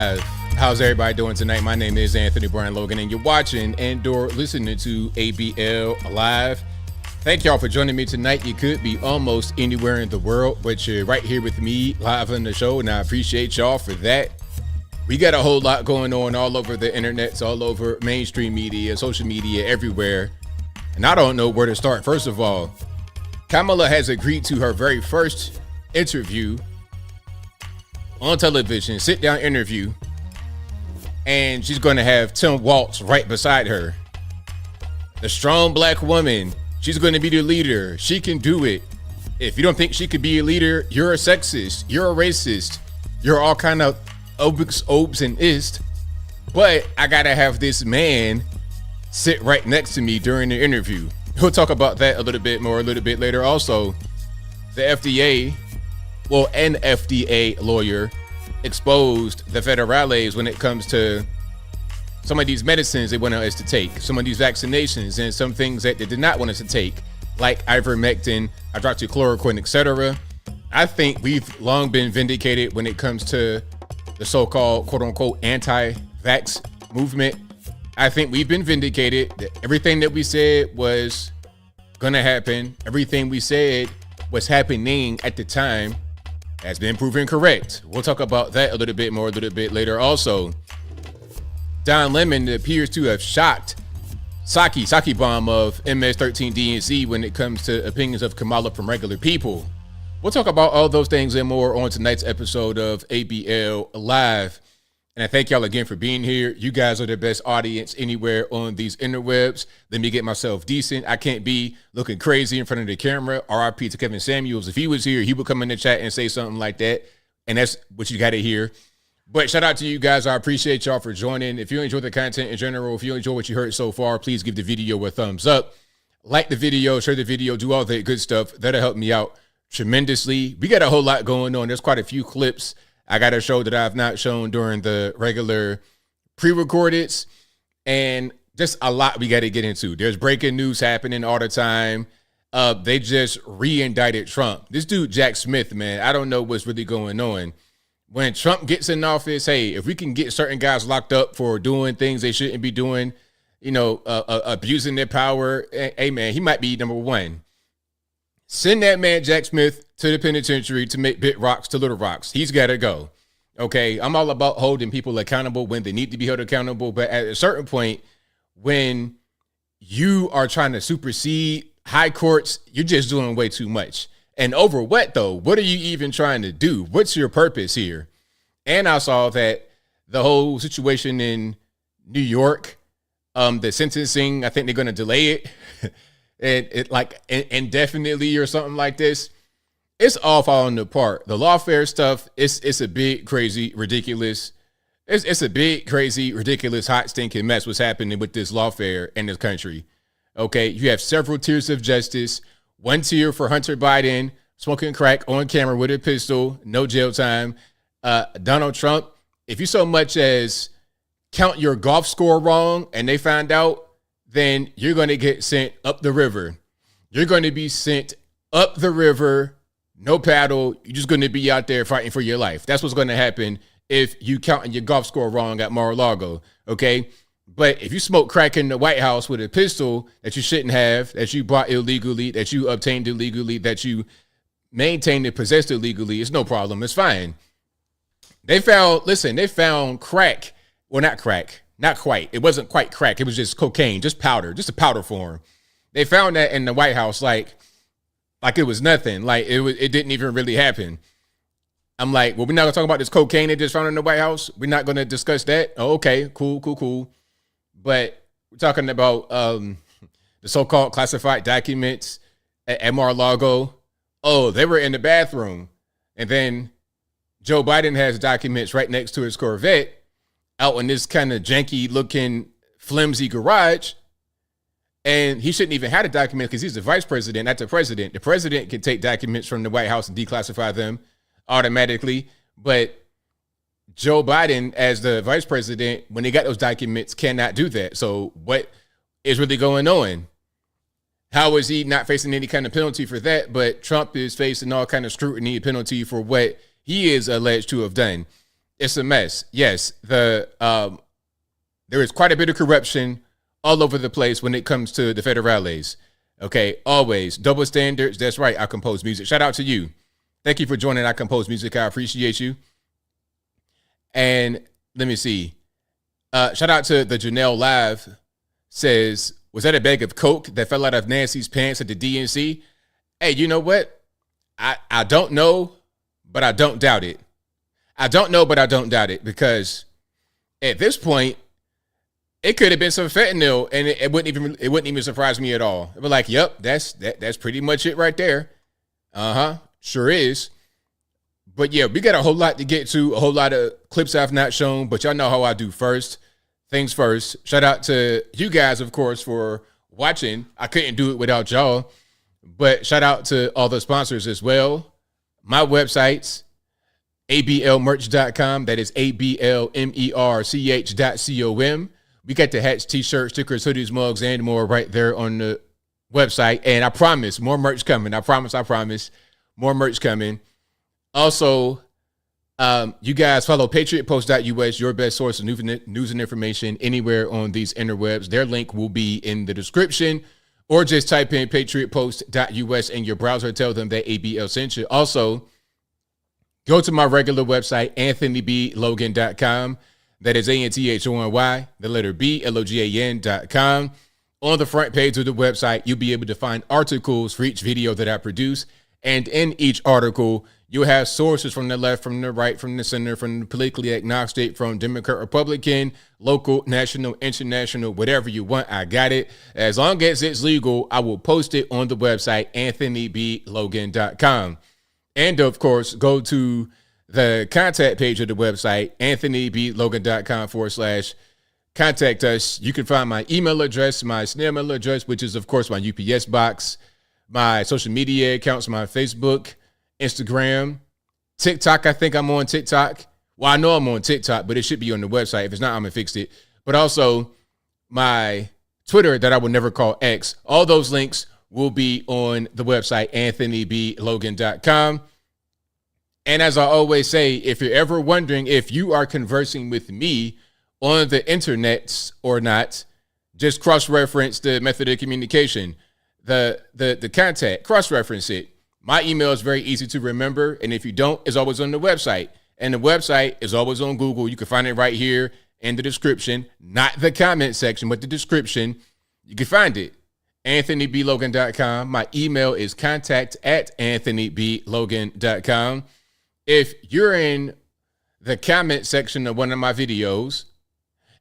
How's everybody doing tonight? My name is Anthony Brian Logan, and you're watching and/or listening to ABL Live. Thank y'all for joining me tonight. You could be almost anywhere in the world, but you're right here with me live on the show, and I appreciate y'all for that. We got a whole lot going on all over the internet, all over mainstream media, social media, everywhere, and I don't know where to start. First of all, Kamala has agreed to her very first interview on television, sit-down interview, and she's going to have Tim Walz right beside her. The strong black woman. She's going to be the leader. She can do it. If you don't think she could be a leader, you're a sexist. You're a racist. You're all kind of obes and ist. But I got to have this man sit right next to me during the interview. We'll talk about that a little bit more a little bit later. Also, the FDA, an FDA lawyer exposed the federales when it comes to some of these medicines they want us to take, some of these vaccinations, and some things that they did not want us to take, like Ivermectin, hydroxychloroquine, etc. I think we've long been vindicated when it comes to the so-called quote-unquote anti-vax movement. I think we've been vindicated. That everything that we said was going to happen, everything we said was happening at the time, has been proven correct. We'll talk about that a little bit more a little bit later. Also, Don Lemon appears to have shocked Psaki bomb of MS-13 DNC when it comes to opinions of Kamala from regular people. We'll talk about all those things and more on tonight's episode of ABL Live. And I thank y'all again for being here. You guys are the best audience anywhere on these interwebs. Let me get myself decent. I can't be looking crazy in front of the camera. RIP to Kevin Samuels. If he was here, he would come in the chat and say something like that. And that's what you got to hear. But shout out to you guys. I appreciate y'all for joining. If you enjoy the content in general, if you enjoy what you heard so far, please give the video a thumbs up. Like the video, share the video, do all that good stuff. That'll help me out tremendously. We got a whole lot going on. There's quite a few clips I got to show that I've not shown during the regular pre-recordeds, and just a lot we got to get into. There's breaking news happening all the time. They just re-indicted Trump. This dude, Jack Smith, man, I don't know what's really going on. When Trump gets in office, hey, if we can get certain guys locked up for doing things they shouldn't be doing, abusing their power, hey, man, he might be number one. Send that man, Jack Smith, to the penitentiary to make big rocks to little rocks. He's got to go. Okay, I'm all about holding people accountable when they need to be held accountable. But at a certain point, when you are trying to supersede high courts, you're just doing way too much. And over what, though? What are you even trying to do? What's your purpose here? And I saw that the whole situation in New York, the sentencing, I think they're going to delay it. Indefinitely or something like this. It's all falling apart. The lawfare stuff, it's a big, crazy, ridiculous. It's a big, crazy, ridiculous, hot, stinking mess what's happening with this lawfare in this country. Okay, you have several tiers of justice. One tier for Hunter Biden, smoking crack on camera with a pistol, no jail time. Donald Trump, if you so much as count your golf score wrong and they find out, then you're going to get sent up the river. You're going to be sent up the river, no paddle. You're just going to be out there fighting for your life. That's what's going to happen if you count your golf score wrong at Mar-a-Lago, okay? But if you smoke crack in the White House with a pistol that you shouldn't have, that you bought illegally, that you obtained illegally, that you maintained and possessed illegally, it's no problem. It's fine. They found crack. Well, not crack. Not quite. It wasn't quite crack. It was just cocaine, just powder, just a powder form. They found that in the White House like it was nothing. Like it didn't even really happen. I'm like, well, we're not gonna talk about this cocaine they just found in the White House. We're not gonna discuss that. Oh, okay, cool. But we're talking about the so-called classified documents at Mar-a-Lago. Oh, they were in the bathroom, and then Joe Biden has documents right next to his Corvette, out in this kind of janky looking flimsy garage. And he shouldn't even have a document because he's the vice president, not the president. The president can take documents from the White House and declassify them automatically. But Joe Biden, as the vice president, when he got those documents, cannot do that. So what is really going on? How is he not facing any kind of penalty for that? But Trump is facing all kind of scrutiny and penalty for what he is alleged to have done. It's a mess. Yes, there is quite a bit of corruption all over the place when it comes to the federales. Okay, always double standards. That's right. I compose music. Shout out to you. Thank you for joining I Compose Music. I appreciate you. And let me see. Shout out to the Janelle Live. Says, was that a bag of Coke that fell out of Nancy's pants at the DNC? Hey, you know what? I don't know, but I don't doubt it. I don't know, but I don't doubt it, because at this point, it could have been some fentanyl, and it wouldn't even surprise me at all. It'd be like, yep, that's pretty much it right there. Sure is. But yeah, we got a whole lot to get to, a whole lot of clips I've not shown, but y'all know how I do first. Things first. Shout out to you guys, of course, for watching. I couldn't do it without y'all. But shout out to all the sponsors as well. My websites, ablmerch.com. That is ablmerch.com. We got the hats, t-shirts, stickers, hoodies, mugs, and more right there on the website. And I promise, more merch coming. I promise. More merch coming. Also, you guys follow patriotpost.us, your best source of news and information anywhere on these interwebs. Their link will be in the description, or just type in patriotpost.us in your browser. Tell them that ABL sent you. Also, go to my regular website, anthonyblogan.com. That is ANTHONY, the letter B, LOGAN.com. On the front page of the website, you'll be able to find articles for each video that I produce. And in each article, you'll have sources from the left, from the right, from the center, from the politically agnostic, from Democrat, Republican, local, national, international, whatever you want. I got it. As long as it's legal, I will post it on the website, anthonyblogan.com. And of course, go to the contact page of the website, anthonyblogan.com/contact us. You can find my email address, my snail mail address, which is, of course, my UPS box, my social media accounts, my Facebook, Instagram, TikTok. I think I'm on TikTok. Well, I know I'm on TikTok, but it should be on the website. If it's not, I'm going to fix it. But also my Twitter that I will never call X. All those links will be on the website, anthonyblogan.com. And as I always say, if you're ever wondering if you are conversing with me on the internet or not, just cross-reference the method of communication, the contact, cross-reference it. My email is very easy to remember, and if you don't, it's always on the website. And the website is always on Google. You can find it right here in the description, not the comment section, but the description. You can find it. AnthonyBLogan.com. My email is contact@AnthonyBLogan.com. If you're in the comment section of one of my videos,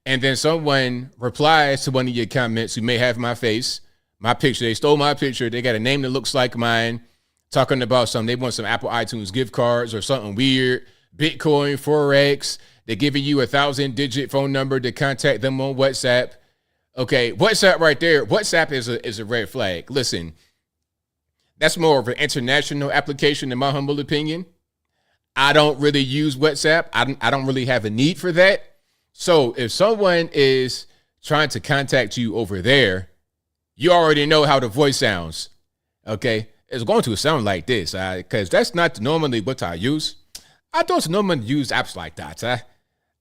and then someone replies to one of your comments who may have my face, my picture, they stole my picture, they got a name that looks like mine, talking about something, they want some Apple iTunes gift cards or something weird, Bitcoin, Forex, they're giving you a 1,000-digit phone number to contact them on WhatsApp. Okay, WhatsApp right there, WhatsApp is a red flag. Listen, that's more of an international application in my humble opinion. I don't really use WhatsApp. I don't really have a need for that. So if someone is trying to contact you over there, you already know how the voice sounds. Okay, it's going to sound like this, because that's not normally what I use. I don't normally use apps like that.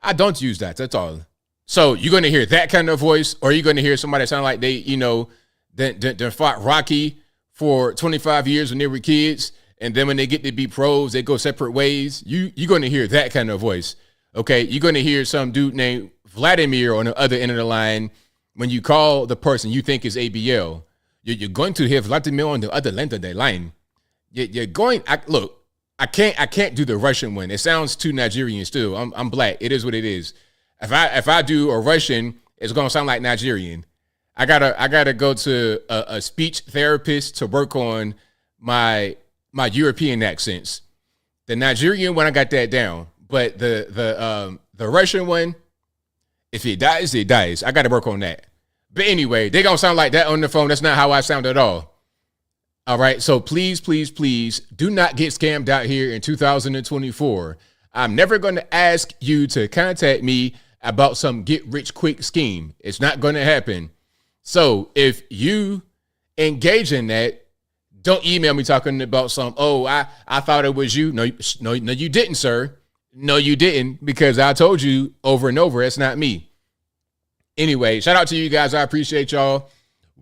I don't use that. That's all. So you're going to hear that kind of voice, or you're going to hear somebody sound like they, they fought Rocky for 25 years when they were kids. And then when they get to be pros, they go separate ways. You're going to hear that kind of voice. Okay, you're going to hear some dude named Vladimir on the other end of the line when you call the person you think is ABL. You're going to hear Vladimir on the other end of the line. You're going. Look, I can't do the Russian one. It sounds too Nigerian still. I'm black. It is what it is. If I do a Russian, it's going to sound like Nigerian. I gotta go to a speech therapist to work on my European accents. The Nigerian one, I got that down. But the Russian one, if it dies, it dies. I got to work on that. But anyway, they going to sound like that on the phone. That's not how I sound at all. All right. So please, please, please do not get scammed out here in 2024. I'm never going to ask you to contact me about some get rich quick scheme. It's not going to happen. So if you engage in that, don't email me talking about some, I thought it was you. No, you didn't, sir. No, you didn't, because I told you over and over, it's not me. Anyway, shout out to you guys. I appreciate y'all.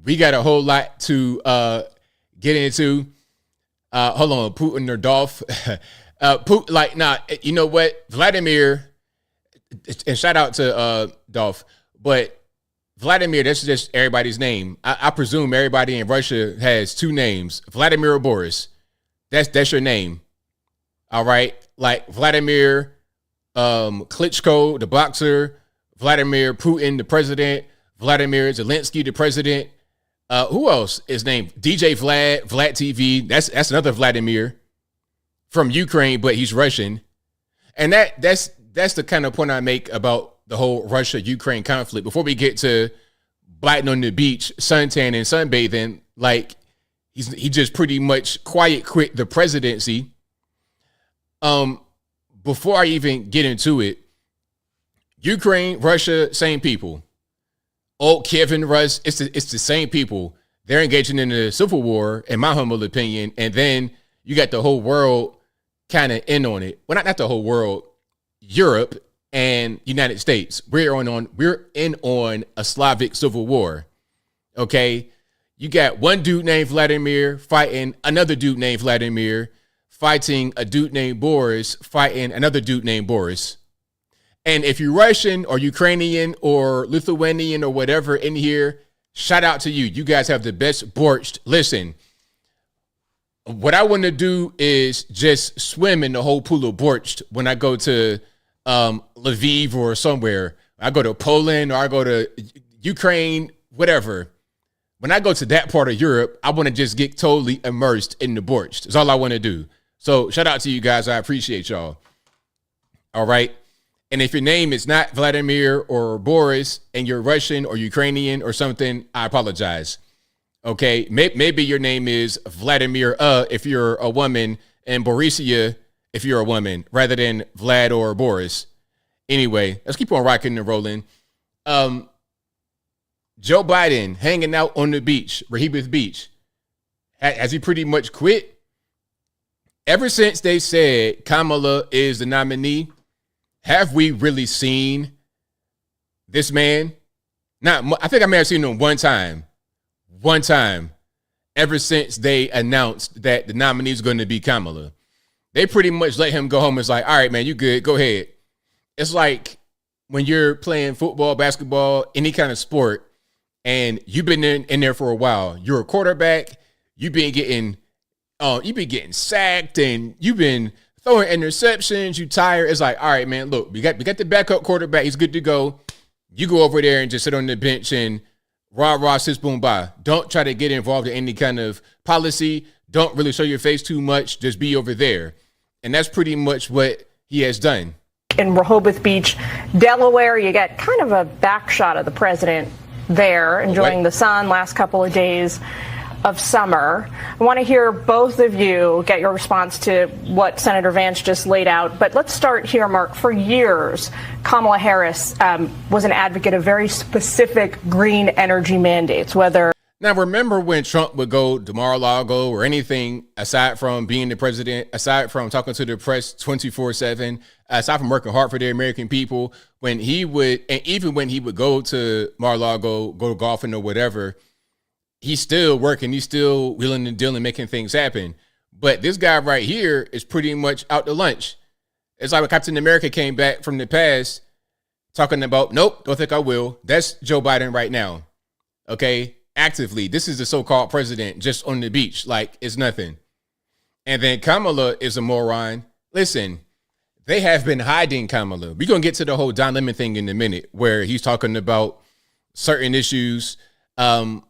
We got a whole lot to get into. Hold on, Putin or Dolph. You know what? Vladimir, and shout out to Dolph, but Vladimir, that's just everybody's name. I presume everybody in Russia has two names, Vladimir or Boris. That's your name. All right. Like Vladimir Klitschko, the boxer, Vladimir Putin, the president, Vladimir Zelensky, the president. Who else is named? DJ Vlad TV. That's another Vladimir from Ukraine, but he's Russian. And that's the kind of point I make about the whole Russia-Ukraine conflict. Before we get to Biden on the beach, suntan and sunbathing, like he just pretty much quiet quit the presidency. Before I even get into it, Ukraine, Russia, same people. Old Kevin Russ, it's the same people. They're engaging in a civil war, in my humble opinion, and then you got the whole world kind of in on it. Well, not the whole world, Europe and United States. We're in on a Slavic civil war. Okay, you got one dude named Vladimir fighting another dude named Vladimir, fighting a dude named Boris, fighting another dude named Boris. And if you're Russian or Ukrainian or Lithuanian or whatever in here, shout out to you. You guys have the best borscht. Listen, what I want to do is just swim in the whole pool of borscht when I go to Lviv or somewhere. I go to Poland or I go to Ukraine, whatever. When I go to that part of Europe, I want to just get totally immersed in the borscht. That's all I want to do. So shout out to you guys. I appreciate y'all. All right. And if your name is not Vladimir or Boris and you're Russian or Ukrainian or something, I apologize. Okay. Maybe your name is Vladimir if you're a woman, and Borisia if you're a woman, rather than Vlad or Boris. Anyway, let's keep on rocking and rolling. Joe Biden hanging out on the beach, Rehoboth Beach. Has he pretty much quit? Ever since they said Kamala is the nominee, have we really seen this man? I think I may have seen him one time, ever since they announced that the nominee is going to be Kamala. They pretty much let him go home. It's like, all right, man, you good. Go ahead. It's like when you're playing football, basketball, any kind of sport, and you've been in there for a while. You're a quarterback. You've been getting sacked, and you've been throwing interceptions. You tired. It's like, all right, man, look, we got the backup quarterback. He's good to go. You go over there and just sit on the bench and rah, sis, boom, bye. Don't try to get involved in any kind of policy. Don't really show your face too much. Just be over there. And that's pretty much what he has done. In Rehoboth Beach, Delaware, you get kind of a back shot of the president there, enjoying the sun last couple of days of summer. I want to hear both of you get your response to what Senator Vance just laid out. But let's start here, Mark. For years, Kamala Harris was an advocate of very specific green energy mandates, whether... Now, remember when Trump would go to Mar-a-Lago or anything aside from being the president, aside from talking to the press 24/7, aside from working hard for the American people, when he would, and even when he would go to Mar-a-Lago, go golfing or whatever, he's still working. He's still wheeling and dealing, making things happen. But this guy right here is pretty much out to lunch. It's like when Captain America came back from the past talking about, nope, don't think I will. That's Joe Biden right now. Okay. Actively, this is the so-called president just on the beach, like it's nothing. And then Kamala is a moron. Listen, they have been hiding Kamala. We're going to get to the whole Don Lemon thing in a minute, where he's talking about certain issues. The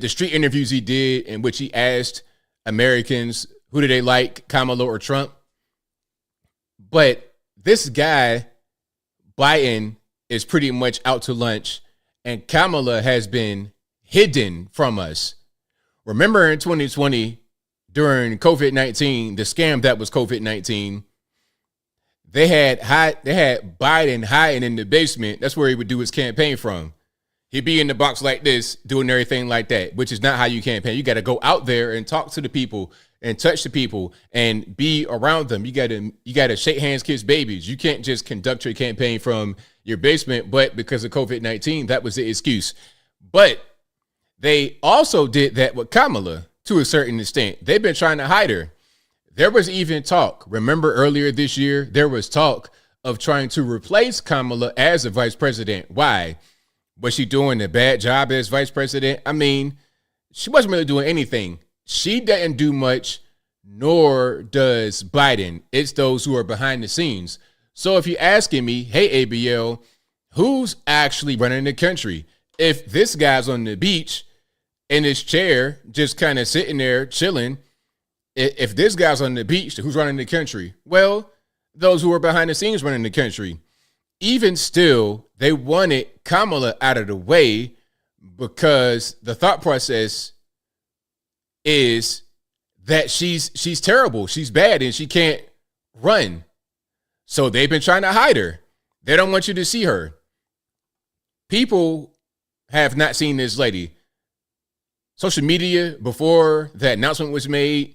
street interviews he did, in which he asked Americans, who do they like, Kamala or Trump? But this guy, Biden, is pretty much out to lunch, and Kamala has been hidden from us. Remember in 2020, during COVID-19, the scam that was COVID-19, they had Biden hiding in the basement. That's where he would do his campaign from. He'd be in the box like this, doing everything like that, which is not how you campaign. You got to go out there and talk to the people. and touch the people and be around them. You gotta shake hands, kiss babies. You can't just conduct your campaign from your basement. But because of COVID-19, that was the excuse. But they also did that with Kamala to a certain extent. They've been trying to hide her. There was even talk. Remember earlier this year, there was talk of trying to replace Kamala as a vice president. Why? Was she doing a bad job as vice president? I mean, she wasn't really doing anything. She didn't do much, nor does Biden. It's those who are behind the scenes. So if you're asking me, hey, ABL, who's actually running the country? If this guy's on the beach in his chair, just kind of sitting there chilling, if this guy's on the beach, who's running the country? Well, those who are behind the scenes running the country. Even still, they wanted Kamala out of the way because the thought process is that she's terrible, she's bad, and she can't run. So they've been trying to hide her. They don't want you to see her. People have not seen this lady. Social media, before that announcement was made,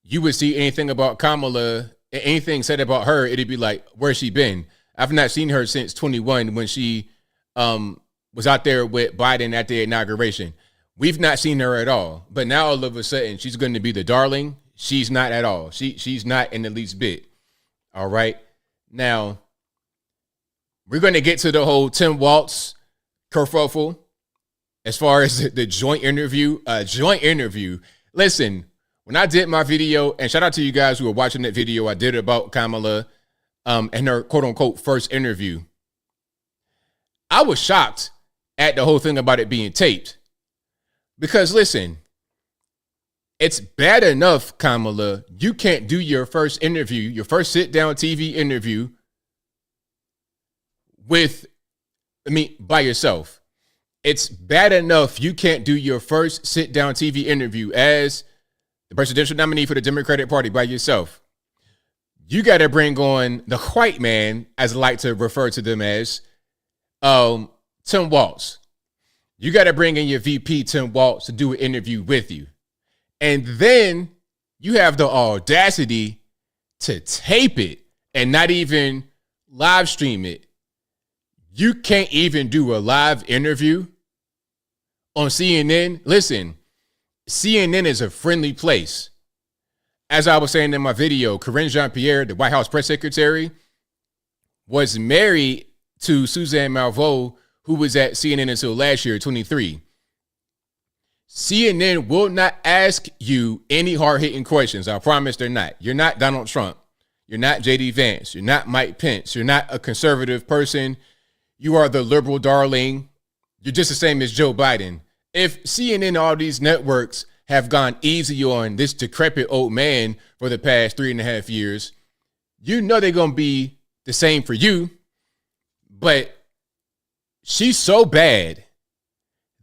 you would see anything about Kamala, anything said about her, it'd be like, where's she been? I've not seen her since 21 when she was out there with Biden at the inauguration. We've not seen her at all. But now all of a sudden, she's going to be the darling. She's not at all. She's not in the least bit. All right. Now, we're going to get to the whole Tim Walz kerfuffle as far as the joint interview. Listen, when I did my video, and shout out to you guys who are watching that video I did about Kamala and her quote unquote first interview, I was shocked at the whole thing about it being taped. Because listen, it's bad enough, Kamala, you can't do your first interview, your first sit-down TV interview by yourself. It's bad enough you can't do your first sit-down TV interview as the presidential nominee for the Democratic Party by yourself. You got to bring on the white man, as I like to refer to them as, Tim Walz. You got to bring in your VP, Tim Walz, to do an interview with you. And then you have the audacity to tape it and not even live stream it. You can't even do a live interview on CNN. Listen, CNN is a friendly place. As I was saying in my video, Karine Jean-Pierre, the White House press secretary, was married to Suzanne Malveaux, who was at CNN until last year, 23. CNN will not ask you any hard-hitting questions. I promise they're not. You're not Donald Trump. You're not J.D. Vance. You're not Mike Pence. You're not a conservative person. You are the liberal darling. You're just the same as Joe Biden. If CNN and all these networks have gone easy on this decrepit old man for the past 3.5 years, you know they're going to be the same for you. But she's so bad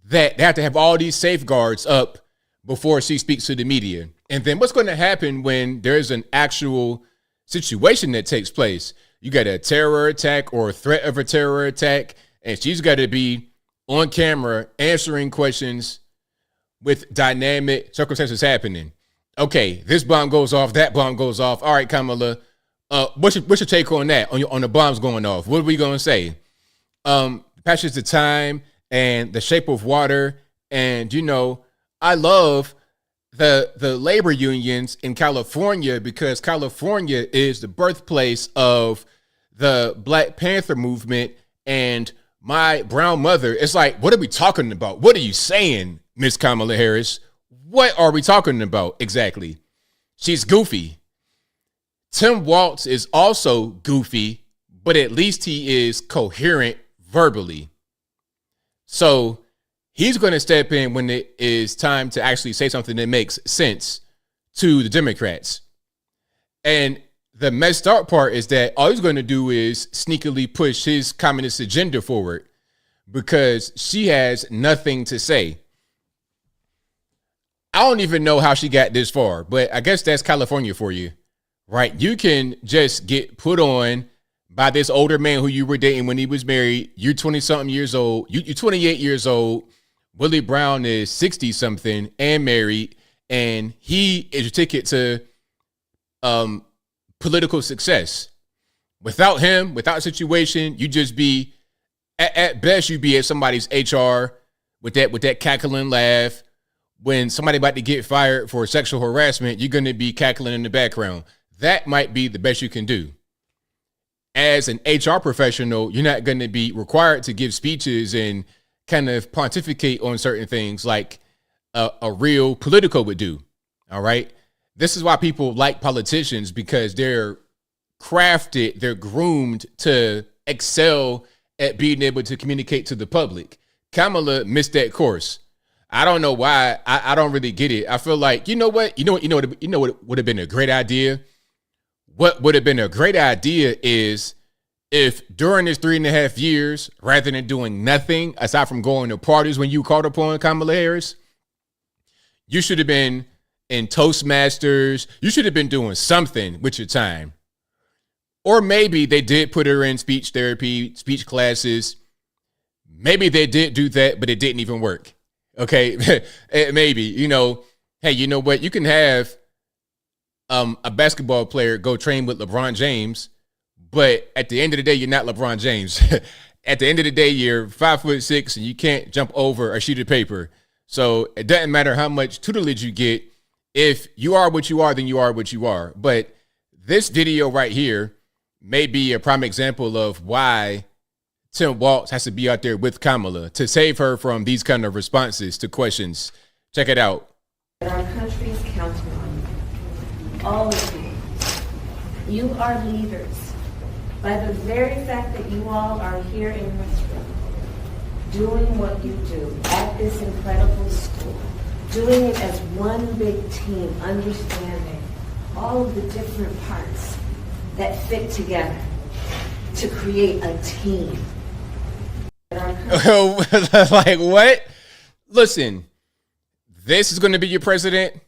that they have to have all these safeguards up before she speaks to the media. And then what's going to happen when there's an actual situation that takes place? You got a terror attack or a threat of a terror attack, and she's got to be on camera answering questions with dynamic circumstances happening. Okay, this bomb goes off, that bomb goes off. All right, Kamala, what's your take on that, on the bombs going off? What are we going to say? Passage of Time and The Shape of Water. And, you know, I love the labor unions in California because California is the birthplace of the Black Panther movement. And my brown mother, it's like, what are we talking about? What are you saying, Miss Kamala Harris? What are we talking about exactly? She's goofy. Tim Walz is also goofy, but at least he is coherent verbally. So he's going to step in when it is time to actually say something that makes sense to the Democrats. And the messed up part is that all he's going to do is sneakily push his communist agenda forward because she has nothing to say. I don't even know how she got this far, but I guess that's California for you, right? You can just get put on by this older man who you were dating when he was married. You're 20-something years old. You're 28 years old. Willie Brown is 60-something and married. and he is your ticket to political success. Without him, without a situation, you just be at best you'd be at somebody's HR with that cackling laugh. When somebody about to get fired for sexual harassment, you're going to be cackling in the background. That might be the best you can do. As an HR professional, you're not going to be required to give speeches and kind of pontificate on certain things like a real politico would do. All right. This is why people like politicians, because they're crafted, they're groomed to excel at being able to communicate to the public. Kamala missed that course. I don't know why. I don't really get it. I feel like, you know what would have been a great idea? What would have been a great idea is if during this 3.5 years, rather than doing nothing aside from going to parties when you called upon Kamala Harris, you should have been in Toastmasters. You should have been doing something with your time. Or maybe they did put her in speech therapy, speech classes. Maybe they did do that, but it didn't even work. Okay, maybe, hey, you know what? You can have a basketball player go train with LeBron James, but at the end of the day, you're not LeBron James. At the end of the day, you're 5'6" and you can't jump over a sheet of paper. So it doesn't matter how much tutelage you get. If you are what you are, then you are what you are. But this video right here may be a prime example of why Tim Walz has to be out there with Kamala to save her from these kind of responses to questions. Check it out. Our country is counting on you. All of you. You are leaders. By the very fact that you all are here in this room, doing what you do at this incredible school, doing it as one big team, understanding all of the different parts that fit together to create a team. Like what? Listen, this is going to be your president,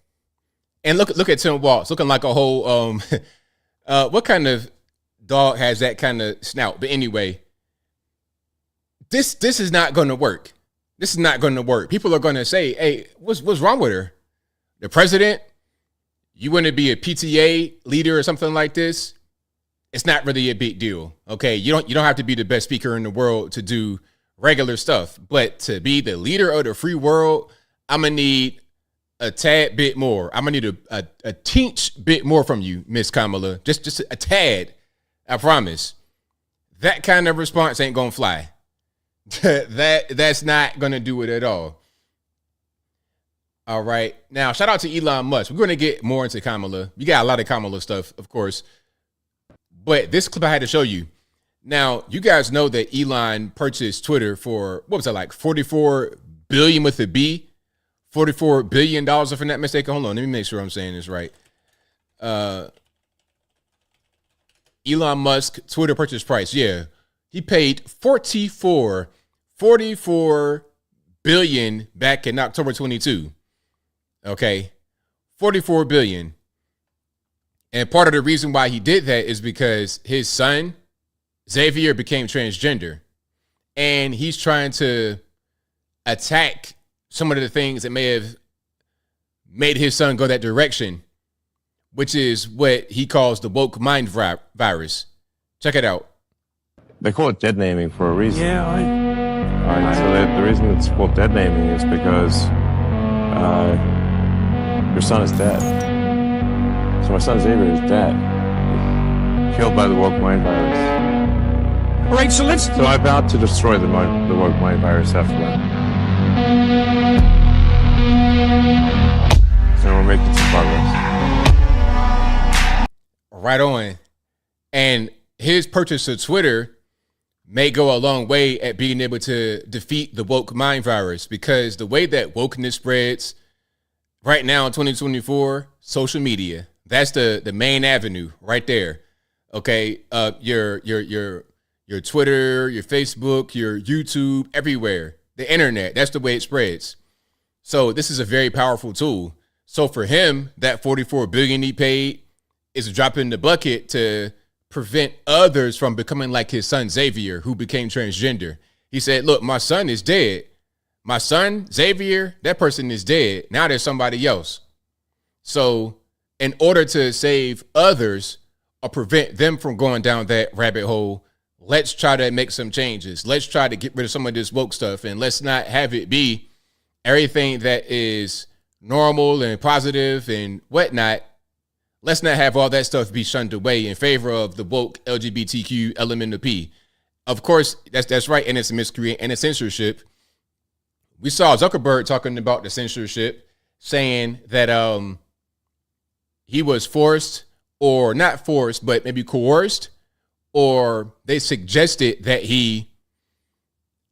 and look at Tim Walz looking like a whole what kind of dog has that kind of snout? But anyway, this is not going to work. This is not going to work. People are going to say, "Hey, what's wrong with her? The president? You want to be a PTA leader or something like this? It's not really a big deal, okay? You don't have to be the best speaker in the world to do regular stuff, but to be the leader of the free world, I'm gonna need a tad bit more. I'm gonna need a teeny bit more from you, Miss Kamala. Just a tad, I promise. That kind of response ain't gonna fly. That's not gonna do it at all. All right, now shout out to Elon Musk. We're gonna get more into Kamala. You got a lot of Kamala stuff, of course, but this clip I had to show you. Now, you guys know that Elon purchased Twitter for, what was that, like 44 billion with a B? $44 billion, if I'm not mistaken. Hold on, let me make sure I'm saying this right. Elon Musk, Twitter purchase price, yeah. He paid 44 billion back in October 22. Okay, 44 billion. And part of the reason why he did that is because his son, Xavier, became transgender, and he's trying to attack some of the things that may have made his son go that direction, which is what he calls the woke mind virus. Check it out. They call it dead naming for a reason. Yeah, All right, so the reason it's called dead naming is because your son is dead. So my son Xavier is dead, killed by the woke mind virus. all right, so let's... So I vowed to destroy the woke mind virus after that. So we're making some progress. Right on. And his purchase of Twitter may go a long way at being able to defeat the woke mind virus, because the way that wokeness spreads right now in 2024, social media, that's the main avenue right there. Okay. Your Twitter, your Facebook, your YouTube, everywhere. The internet, that's the way it spreads. So this is a very powerful tool. So for him, that 44 billion he paid is a drop in the bucket to prevent others from becoming like his son Xavier, who became transgender. He said, look, my son is dead. My son, Xavier, that person is dead. Now there's somebody else. So in order to save others or prevent them from going down that rabbit hole, let's try to make some changes. Let's try to get rid of some of this woke stuff, and let's not have it be everything that is normal and positive and whatnot. Let's not have all that stuff be shunned away in favor of the woke LGBTQ element of P. Of course, that's right, and it's a miscreant and a censorship. We saw Zuckerberg talking about the censorship, saying that he was forced, or not forced, but maybe coerced, or they suggested that he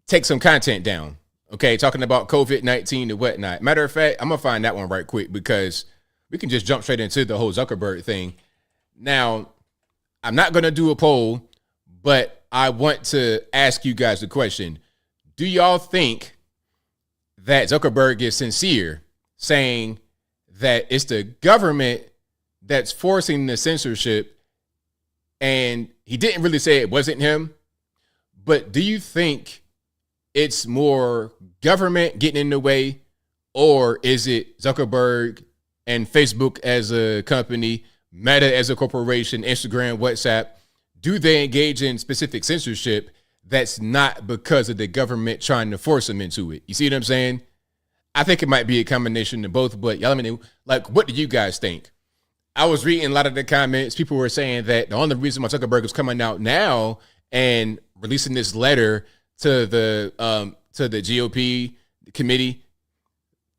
take some content down. Okay, talking about COVID-19 and whatnot. Matter of fact, I'm going to find that one right quick because we can just jump straight into the whole Zuckerberg thing. Now, I'm not going to do a poll, but I want to ask you guys the question. Do y'all think that Zuckerberg is sincere, saying that it's the government that's forcing the censorship, and he didn't really say it wasn't him, but do you think it's more government getting in the way, or is it Zuckerberg and Facebook as a company, Meta as a corporation, Instagram, WhatsApp? Do they engage in specific censorship that's not because of the government trying to force them into it? You see what I'm saying? I think it might be a combination of both, but y'all let me know, like, what do you guys think? I was reading a lot of the comments. People were saying that the only reason why Zuckerberg is coming out now and releasing this letter to the GOP committee,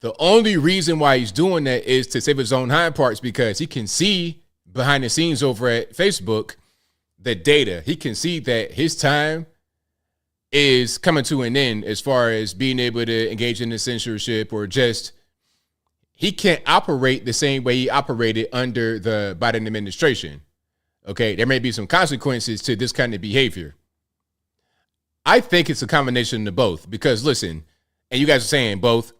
the only reason why he's doing that is to save his own hind parts, because he can see behind the scenes over at Facebook the data. He can see that his time is coming to an end as far as being able to engage in the censorship, or just he can't operate the same way he operated under the Biden administration. Okay, there may be some consequences to this kind of behavior. I think it's a combination of both, because listen, and you guys are saying both.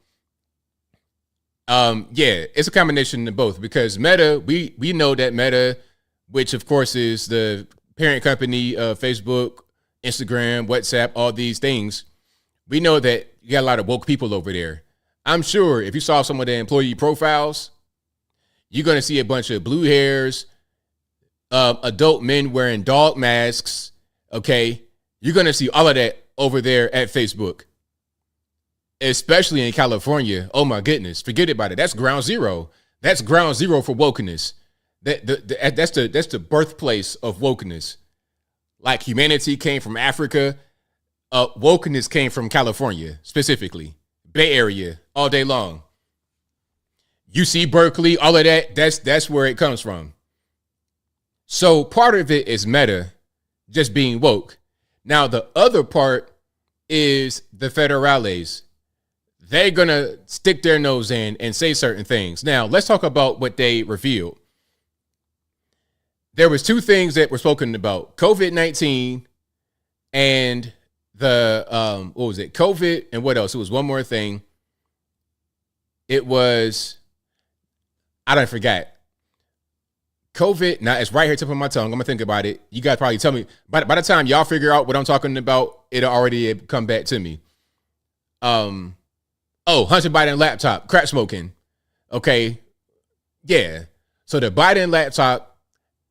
Yeah, it's a combination of both, because Meta, we know that Meta, which of course is the parent company of Facebook, Instagram, WhatsApp, all these things, we know that you got a lot of woke people over there. I'm sure if you saw some of the employee profiles, you're going to see a bunch of blue hairs, adult men wearing dog masks. Okay. You're going to see all of that over there at Facebook, especially in California. Oh my goodness. Forget about it. That's ground zero. That's ground zero for wokeness. That's the birthplace of wokeness. Like humanity came from Africa. Wokeness came from California, specifically Bay Area, all day long. UC Berkeley, all of that. That's where it comes from. So part of it is Meta just being woke. Now, the other part is the federales. They're going to stick their nose in and say certain things. Now, let's talk about what they revealed. There was two things that were spoken about: COVID-19 and the, what was it? COVID and what else? It was one more thing. It was, I don't forget. COVID, now it's right here tip of my tongue. I'm gonna think about it. You guys probably tell me by the time y'all figure out what I'm talking about, it'll already come back to me. Hunter Biden laptop, crack smoking. Okay. Yeah. So the Biden laptop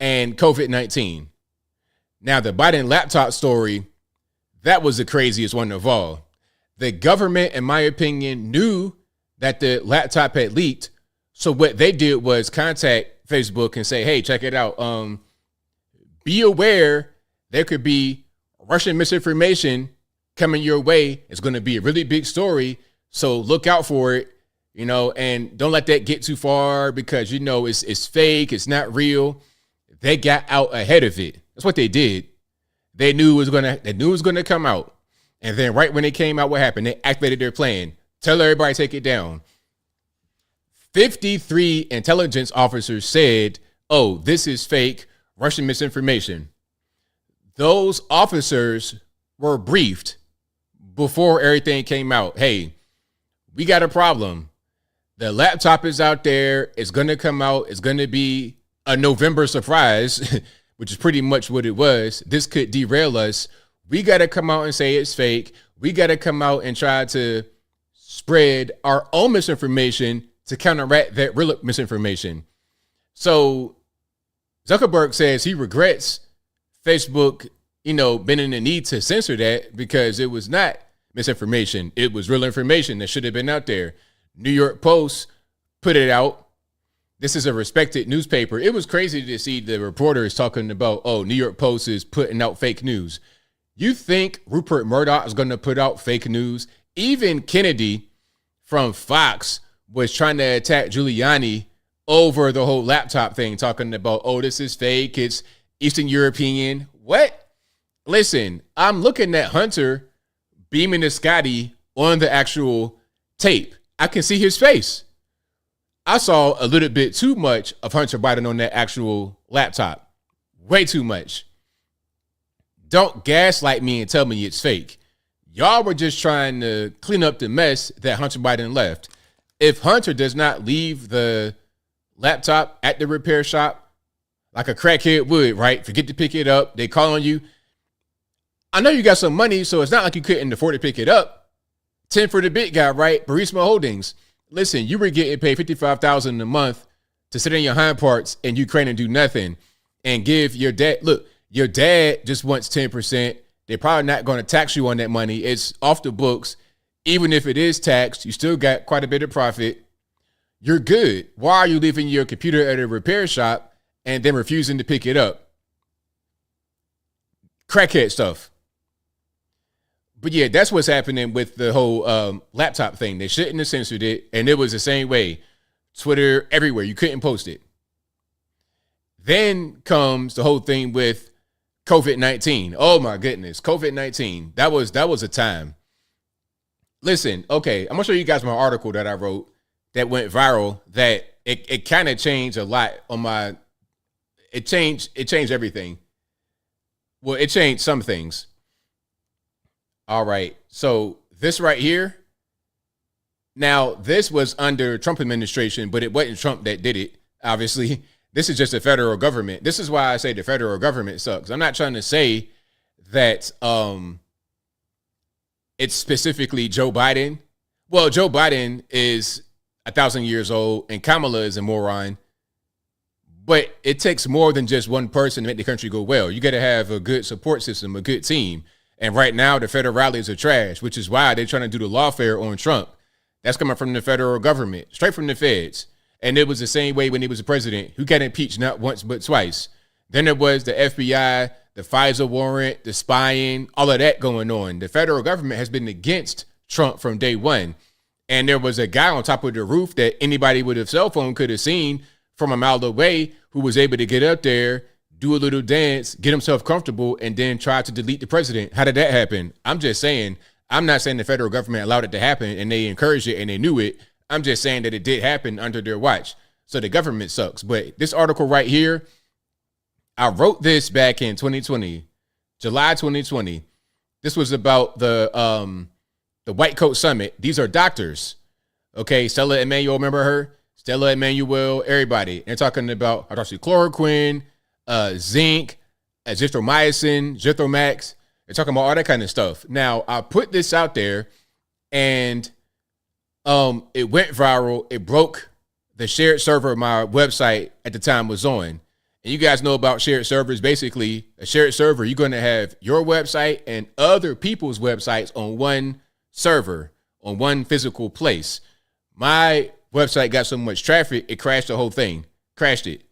and COVID-19. Now the Biden laptop story, that was the craziest one of all. The government, in my opinion, knew that the laptop had leaked. So what they did was contact Facebook and say, hey, check it out. Be aware there could be Russian misinformation coming your way. It's going to be a really big story. So look out for it, and don't let that get too far, because, it's fake. It's not real. They got out ahead of it. That's what they did. They knew it was going to come out. And then right when it came out, what happened? They activated their plan. Tell everybody, take it down. 53 intelligence officers said, oh, this is fake Russian misinformation. Those officers were briefed before everything came out. Hey, we got a problem. The laptop is out there. It's going to come out. It's going to be a November surprise, which is pretty much what it was. This could derail us. We got to come out and say it's fake. We got to come out and try to spread our own misinformation to counteract that real misinformation. So Zuckerberg says he regrets Facebook, been in the need to censor that because it was not misinformation. It was real information that should have been out there. New York Post put it out. This is a respected newspaper. It was crazy to see the reporters talking about, New York Post is putting out fake news. You think Rupert Murdoch is going to put out fake news? Even Kennedy from Fox was trying to attack Giuliani over the whole laptop thing, talking about, this is fake. It's Eastern European. What? Listen, I'm looking at Hunter beaming to Scotty on the actual tape. I can see his face. I saw a little bit too much of Hunter Biden on that actual laptop. Way too much. Don't gaslight me and tell me it's fake. Y'all were just trying to clean up the mess that Hunter Biden left. If Hunter does not leave the laptop at the repair shop like a crackhead would, right? Forget to pick it up. They call on you. I know you got some money, so it's not like you couldn't afford to pick it up. 10 for the big guy, right? Burisma Holdings. Listen, you were getting paid $55,000 a month to sit in your hind parts in Ukraine and do nothing and give your dad. Look, your dad just wants 10%. They're probably not going to tax you on that money. It's off the books. Even if it is taxed, you still got quite a bit of profit. You're good. Why are you leaving your computer at a repair shop and then refusing to pick it up? Crackhead stuff. But yeah, that's what's happening with the whole laptop thing. They shouldn't have censored it. And it was the same way. Twitter, everywhere. You couldn't post it. Then comes the whole thing with COVID-19. Oh my goodness. COVID-19. That was a time. Listen, okay, I'm gonna show you guys my article that I wrote that went viral, that it kind of changed a lot on it changed everything. Well, it changed some things. All right. So this right here. Now, this was under Trump administration, but it wasn't Trump that did it. Obviously, this is just the federal government. This is why I say the federal government sucks. I'm not trying to say that it's specifically Joe Biden. Well, Joe Biden is 1,000 years old and Kamala is a moron. But it takes more than just one person to make the country go well. You got to have a good support system, a good team. And right now, the federales are trash, which is why they're trying to do the lawfare on Trump. That's coming from the federal government, straight from the feds. And it was the same way when he was the president, who got impeached not once but twice. Then there was the FBI, the FISA warrant, the spying, all of that going on. The federal government has been against Trump from day one. And there was a guy on top of the roof that anybody with a cell phone could have seen from a mile away who was able to get up there, do a little dance, get himself comfortable, and then try to delete the president. How did that happen? I'm just saying, I'm not saying the federal government allowed it to happen and they encouraged it and they knew it. I'm just saying that it did happen under their watch. So the government sucks. But this article right here, I wrote this back in 2020, July 2020. This was about the White Coat Summit. These are doctors. Okay, Stella Emanuel, remember her? Stella Emanuel, everybody. They're talking about hydroxychloroquine, zinc, azithromycin, Zithromax. They're talking about all that kind of stuff. Now, I put this out there and it went viral. It broke the shared server my website at the time was on. And you guys know about shared servers. Basically, a shared server, you're going to have your website and other people's websites on one server, on one physical place. My website got so much traffic, it crashed the whole thing, crashed it.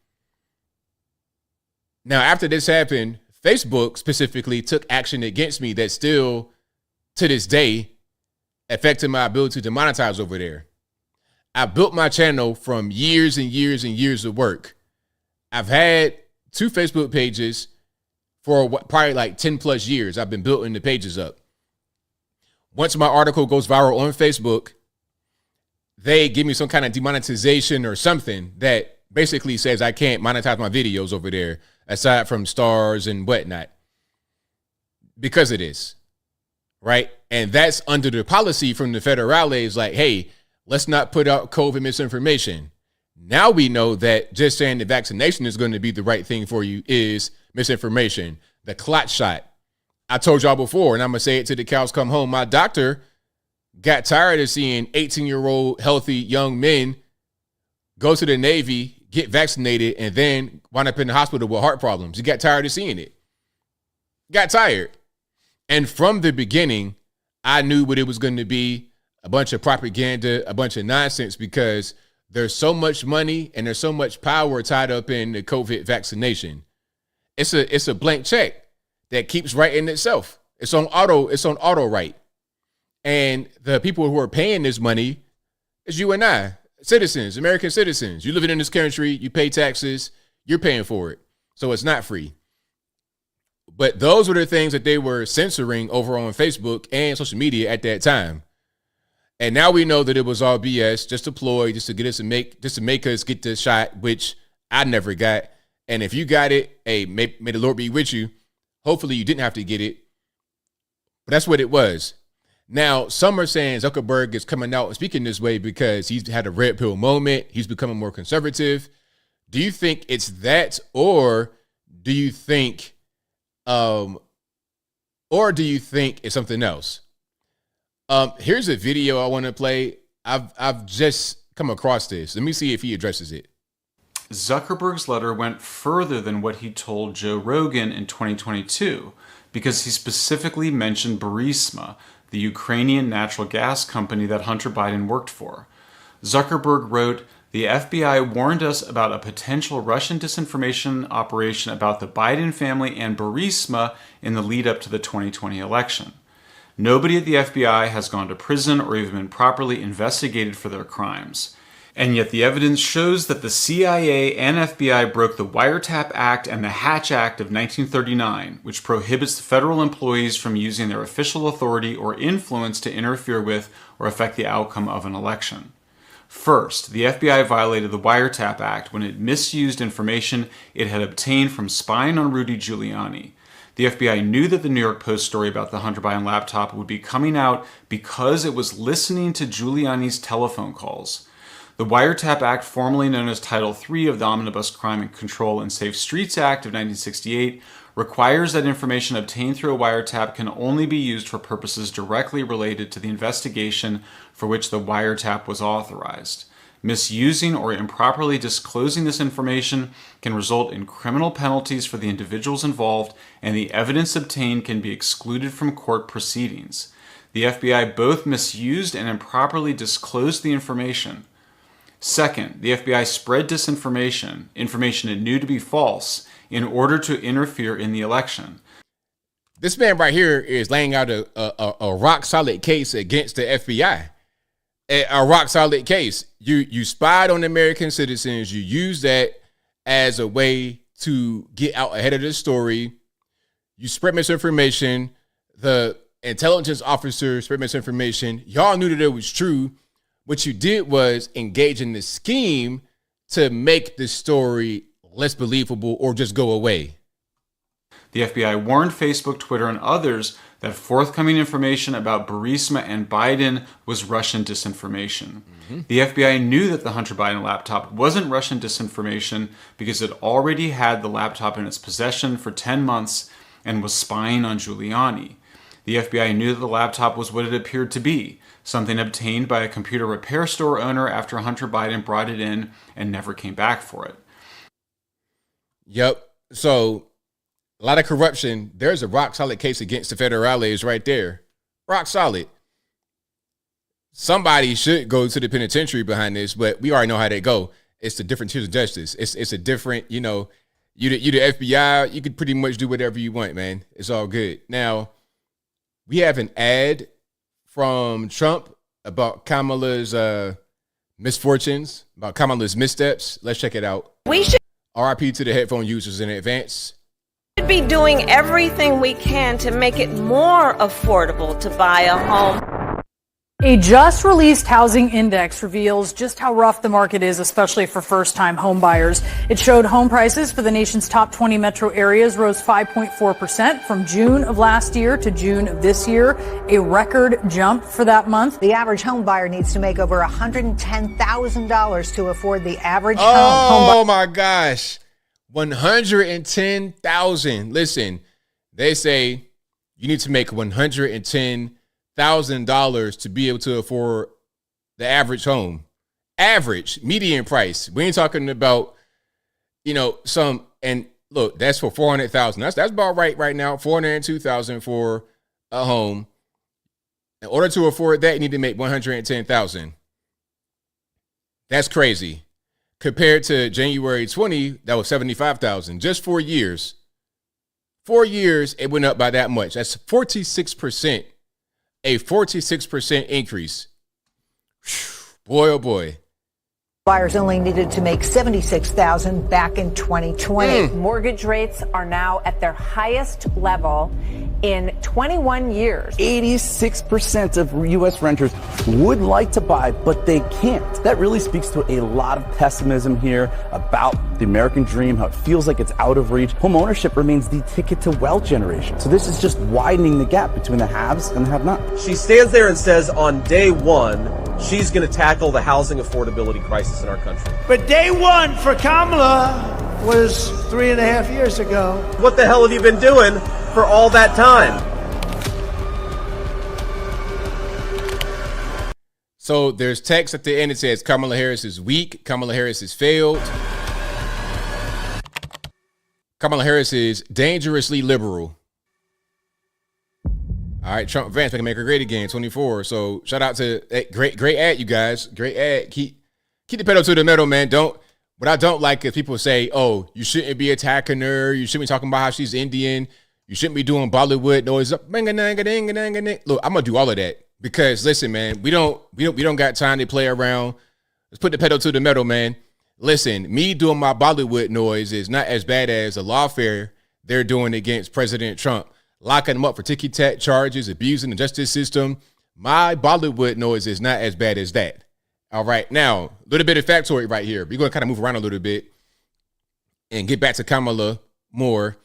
Now, after this happened, Facebook specifically took action against me that still, to this day, affected my ability to monetize over there. I built my channel from years and years and years of work. I've had 2 Facebook pages for probably like 10 plus years. I've been building the pages up. Once my article goes viral on Facebook, they give me some kind of demonetization or something that basically says I can't monetize my videos over there, aside from stars and whatnot, because of this, right? And that's under the policy from the federales, like, hey, let's not put out COVID misinformation. Now we know that just saying the vaccination is going to be the right thing for you is misinformation. The clot shot. I told y'all before, and I'm going to say it till the cows come home. My doctor got tired of seeing 18-year-old healthy young men go to the Navy, get vaccinated, and then wind up in the hospital with heart problems. He got tired of seeing it. Got tired. And from the beginning, I knew what it was going to be, a bunch of propaganda, a bunch of nonsense, because there's so much money and there's so much power tied up in the COVID vaccination. It's a blank check that keeps writing itself. It's on auto write. And the people who are paying this money is you and I, citizens, American citizens. You living in this country, you pay taxes, you're paying for it. So it's not free. But those were the things that they were censoring over on Facebook and social media at that time. And now we know that it was all BS, just a ploy, just to get us to make us get the shot, which I never got. And if you got it, hey, may the Lord be with you. Hopefully you didn't have to get it. But that's what it was. Now, some are saying Zuckerberg is coming out and speaking this way because he's had a red pill moment. He's becoming more conservative. Do you think it's that, or do you think it's something else? Here's a video I want to play. I've just come across this. Let me see if he addresses it. Zuckerberg's letter went further than what he told Joe Rogan in 2022 because he specifically mentioned Burisma, the Ukrainian natural gas company that Hunter Biden worked for. Zuckerberg wrote, "The FBI warned us about a potential Russian disinformation operation about the Biden family and Burisma in the lead up to the 2020 election. Nobody at the FBI has gone to prison or even been properly investigated for their crimes. And yet the evidence shows that the CIA and FBI broke the Wiretap Act and the Hatch Act of 1939, which prohibits the federal employees from using their official authority or influence to interfere with or affect the outcome of an election. First, the FBI violated the Wiretap Act when it misused information it had obtained from spying on Rudy Giuliani. The FBI knew that the New York Post story about the Hunter Biden laptop would be coming out because it was listening to Giuliani's telephone calls. The Wiretap Act, formerly known as Title III of the Omnibus Crime and Control and Safe Streets Act of 1968, requires that information obtained through a wiretap can only be used for purposes directly related to the investigation for which the wiretap was authorized. Misusing or improperly disclosing this information can result in criminal penalties for the individuals involved, and the evidence obtained can be excluded from court proceedings. The FBI both misused and improperly disclosed the information. Second, the FBI spread disinformation, information it knew to be false, in order to interfere in the election." This man right here is laying out a rock solid case against the FBI. A rock solid case. You spied on American citizens. You use that as a way to get out ahead of the story. You spread misinformation. The intelligence officer spread misinformation. Y'all knew that it was true. What you did was engage in the scheme to make the story less believable or just go away. The FBI warned Facebook, Twitter, and others that forthcoming information about Burisma and Biden was Russian disinformation. The FBI knew that the Hunter Biden laptop wasn't Russian disinformation because it already had the laptop in its possession for 10 months and was spying on Giuliani. The FBI knew that the laptop was what it appeared to be, something obtained by a computer repair store owner after Hunter Biden brought it in and never came back for it. Yep. So a lot of corruption. There's a rock solid case against the federales right there. Rock solid. Somebody should go to the penitentiary behind this, but we already know how they go. It's the different tiers of justice. It's a different, you the FBI, you could pretty much do whatever you want, man. It's all good. Now, we have an ad from Trump about Kamala's misfortunes, about Kamala's missteps. Let's check it out. We should RIP to the headphone users in advance. be doing everything we can to make it more affordable to buy a home. A just released housing index reveals just how rough the market is, especially for first-time home buyers. It showed home prices for the nation's top 20 metro areas rose 5.4% from June of last year to June of this year, a record jump for that month. The average home buyer needs to make over $110,000 to afford the average home. Oh my gosh, $110,000. Listen, they say you need to make $110,000 to be able to afford the average home. Average, median price. We ain't talking about, some, and look, that's for 400,000. That's about right now. 402,000 for a home. In order to afford that, you need to make 110,000. That's crazy. Compared to January 20, that was 75,000. Just 4 years. 4 years, it went up by that much. That's 46%. A 46% increase. Boy, oh boy. Buyers only needed to make $76,000 back in 2020. Mortgage rates are now at their highest level in 21 years. 86% of U.S. renters would like to buy, but they can't. That really speaks to a lot of pessimism here about the American dream, how it feels like it's out of reach. Home ownership remains the ticket to wealth generation. So this is just widening the gap between the haves and the have-nots. She stands there and says on day one, she's going to tackle the housing affordability crisis in our country. But day one for Kamala was 3.5 years ago. What the hell have you been doing for all that time? So there's text at the end that says Kamala Harris is weak. Kamala Harris has failed. Kamala Harris is dangerously liberal. All right, Trump Vance making America great again, 24. So shout out to great ad, you guys. Great ad. Keep the pedal to the metal, man. What I don't like is people say, oh, you shouldn't be attacking her. You shouldn't be talking about how she's Indian. You shouldn't be doing Bollywood noise. Look, I'm gonna do all of that because listen, man, we don't got time to play around. Let's put the pedal to the metal, man. Listen, me doing my Bollywood noise is not as bad as the lawfare they're doing against President Trump. Locking them up for ticky-tack charges, abusing the justice system. My Bollywood noise is not as bad as that. All right. Now, a little bit of factoid right here. We're going to kind of move around a little bit and get back to Kamala more.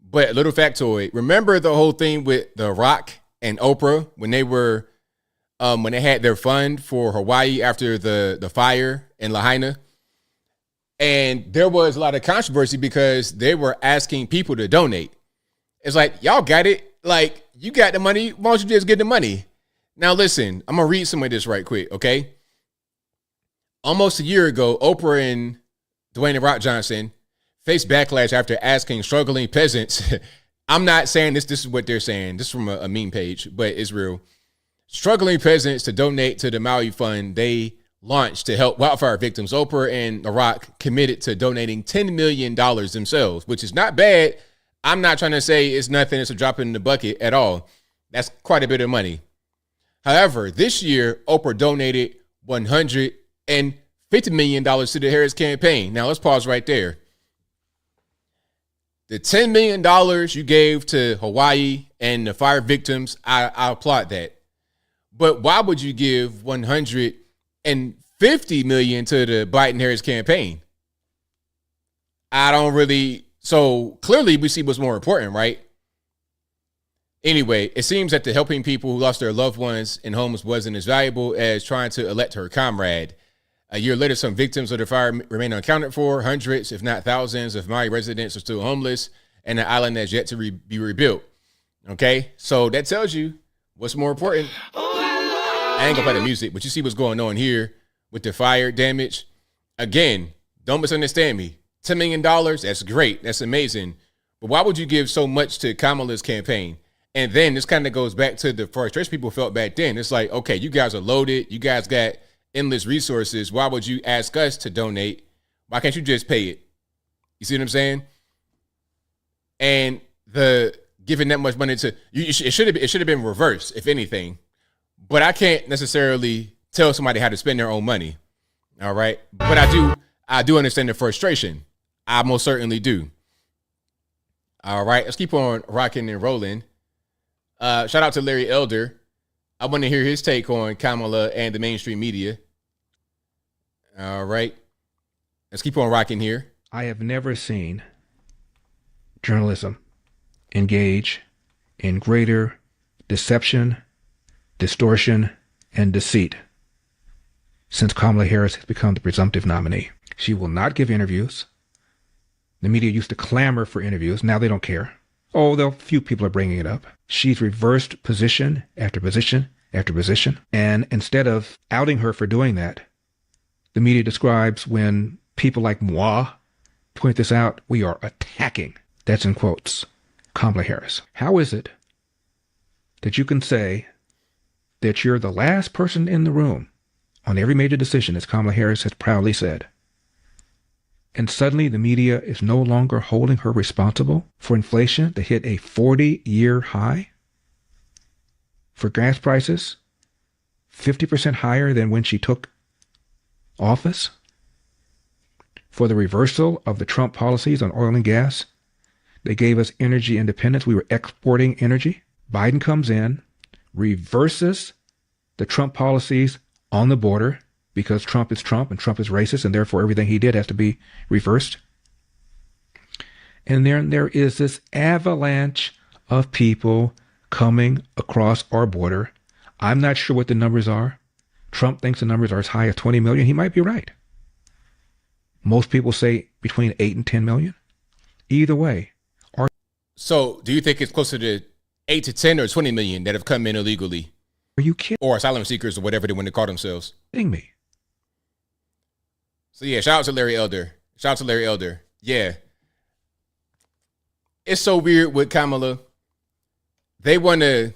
But a little factoid. Remember the whole thing with The Rock and Oprah when they were, when they had their fund for Hawaii after the fire in Lahaina? And there was a lot of controversy because they were asking people to donate. It's like, y'all got it. Like, you got the money. Why don't you just get the money? Now, listen, I'm going to read some of this right quick, okay? Almost a year ago, Oprah and Dwayne The Rock Johnson faced backlash after asking struggling peasants. I'm not saying this. This is what they're saying. This is from a meme page, but it's real. Struggling peasants to donate to the Maui Fund they launched to help wildfire victims. Oprah and The Rock committed to donating $10 million themselves, which is not bad. I'm not trying to say it's nothing. It's a drop in the bucket at all. That's quite a bit of money. However, this year, Oprah donated $150 million to the Harris campaign. Now, let's pause right there. The $10 million you gave to Hawaii and the fire victims, I applaud that. But why would you give $150 million to the Biden-Harris campaign? I don't really... So clearly we see what's more important, right? Anyway, it seems that the helping people who lost their loved ones in homes wasn't as valuable as trying to elect her comrade. A year later, some victims of the fire remain unaccounted for. Hundreds, if not thousands, of Maui residents are still homeless, and the island has yet to be rebuilt. Okay, so that tells you what's more important. I ain't gonna play the music, but you see what's going on here with the fire damage. Again, don't misunderstand me. $10 million, that's great. That's amazing. But why would you give so much to Kamala's campaign? And then this kind of goes back to the frustration people felt back then. It's like, okay, you guys are loaded. You guys got endless resources. Why would you ask us to donate? Why can't you just pay it? You see what I'm saying? And the giving that much money to you, it should have been reversed, if anything. But I can't necessarily tell somebody how to spend their own money. All right. But I do understand the frustration. I most certainly do. All right, let's keep on rocking and rolling. Shout out to Larry Elder. I want to hear his take on Kamala and the mainstream media. All right, let's keep on rocking here. I have never seen journalism engage in greater deception, distortion, and deceit since Kamala Harris has become the presumptive nominee. She will not give interviews. The media used to clamor for interviews. Now they don't care. Oh, a few people are bringing it up. She's reversed position after position after position. And instead of outing her for doing that, the media describes when people like moi point this out, we are attacking, that's in quotes, Kamala Harris. How is it that you can say that you're the last person in the room on every major decision, as Kamala Harris has proudly said, and suddenly the media is no longer holding her responsible for inflation that hit a 40-year high, for gas prices 50% higher than when she took office, for the reversal of the Trump policies on oil and gas? They gave us energy independence. We were exporting energy. Biden comes in, reverses the Trump policies on the border because Trump is Trump and Trump is racist, and therefore everything he did has to be reversed. And then there is this avalanche of people coming across our border. I'm not sure what the numbers are. Trump thinks the numbers are as high as 20 million. He might be right. Most people say between 8 and 10 million. Either way. So do you think it's closer to 8 to 10 or 20 million that have come in illegally? Are you kidding? Or asylum seekers or whatever they want to call themselves? Kidding me? So yeah, shout out to Larry Elder. Shout out to Larry Elder. Yeah. It's so weird with Kamala. They want to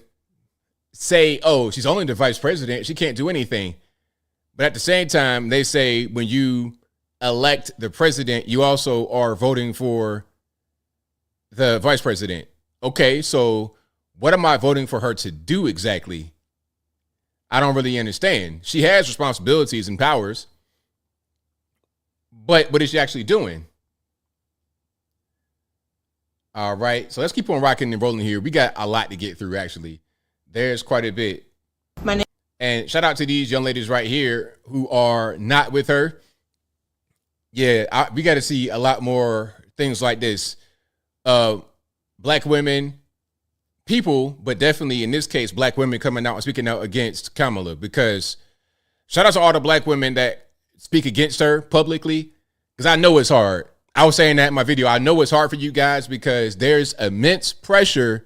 say, oh, she's only the vice president. She can't do anything. But at the same time, they say when you elect the president, you also are voting for the vice president. Okay, so what am I voting for her to do exactly? I don't really understand. She has responsibilities and powers, but what is she actually doing? All right, so let's keep on rocking and rolling here. We got a lot to get through, actually. There's quite a bit. And shout out to these young ladies right here who are not with her. Yeah, we got to see a lot more things like this. Black women, people, but definitely in this case, black women coming out and speaking out against Kamala, because shout out to all the black women that speak against her publicly, because I know it's hard. I was saying that in my video. I know it's hard for you guys because there's immense pressure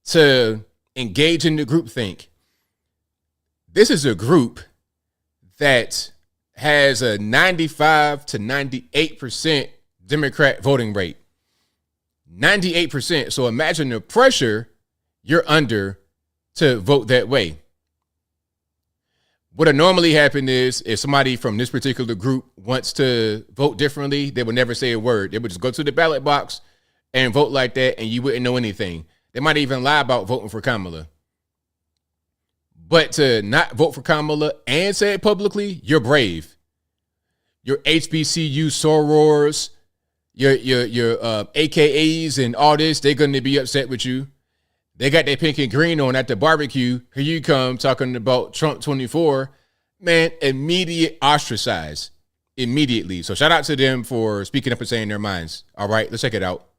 to engage in the groupthink. This is a group that has a 95 to 98% Democrat voting rate. 98%. So imagine the pressure you're under to vote that way. What would normally happen is if somebody from this particular group wants to vote differently, they would never say a word. They would just go to the ballot box and vote like that, and you wouldn't know anything. They might even lie about voting for Kamala. But to not vote for Kamala and say it publicly, you're brave. Your HBCU sorors, your AKAs and all this, they're going to be upset with you. They got their pink and green on at the barbecue. Here you come talking about Trump 24. Man, immediate ostracize. Immediately. So shout out to them for speaking up and saying their minds. All right, let's check it out.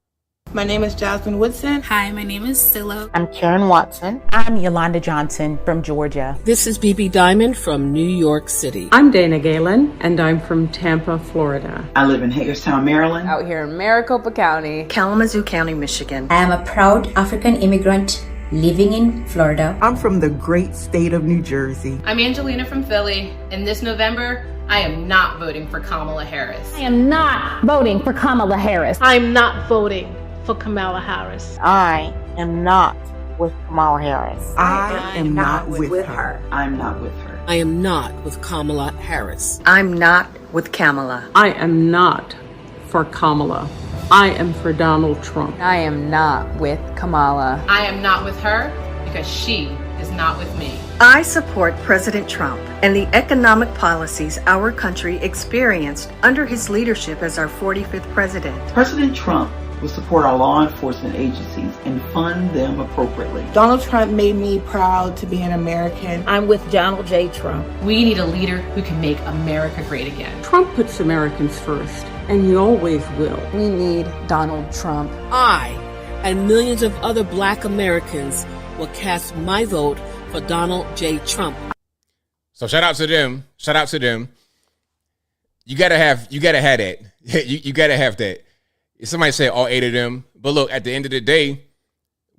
My name is Jasmine Woodson. Hi, my name is Silla. I'm Karen Watson. I'm Yolanda Johnson from Georgia. This is BB Diamond from New York City. I'm Dana Galen, and I'm from Tampa, Florida. I live in Hagerstown, Maryland. Out here in Maricopa County. Kalamazoo County, Michigan. I am a proud African immigrant living in Florida. I'm from the great state of New Jersey. I'm Angelina from Philly, and this November, I am not voting for Kamala Harris. I am not voting for Kamala Harris. I'm not voting for Kamala Harris. I am not with Kamala Harris. I am not with her. I'm not with her. I am not with Kamala Harris. I'm not with Kamala. I am not for Kamala. I am for Donald Trump. I am not with Kamala. I am not with her because she is not with me. I support President Trump and the economic policies our country experienced under his leadership as our 45th president. President Trump will support our law enforcement agencies and fund them appropriately. Donald Trump made me proud to be an American. I'm with Donald J. Trump. We need a leader who can make America great again. Trump puts Americans first, and he always will. We need Donald Trump. I and millions of other Black Americans will cast my vote for Donald J. Trump. So shout out to them. Shout out to them. You gotta have that. you gotta have that. Somebody said all 8 of them. But look, at the end of the day,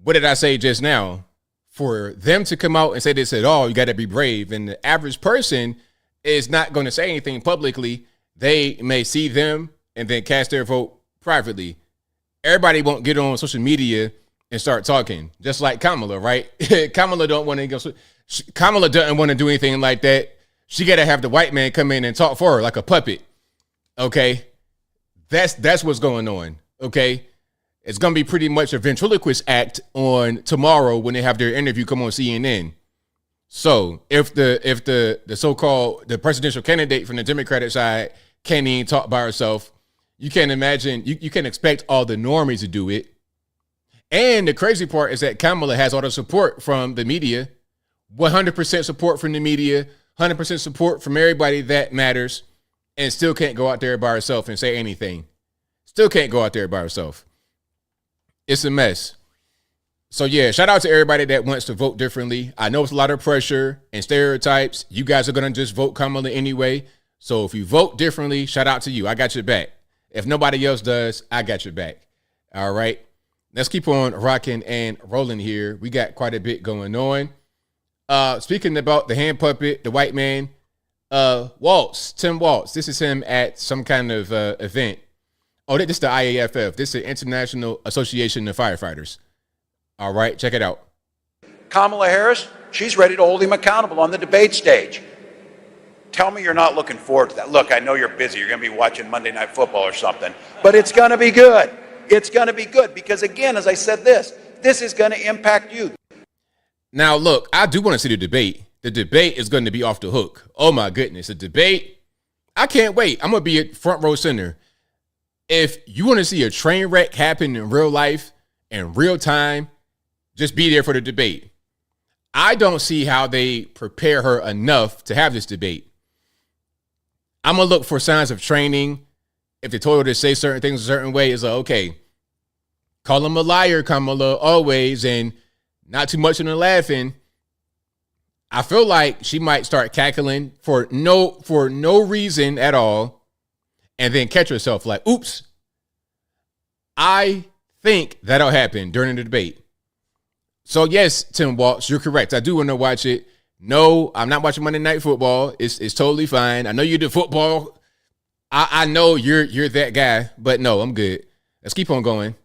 what did I say just now? For them to come out and say this at all, you got to be brave. And the average person is not going to say anything publicly. They may see them and then cast their vote privately. Everybody won't get on social media and start talking, just like Kamala, right? Kamala doesn't want to do anything like that. She got to have the white man come in and talk for her like a puppet. Okay, that's what's going on. Okay, it's gonna be pretty much a ventriloquist act on tomorrow when they have their interview come on CNN. So if the so-called the presidential candidate from the Democratic side can't even talk by herself, you can't imagine, you can't expect all the normies to do it. And the crazy part is that Kamala has all the support from the media, 100% support from the media, 100% support from everybody that matters, and still can't go out there by herself and say anything. Still can't go out there by herself. It's a mess. So yeah, shout out to everybody that wants to vote differently. I know it's a lot of pressure and stereotypes. You guys are going to just vote Kamala anyway. So if you vote differently, shout out to you. I got your back. If nobody else does, I got your back. All right. Let's keep on rocking and rolling here. We got quite a bit going on. Speaking about the hand puppet, the white man, Walz, Tim Walz. This is him at some kind of event. Oh, this is the IAFF. This is the International Association of Firefighters. All right, check it out. Kamala Harris, she's ready to hold him accountable on the debate stage. Tell me you're not looking forward to that. Look, I know you're busy. You're going to be watching Monday Night Football or something. But it's going to be good. It's going to be good because, again, as I said this is going to impact you. Now, look, I do want to see the debate. The debate is going to be off the hook. Oh, my goodness. The debate, I can't wait. I'm going to be at front row center. If you want to see a train wreck happen in real life, in real time, just be there for the debate. I don't see how they prepare her enough to have this debate. I'm going to look for signs of training. If they told her to say certain things a certain way, it's like, okay, call him a liar, Kamala, always, and not too much in the laughing. I feel like she might start cackling for no reason at all, and then catch herself like, oops. I think that'll happen during the debate. So yes, Tim Walz, you're correct. I do want to watch it. No, I'm not watching Monday Night Football. It's totally fine. I know you do football. I know you're that guy, but no, I'm good. Let's keep on going.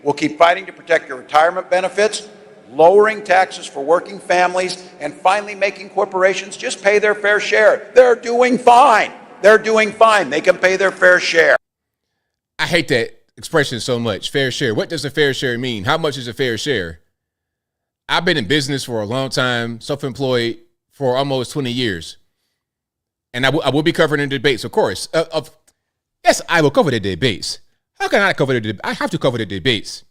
We'll keep fighting to protect your retirement benefits, lowering taxes for working families, and finally making corporations just pay their fair share. They're doing fine. They're doing fine. They can pay their fair share. I hate that expression so much. Fair share. What does a fair share mean? How much is a fair share? I've been in business for a long time, self-employed for almost 20 years. And I will be covering the debates, of course. Yes, I will cover the debates. How can I not cover the debates? I have to cover the debates.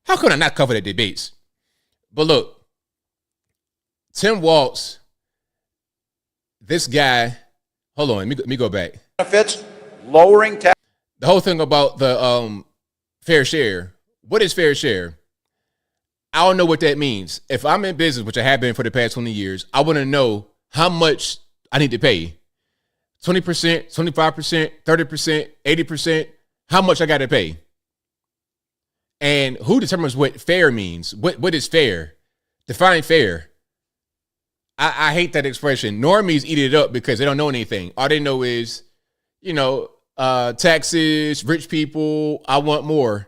How can I not cover the debates? But look, Tim Walz, this guy, hold on, let me go back. Benefits, lowering tax. The whole thing about the fair share. What is fair share? I don't know what that means. If I'm in business, which I have been for the past 20 years, I want to know how much I need to pay. 20%, 25%, 30%, 80%, how much I got to pay. And who determines what fair means? What is fair? Define fair. I hate that expression. Normies eat it up because they don't know anything. All they know is, taxes, rich people, I want more.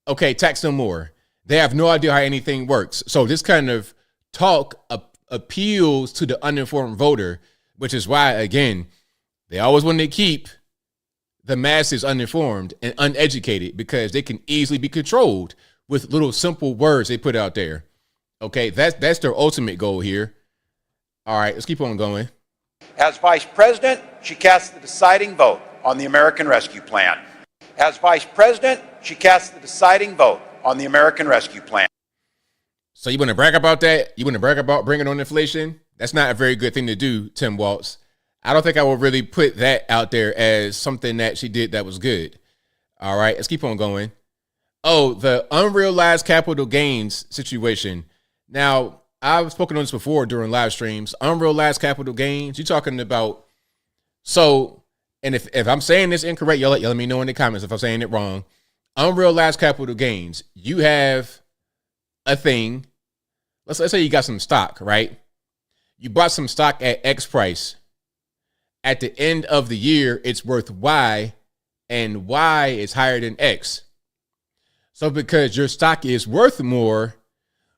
Okay, tax them more. They have no idea how anything works. So this kind of talk appeals to the uninformed voter, which is why, again, they always want to keep the masses uninformed and uneducated because they can easily be controlled with little simple words they put out there. Okay, that's their ultimate goal here. All right, let's keep on going. As vice president, she cast the deciding vote on the American Rescue Plan. As vice president, she cast the deciding vote on the American Rescue Plan. So you want to brag about that? You want to brag about bringing on inflation? That's not a very good thing to do, Tim Walz. I don't think I will really put that out there as something that she did that was good. All right, let's keep on going. Oh, the unrealized capital gains situation. Now, I've spoken on this before during live streams. Unrealized capital gains. You're talking about, so, and if I'm saying this incorrect, y'all let me know in the comments if I'm saying it wrong. Unrealized capital gains. You have a thing. Let's say you got some stock, right? You bought some stock at X price. At the end of the year, it's worth Y, and Y is higher than X. So because your stock is worth more,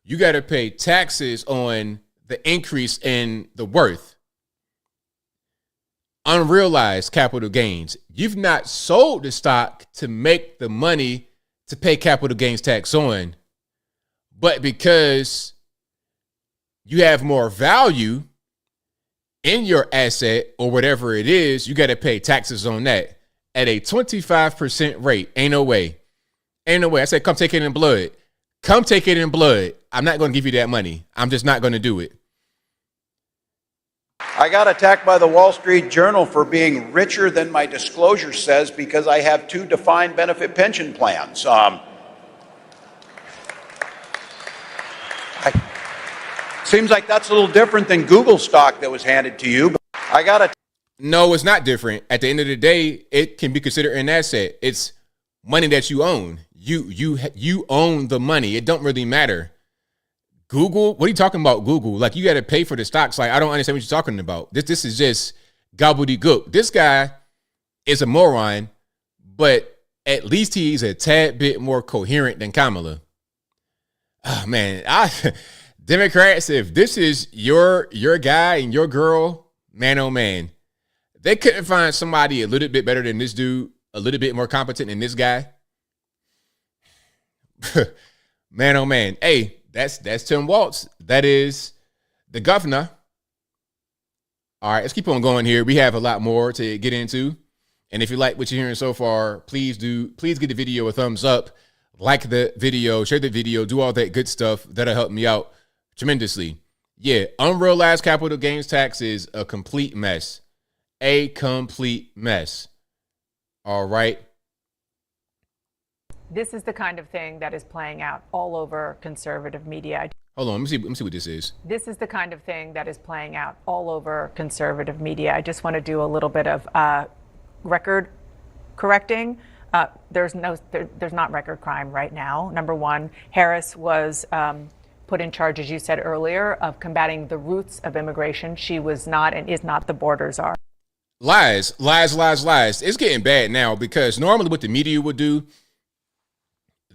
you got to pay taxes on the increase in the worth. Unrealized capital gains. You've not sold the stock to make the money to pay capital gains tax on, but because you have more value in your asset or whatever it is, you got to pay taxes on that at a 25% rate. Ain't no way. Ain't no way. I said, come take it in blood. Come take it in blood. I'm not going to give you that money. I'm just not going to do it. I got attacked by the Wall Street Journal for being richer than my disclosure says because I have 2 defined benefit pension plans. Seems like that's a little different than Google stock that was handed to you. But I got a No, it's not different. At the end of the day, it can be considered an asset. It's money that you own. You own the money. It don't really matter. Google, what are you talking about, Google? Like, you got to pay for the stocks. Like, I don't understand what you're talking about. This is just gobbledygook. This guy is a moron, but at least he's a tad bit more coherent than Kamala. Oh, man. Democrats, if this is your guy and your girl, man, oh, man, they couldn't find somebody a little bit better than this dude, a little bit more competent than this guy. Man, oh, man. Hey. That's Tim Walz. That is the governor. All right, let's keep on going here. We have a lot more to get into. And if you like what you're hearing so far, please give the video a thumbs up, like the video, share the video, do all that good stuff. That'll help me out tremendously. Yeah, unrealized capital gains tax is a complete mess. A complete mess. All right. This is the kind of thing that is playing out all over conservative media. Hold on, let me see what this is. This is the kind of thing that is playing out all over conservative media. I just want to do a little bit of record correcting. There's not record crime right now. Number one, Harris was put in charge, as you said earlier, of combating the roots of immigration. She was not and is not. The borders are. Lies. It's getting bad now because normally what the media would do,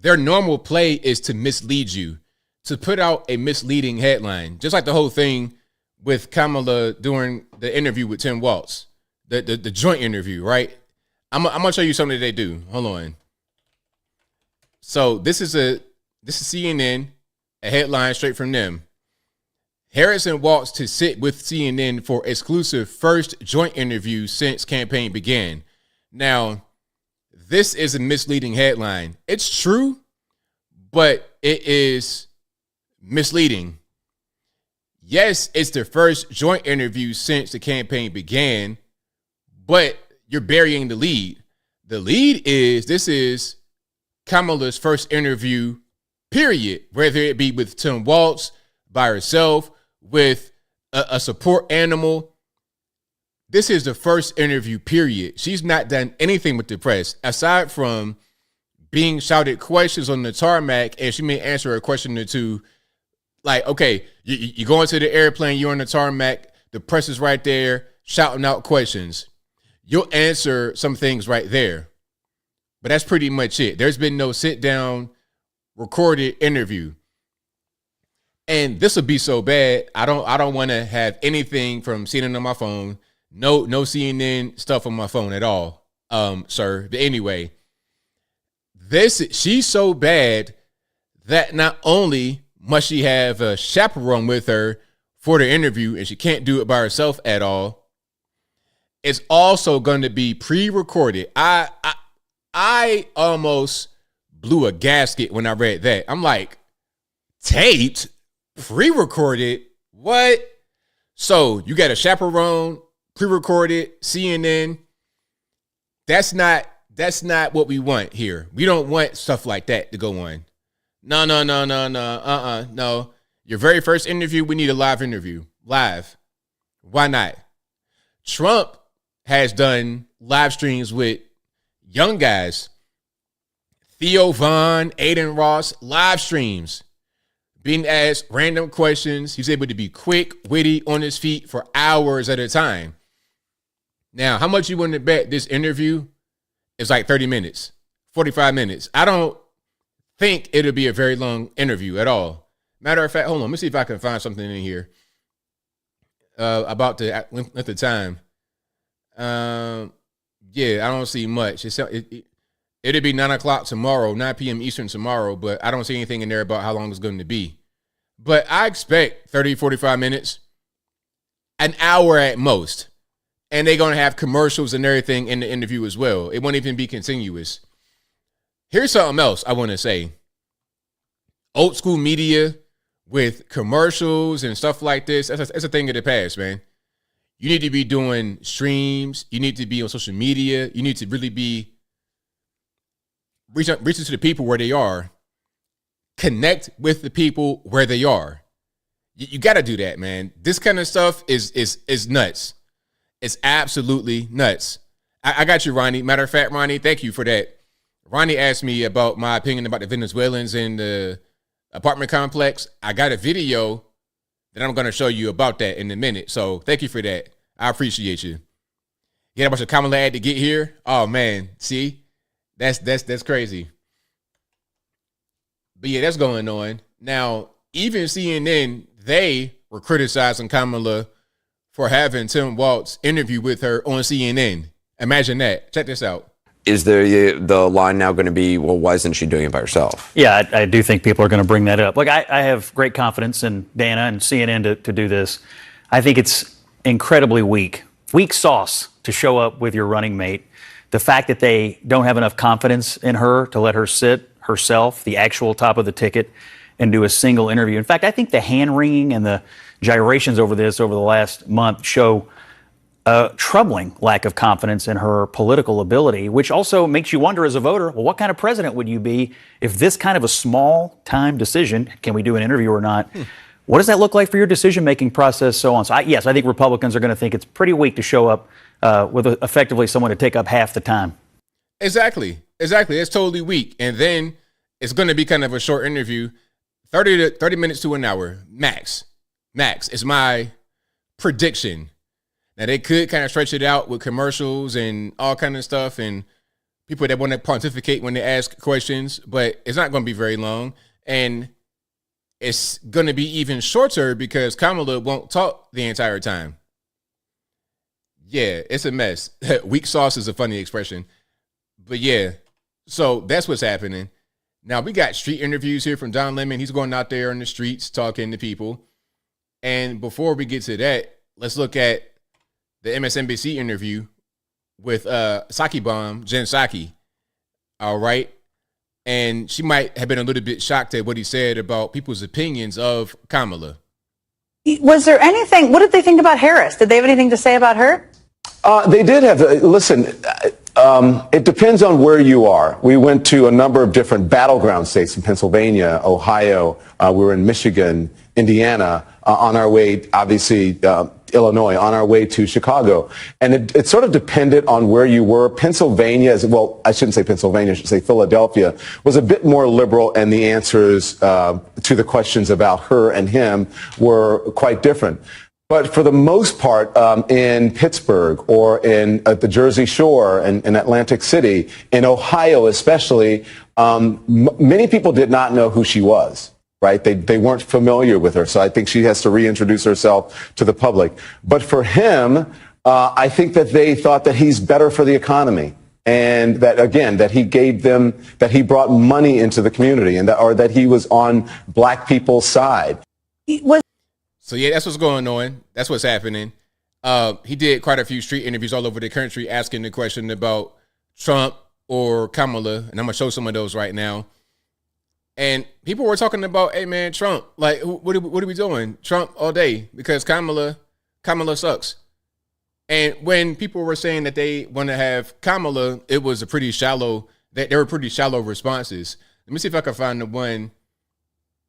their normal play is to mislead you, to put out a misleading headline, just like the whole thing with Kamala during the interview with Tim Walz, the joint interview, right? I'm gonna show you something that they do. Hold on. So this is CNN, a headline straight from them. Harris and Walz to sit with CNN for exclusive first joint interview since campaign began. Now, this is a misleading headline. It's true, but it is misleading. Yes, it's the first joint interview since the campaign began, but you're burying the lead. The lead is this is Kamala's first interview, period, whether it be with Tim Walz, by herself, with a support animal. This is the first interview, period. She's not done anything with the press aside from being shouted questions on the tarmac, and she may answer a question or two. Like, okay, you go into the airplane, you're on the tarmac, the press is right there, shouting out questions. You'll answer some things right there. But that's pretty much it. There's been no sit-down, recorded interview. And this would be so bad, I don't want to have anything from CNN on my phone. No CNN stuff on my phone at all, sir. But anyway, she's so bad that not only must she have a chaperone with her for the interview, and she can't do it by herself at all, it's also going to be pre-recorded. I almost blew a gasket when I read that. I'm like, taped, pre-recorded, what? So you got a chaperone, pre-recorded, CNN. That's not what we want here. We don't want stuff like that to go on. No. No. Your very first interview, we need a live interview. Live. Why not? Trump has done live streams with young guys. Theo Vaughn, Aiden Ross, live streams. being asked random questions. He's able to be quick, witty, on his feet for hours at a time. Now, how much you want to bet this interview is like 30 minutes, 45 minutes? I don't think it'll be a very long interview at all. Matter of fact, hold on. Let me see if I can find something in here about the length of time. Yeah, I don't see much. It'll be 9 o'clock tomorrow, 9 p.m. Eastern tomorrow, but I don't see anything in there about how long it's going to be. But I expect 30, 45 minutes, an hour at most. And they're going to have commercials and everything in the interview as well. It won't even be continuous. Here's something else I want to say. Old school media with commercials and stuff like this, that's a thing of the past, man. You need to be doing streams. You need to be on social media. You need to really be reaching to the people where they are. Connect with the people where they are. You got to do that, man. This kind of stuff is nuts. It's absolutely nuts. I got you, Ronnie. Matter of fact, Ronnie, thank you for that. Ronnie asked me about my opinion about the Venezuelans in the apartment complex. I got a video that I'm going to show you about that in a minute. So thank you for that. I appreciate you. You had a bunch of Kamala ad to get here. Oh man, see, that's crazy. But yeah, that's going on. Now, even CNN, they were criticizing Kamala for having Tim Walz interview with her on CNN. Imagine that. Check this out. Is there the line now going to be, well, why isn't she doing it by herself? Yeah, I do think people are going to bring that up. Look, I have great confidence in Dana and CNN to do this. I think it's incredibly weak sauce to show up with your running mate. The fact that they don't have enough confidence in her to let her sit herself, the actual top of the ticket, and do a single interview. In fact, I think the hand-wringing and the gyrations over this over the last month show a troubling lack of confidence in her political ability, which also makes you wonder as a voter, well, what kind of president would you be if this kind of a small-time decision, can we do an interview or not, what does that look like for your decision-making process, so on? So, yes, I think Republicans are going to think it's pretty weak to show up with effectively someone to take up half the time. Exactly. It's totally weak. And then it's going to be kind of a short interview, 30 minutes to an hour, max. It's my prediction. Now, they could kind of stretch it out with commercials and all kind of stuff and people that want to pontificate when they ask questions, but it's not going to be very long. And it's going to be even shorter because Kamala won't talk the entire time. Yeah, it's a mess. Weak sauce is a funny expression. But yeah, so that's what's happening. Now, we got street interviews here from Don Lemon. He's going out there on the streets talking to people. And before we get to that, let's look at the MSNBC interview with Psaki bomb, Jen Psaki. All right. And she might have been a little bit shocked at what he said about people's opinions of Kamala. Was there anything, what did they think about Harris? Did they have anything to say about her? They did have, listen, it depends on where you are. We went to a number of different battleground states in Pennsylvania, Ohio. We were in Michigan, Indiana, on our way, obviously, Illinois, on our way to Chicago. And it sort of depended on where you were. Pennsylvania, well, I shouldn't say Pennsylvania, I should say Philadelphia, was a bit more liberal, and the answers to the questions about her and him were quite different. But for the most part, in Pittsburgh or at the Jersey Shore and in Atlantic City, in Ohio especially, many people did not know who she was. Right? They weren't familiar with her. So I think she has to reintroduce herself to the public. But for him, I think that they thought that he's better for the economy. And that, again, that he brought money into the community and that he was on black people's side. So yeah, that's what's going on. That's what's happening. He did quite a few street interviews all over the country asking the question about Trump or Kamala. And I'm going to show some of those right now. And people were talking about, hey, man, Trump, like, what are we doing? Trump all day because Kamala sucks. And when people were saying that they want to have Kamala, it was a pretty shallow, they were pretty shallow responses. Let me see if I can find the one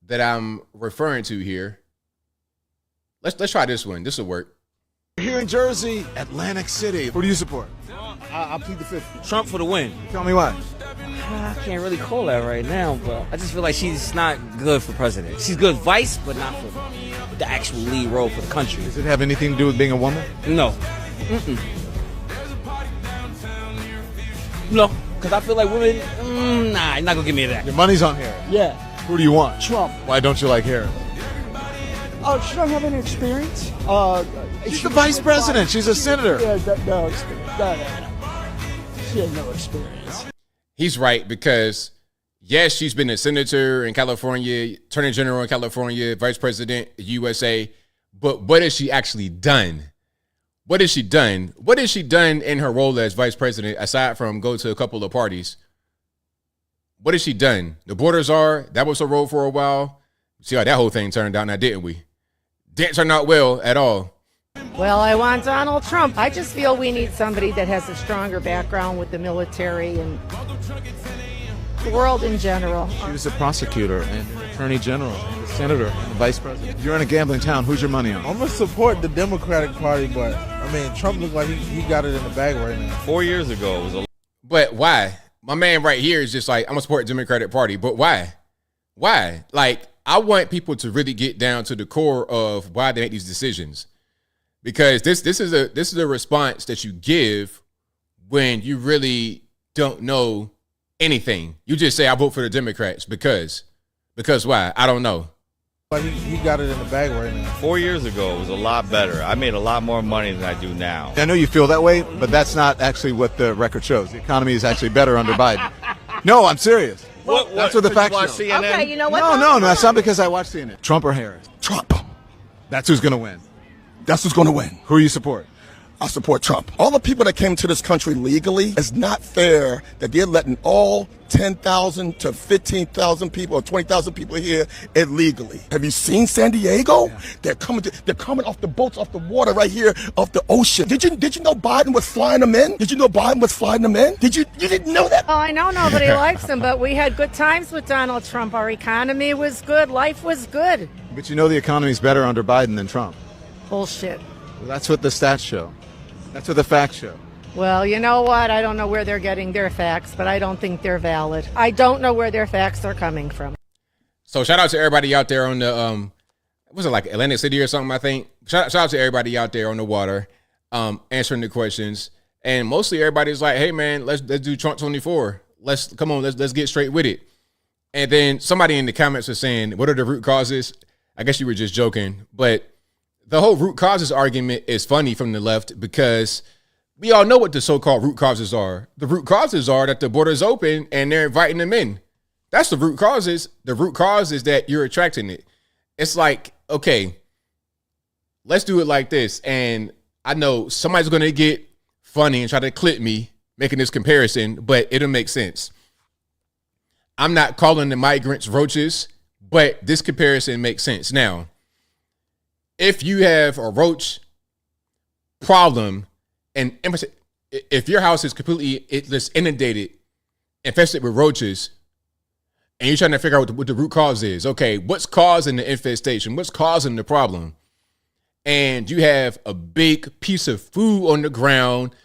that I'm referring to here. Let's try this one. This will work. Here in Jersey, Atlantic City. Who do you support? I'll plead the fifth. Trump for the win. Tell me why. I can't really call that right now, but I just feel like she's not good for president. She's good vice, but not for the actual lead role for the country. Does it have anything to do with being a woman? No. No, because I feel like women, nah, you're not going to give me that. Your money's on Harris. Yeah. Who do you want? Trump. Why don't you like Harris? She don't have any experience. She's the vice president. She's a senator. Yeah, no experience. No. She has no experience. He's right, because yes, she's been a senator in California, attorney general in California, vice president, USA. But what has she actually done? What has she done? What has she done in her role as vice president, aside from go to a couple of parties? What has she done? The borders that was her role for a while. See how that whole thing turned out now, didn't we? Didn't turn out well at all. Well, I want Donald Trump. I just feel we need somebody that has a stronger background with the military and the world in general. She was a prosecutor and an attorney general and a senator and a vice president. You're in a gambling town. Who's your money on? I'm going to support the Democratic Party, but, I mean, Trump looks like he got it in the bag right now. 4 years ago, it was a... But why? My man right here is just like, I'm going to support the Democratic Party, but why? Why? Like, I want people to really get down to the core of why they make these decisions. Because this is a response that you give when you really don't know anything. You just say, I vote for the Democrats because why? I don't know. But he got it in the bag right now. 4 years ago, it was a lot better. I made a lot more money than I do now. I know you feel that way, but that's not actually what the record shows. The economy is actually better under Biden. No, I'm serious. That's what the facts show. CNN? Okay, you know what? No, that's not because I watch CNN. Trump or Harris? Trump. That's who's going to win. That's who's going to win. Who you support? I support Trump. All the people that came to this country legally, it's not fair that they're letting all 10,000 to 15,000 people or 20,000 people here illegally. Have you seen San Diego? Yeah. They're coming off the boats, off the water right here, off the ocean. Did you know Biden was flying them in? Did you know Biden was flying them in? You didn't know that? Oh, I know nobody likes him, but we had good times with Donald Trump. Our economy was good. Life was good. But you know the economy's better under Biden than Trump. Bullshit. Well, that's what the stats show. That's what the facts show. Well, you know what? I don't know where they're getting their facts, but I don't think they're valid. I don't know where their facts are coming from. So shout out to everybody out there on the, was it like Atlantic City or something, I think? Shout out to everybody out there on the water, answering the questions. And mostly everybody's like, hey, man, let's do Trump 24. Let's get straight with it. And then somebody in the comments was saying, what are the root causes? I guess you were just joking, but the whole root causes argument is funny from the left because we all know what the so-called root causes are. The root causes are that the border's open and they're inviting them in. That's the root causes. The root cause is that you're attracting it. It's like, okay, let's do it like this. And I know somebody's going to get funny and try to clip me making this comparison, but it'll make sense. I'm not calling the migrants roaches, but this comparison makes sense. Now, if you have a roach problem, and if your house is completely inundated, infested with roaches, and you're trying to figure out what the root cause is, okay, what's causing the infestation? What's causing the problem? And you have a big piece of food on the ground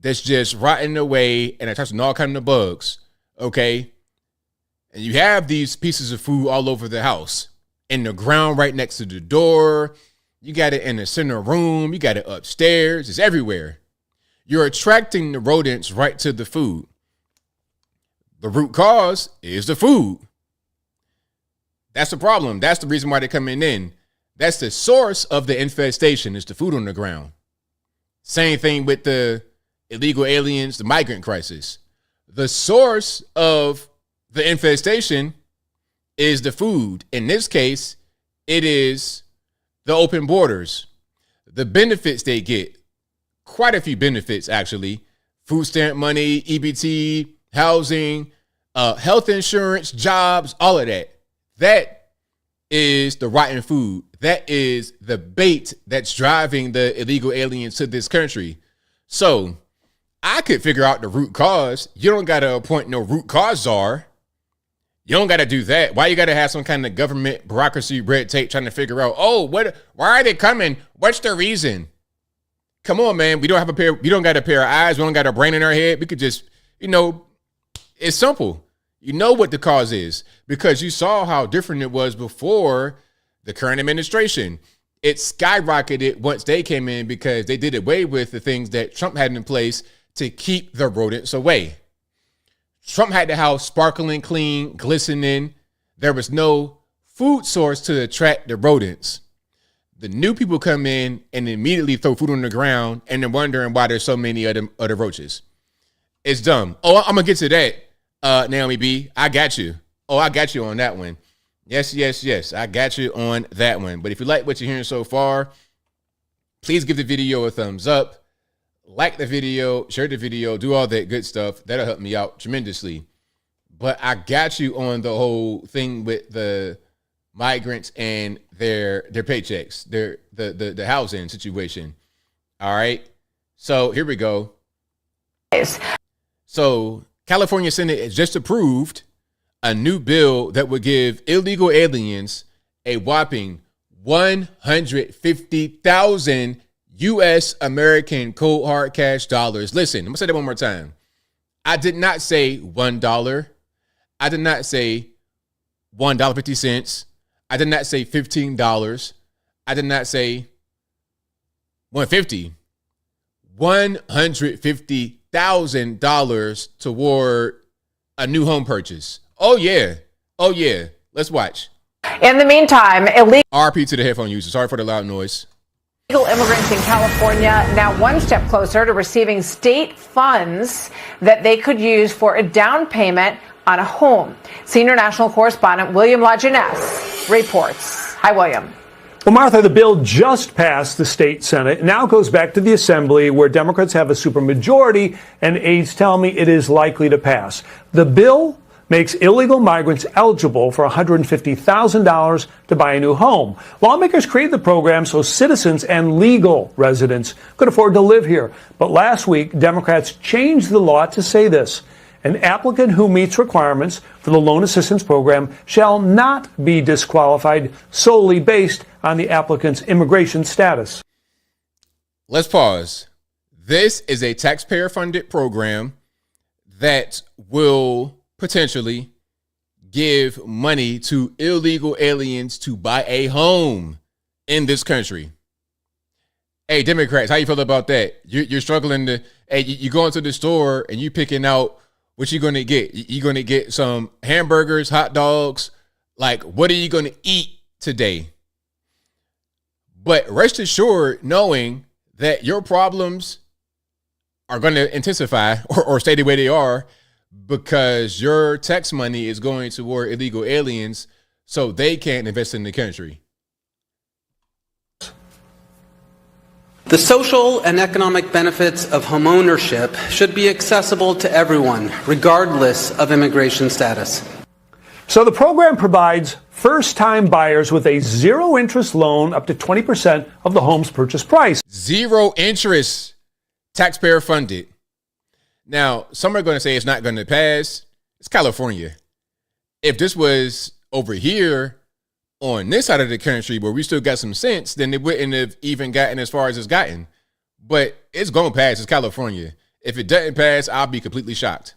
that's just rotting away and attaching all kinds of bugs, okay? And you have these pieces of food all over the house, in the ground right next to the door. You got it in the center room. You got it upstairs. It's everywhere. You're attracting the rodents right to the food. The root cause is the food. That's the problem. That's the reason why they're coming in. That's the source of the infestation, is the food on the ground. Same thing with the illegal aliens, the migrant crisis. The source of the infestation is the food. In this case, it is the open borders, the benefits they get, quite a few benefits actually, food stamp money, EBT, housing, health insurance, jobs, all of that. That is the rotten food. That is the bait that's driving the illegal aliens to this country. So I could figure out the root cause. You don't got to appoint no root cause czar. You don't got to do that. Why you got to have some kind of government bureaucracy, red tape trying to figure out, why are they coming? What's the reason? Come on, man. We don't got a pair of eyes. We don't got a brain in our head. We could just, It's simple. You know what the cause is because you saw how different it was before the current administration. It skyrocketed once they came in because they did away with the things that Trump had in place to keep the rodents away. Trump had the house sparkling clean, glistening. There was no food source to attract the rodents. The new people come in and immediately throw food on the ground and they're wondering why there's so many other roaches. It's dumb. Oh, I'm going to get to that, Naomi B. I got you. Oh, I got you on that one. Yes. I got you on that one. But if you like what you're hearing so far, please give the video a thumbs up. Like the video, share the video, do all that good stuff. That'll help me out tremendously. But I got you on the whole thing with the migrants and their paychecks, the housing situation. All right. So here we go. So California Senate has just approved a new bill that would give illegal aliens a whopping 150,000 U.S. American cold hard cash dollars. Listen, I'm going to say that one more time. I did not say $1. I did not say $1.50. I did not say $15. I did not say $150. $150,000 toward a new home purchase. Oh yeah. Let's watch. In the meantime, illegal RP to the headphone user. Sorry for the loud noise. Illegal immigrants in California now one step closer to receiving state funds that they could use for a down payment on a home. Senior national correspondent William LaJeunesse reports. Hi, William. Well, Martha, the bill just passed the state Senate. It now goes back to the Assembly, where Democrats have a supermajority, and aides tell me it is likely to pass. The bill makes illegal migrants eligible for $150,000 to buy a new home. Lawmakers created the program so citizens and legal residents could afford to live here. But last week, Democrats changed the law to say this: an applicant who meets requirements for the loan assistance program shall not be disqualified solely based on the applicant's immigration status. Let's pause. This is a taxpayer-funded program that will potentially give money to illegal aliens to buy a home in this country. Hey, Democrats, how you feel about that? You're struggling to, hey, you go into the store and you picking out what you're going to get. You're going to get some hamburgers, hot dogs. Like, what are you going to eat today? But rest assured, knowing that your problems are going to intensify or stay the way they are, because your tax money is going toward illegal aliens so they can't invest in the country. The social and economic benefits of homeownership should be accessible to everyone, regardless of immigration status. So the program provides first-time buyers with a zero-interest loan up to 20% of the home's purchase price. Zero interest, taxpayer funded. Now, some are going to say it's not going to pass. It's California. If this was over here on this side of the country where we still got some sense, then it wouldn't have even gotten as far as it's gotten. But it's going to pass. It's California. If it doesn't pass, I'll be completely shocked.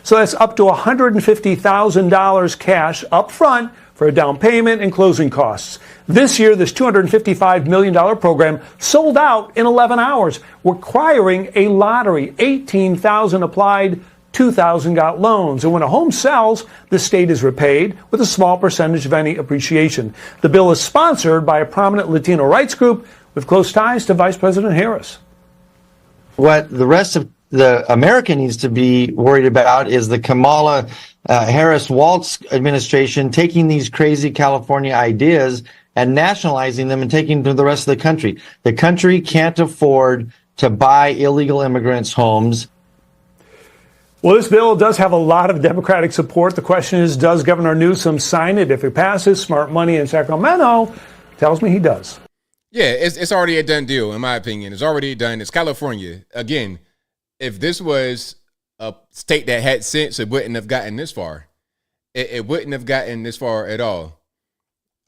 So that's up to $150,000 cash up front for a down payment and closing costs. This year, this $255 million program sold out in 11 hours, requiring a lottery. 18,000 applied, 2,000 got loans. And when a home sells, the state is repaid with a small percentage of any appreciation. The bill is sponsored by a prominent Latino rights group with close ties to Vice President Harris. What the rest of the America needs to be worried about is the Kamala Harris Walz administration taking these crazy California ideas and nationalizing them and taking them to the rest of the country. The country can't afford to buy illegal immigrants' homes. Well, this bill does have a lot of Democratic support. The question is, does Governor Newsom sign it? If it passes, smart money in Sacramento tells me he does. Yeah, it's already a done deal, in my opinion. It's already done. It's California. Again, if this was a state that had sense, it wouldn't have gotten this far. It wouldn't have gotten this far at all.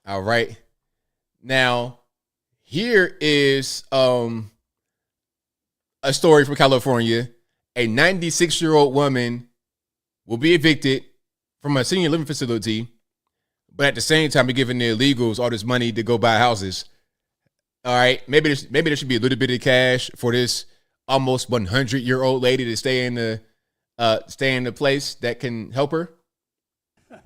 All right. Now, here is a story from California. A 96-year-old woman will be evicted from a senior living facility, but at the same time, we're giving the illegals all this money to go buy houses. All right, maybe there should be a little bit of cash for this almost 100-year-old lady to stay in the place that can help her.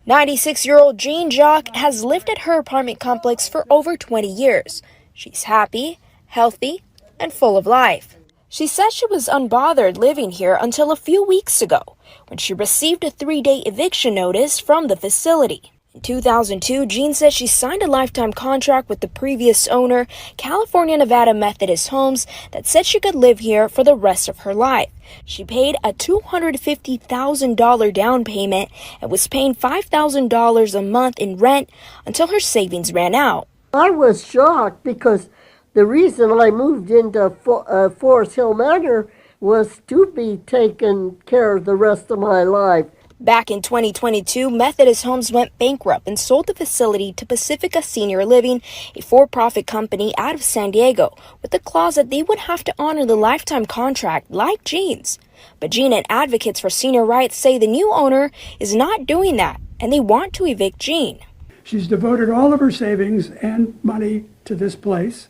96-year-old Jean Jacques has lived at her apartment complex for over 20 years. She's happy, healthy, and full of life. She says she was unbothered living here until a few weeks ago, when she received a 3-day eviction notice from the facility. In 2002, Jean says she signed a lifetime contract with the previous owner, California Nevada Methodist Homes, that said she could live here for the rest of her life. She paid a $250,000 down payment and was paying $5,000 a month in rent until her savings ran out. I was shocked because the reason I moved into Forest Hill Manor was to be taken care of the rest of my life. Back in 2022, Methodist Homes went bankrupt and sold the facility to Pacifica Senior Living, a for-profit company out of San Diego, with the clause that they would have to honor the lifetime contract like Jean's. But Jean and advocates for senior rights say the new owner is not doing that, and they want to evict Jean. She's devoted all of her savings and money to this place.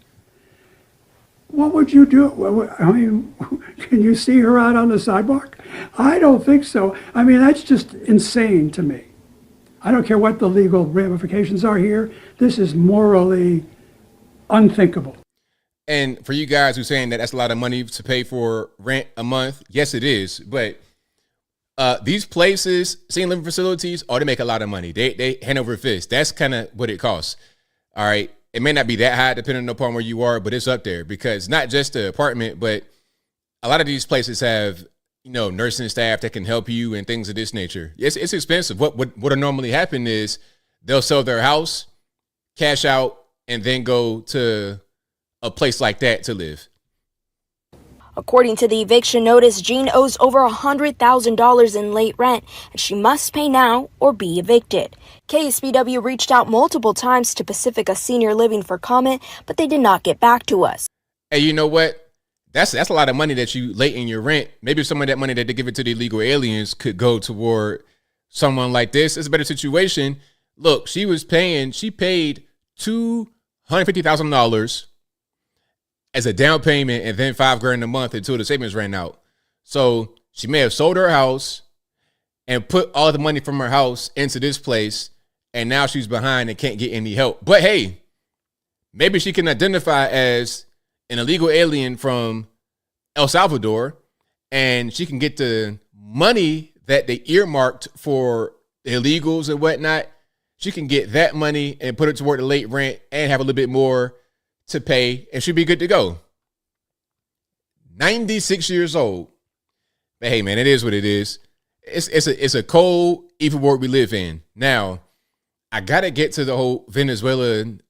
What would you do? I mean, can you see her out on the sidewalk? I don't think so. I mean, that's just insane to me. I don't care what the legal ramifications are here. This is morally unthinkable. And for you guys who are saying that that's a lot of money to pay for rent a month, yes, it is. But these places, senior living facilities, they make a lot of money. They hand over fist. That's kind of what it costs. All right. It may not be that high depending upon where you are, but it's up there because not just the apartment, but a lot of these places have, nursing staff that can help you and things of this nature. It's expensive. What'll normally happen is they'll sell their house, cash out, and then go to a place like that to live. According to the eviction notice, Jean owes over $100,000 in late rent, and she must pay now or be evicted. KSBW reached out multiple times to Pacifica Senior Living for comment, but they did not get back to us. Hey, you know what? That's a lot of money that you late in your rent. Maybe some of that money that they give it to the illegal aliens could go toward someone like this. It's a better situation. Look, she paid $250,000 as a down payment and then $5,000 a month until the savings ran out. So she may have sold her house and put all the money from her house into this place, and now she's behind and can't get any help. But hey, maybe she can identify as an illegal alien from El Salvador, and she can get the money that they earmarked for illegals and whatnot. She can get that money and put it toward the late rent and have a little bit more to pay, and she'd be good to go. 96 years old. But hey, man, it is what it is. It's a cold, evil world we live in. Now, I gotta get to the whole Venezuelan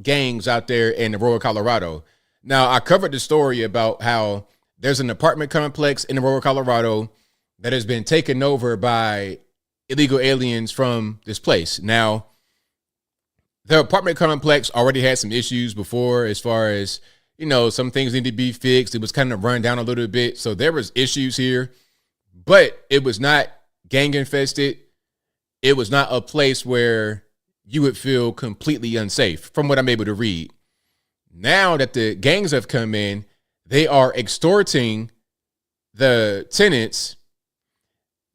gangs out there in Aurora, Colorado. Now, I covered the story about how there's an apartment complex in Aurora, Colorado that has been taken over by illegal aliens from this place. Now, the apartment complex already had some issues before as far as, some things need to be fixed. It was kind of run down a little bit. So there was issues here, but it was not gang infested. It was not a place where you would feel completely unsafe from what I'm able to read. Now that the gangs have come in, they are extorting the tenants.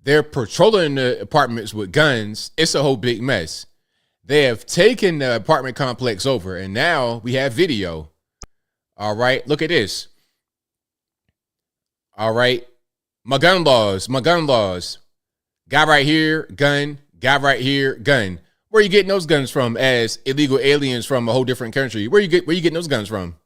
They're patrolling the apartments with guns. It's a whole big mess. They have taken the apartment complex over, and now we have video. All right, look at this. All right, my gun laws. Guy right here, gun. Guy right here, gun. Where are you getting those guns from as illegal aliens from a whole different country? Where you getting those guns from?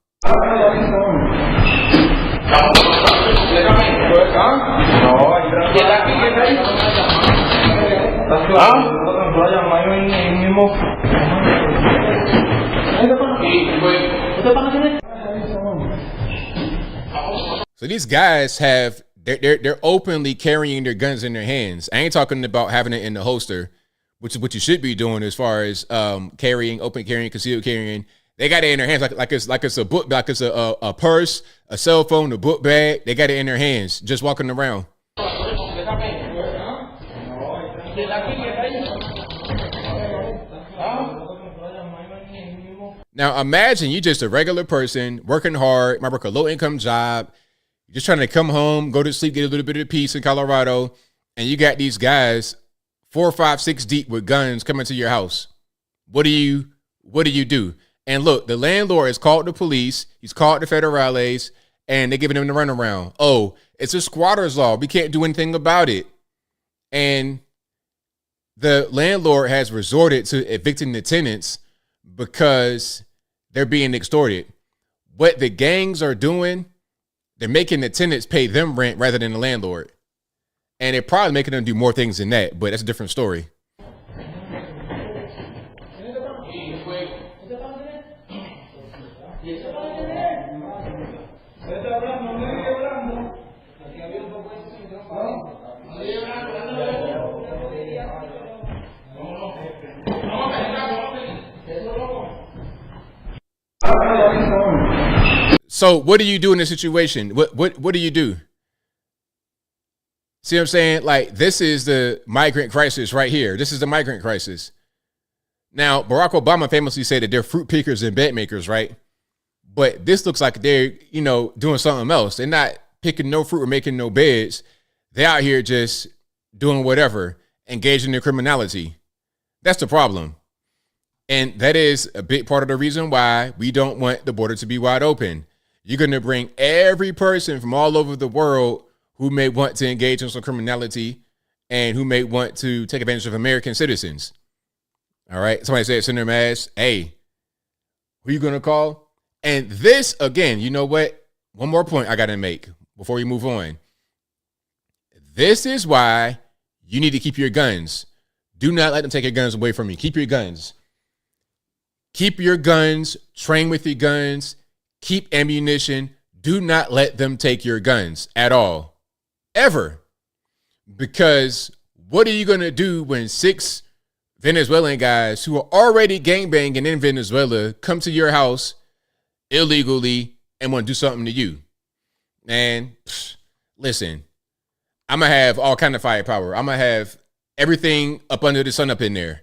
So these guys they're openly carrying their guns in their hands. I ain't talking about having it in the holster, which is what you should be doing as far as open carrying, concealed carrying. They got it in their hands like it's a book, like it's a purse, a cell phone, a book bag. They got it in their hands, just walking around. Now imagine you just a regular person working hard, might work a low income job, just trying to come home, go to sleep, get a little bit of peace in Colorado, and you got these guys 4, 5, 6 deep with guns coming to your house. What do you do? And look, the landlord has called the police, he's called the federales, and they're giving him the runaround. Oh, it's a squatter's law. We can't do anything about it. And the landlord has resorted to evicting the tenants because they're being extorted. What the gangs are doing, they're making the tenants pay them rent rather than the landlord. And they're probably making them do more things than that, but that's a different story. So what do you do in this situation? What do you do? See what I'm saying? Like, this is the migrant crisis right here. This is the migrant crisis. Now, Barack Obama famously said that they're fruit pickers and bed makers, right? But this looks like they're, doing something else. They're not picking no fruit or making no beds. They're out here just doing whatever, engaging in criminality. That's the problem. And that is a big part of the reason why we don't want the border to be wide open. You're going to bring every person from all over the world who may want to engage in some criminality and who may want to take advantage of American citizens. All right. Somebody said, Senator Mass, hey, who you going to call? And this, again, you know what? One more point I got to make before we move on. This is why you need to keep your guns. Do not let them take your guns away from you. Keep your guns. Keep your guns. Train with your guns. Keep ammunition. Do not let them take your guns at all. Ever. Because what are you going to do when 6 Venezuelan guys who are already gangbanging in Venezuela come to your house illegally and want to do something to you? Man, listen, I'm going to have all kind of firepower. I'm going to have everything up under the sun up in there.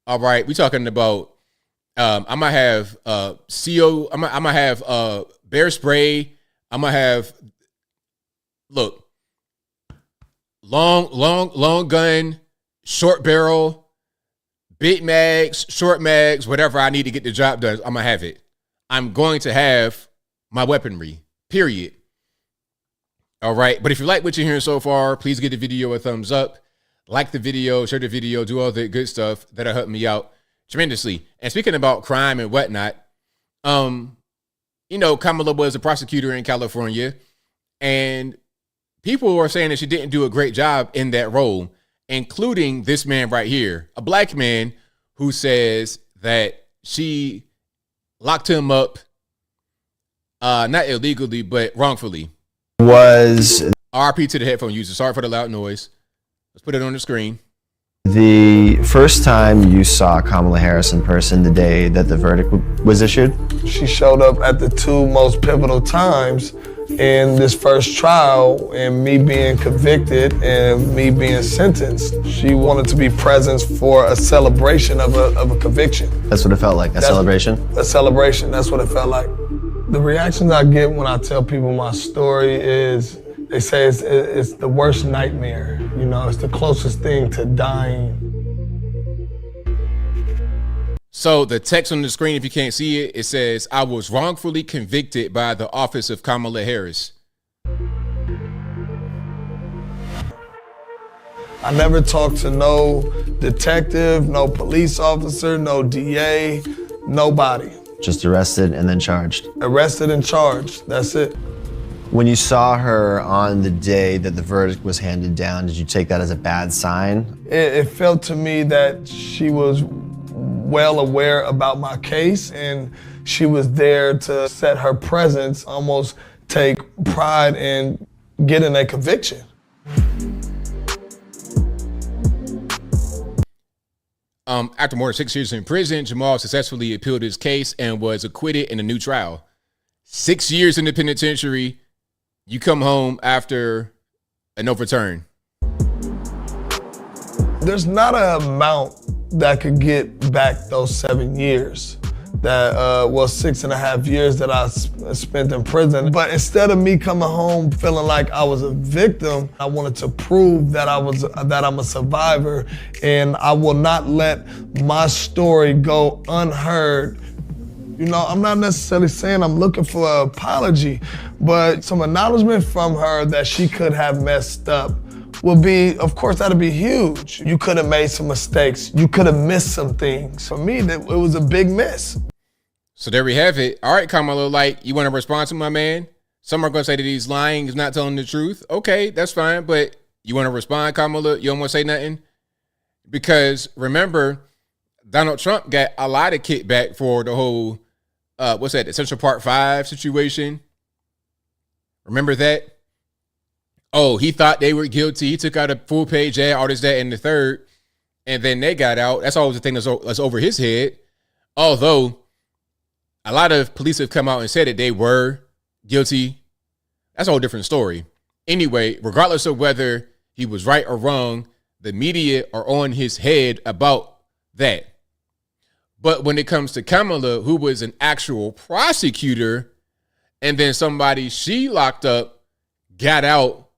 All right. We're talking about, I'm going to have I'm going to have bear spray. I'm going to have, look, long gun, short barrel, big mags, short mags, whatever I need to get the job done. I'm going to have it. I'm going to have my weaponry, period. All right. But if you like what you're hearing so far, please give the video a thumbs up, like the video, share the video, do all the good stuff that'll help me out tremendously. And speaking about crime and whatnot, Kamala was a prosecutor in California, and people are saying that she didn't do a great job in that role, including this man right here, a black man who says that she locked him up, not illegally, but wrongfully. Was RP to the headphone user. Sorry for the loud noise. Let's put it on the screen. the first time you saw Kamala Harris in person the day that the verdict was issued? She showed up at the two most pivotal times in this first trial, and me being convicted and me being sentenced. She wanted to be present for a celebration of a conviction. That's what it felt like, celebration? A celebration, that's what it felt like. The reactions I get when I tell people my story is, they say it's the worst nightmare. You know, it's the closest thing to dying. So the text on the screen, if you can't see it, it says, "I was wrongfully convicted by the office of Kamala Harris." I never talked to no detective, no police officer, no DA, nobody. Just arrested and then charged? Arrested and charged, that's it. When you saw her on the day that the verdict was handed down, did you take that as a bad sign? It felt to me that she was well aware about my case, and she was there to set her presence, almost take pride in getting a conviction. After more than 6 years in prison, Jamal successfully appealed his case and was acquitted in a new trial. 6 years in the penitentiary, you come home after a no return. There's not an amount that could get back those 7 years. that 6.5 years that I spent in prison. But instead of me coming home feeling like I was a victim, I wanted to prove that I'm a survivor, and I will not let my story go unheard. You know, I'm not necessarily saying I'm looking for an apology, but some acknowledgement from her that she could have messed up will be, of course, that'd be huge. You could have made some mistakes. You could have missed some things. For me, it was a big miss. So there we have it. All right, Kamala, like, you want to respond to my man? Some are going to say that he's lying, he's not telling the truth. Okay, that's fine, but you want to respond, Kamala? You don't want to say nothing? Because remember, Donald Trump got a lot of kickback for the whole the Central Park 5 situation. Remember that? Oh, he thought they were guilty. He took out a full page ad, all this, that, and the third. And then they got out. That's always the thing that's over his head. Although a lot of police have come out and said that they were guilty. That's a whole different story. Anyway, regardless of whether he was right or wrong, the media are on his head about that. But when it comes to Kamala, who was an actual prosecutor, and then somebody she locked up got out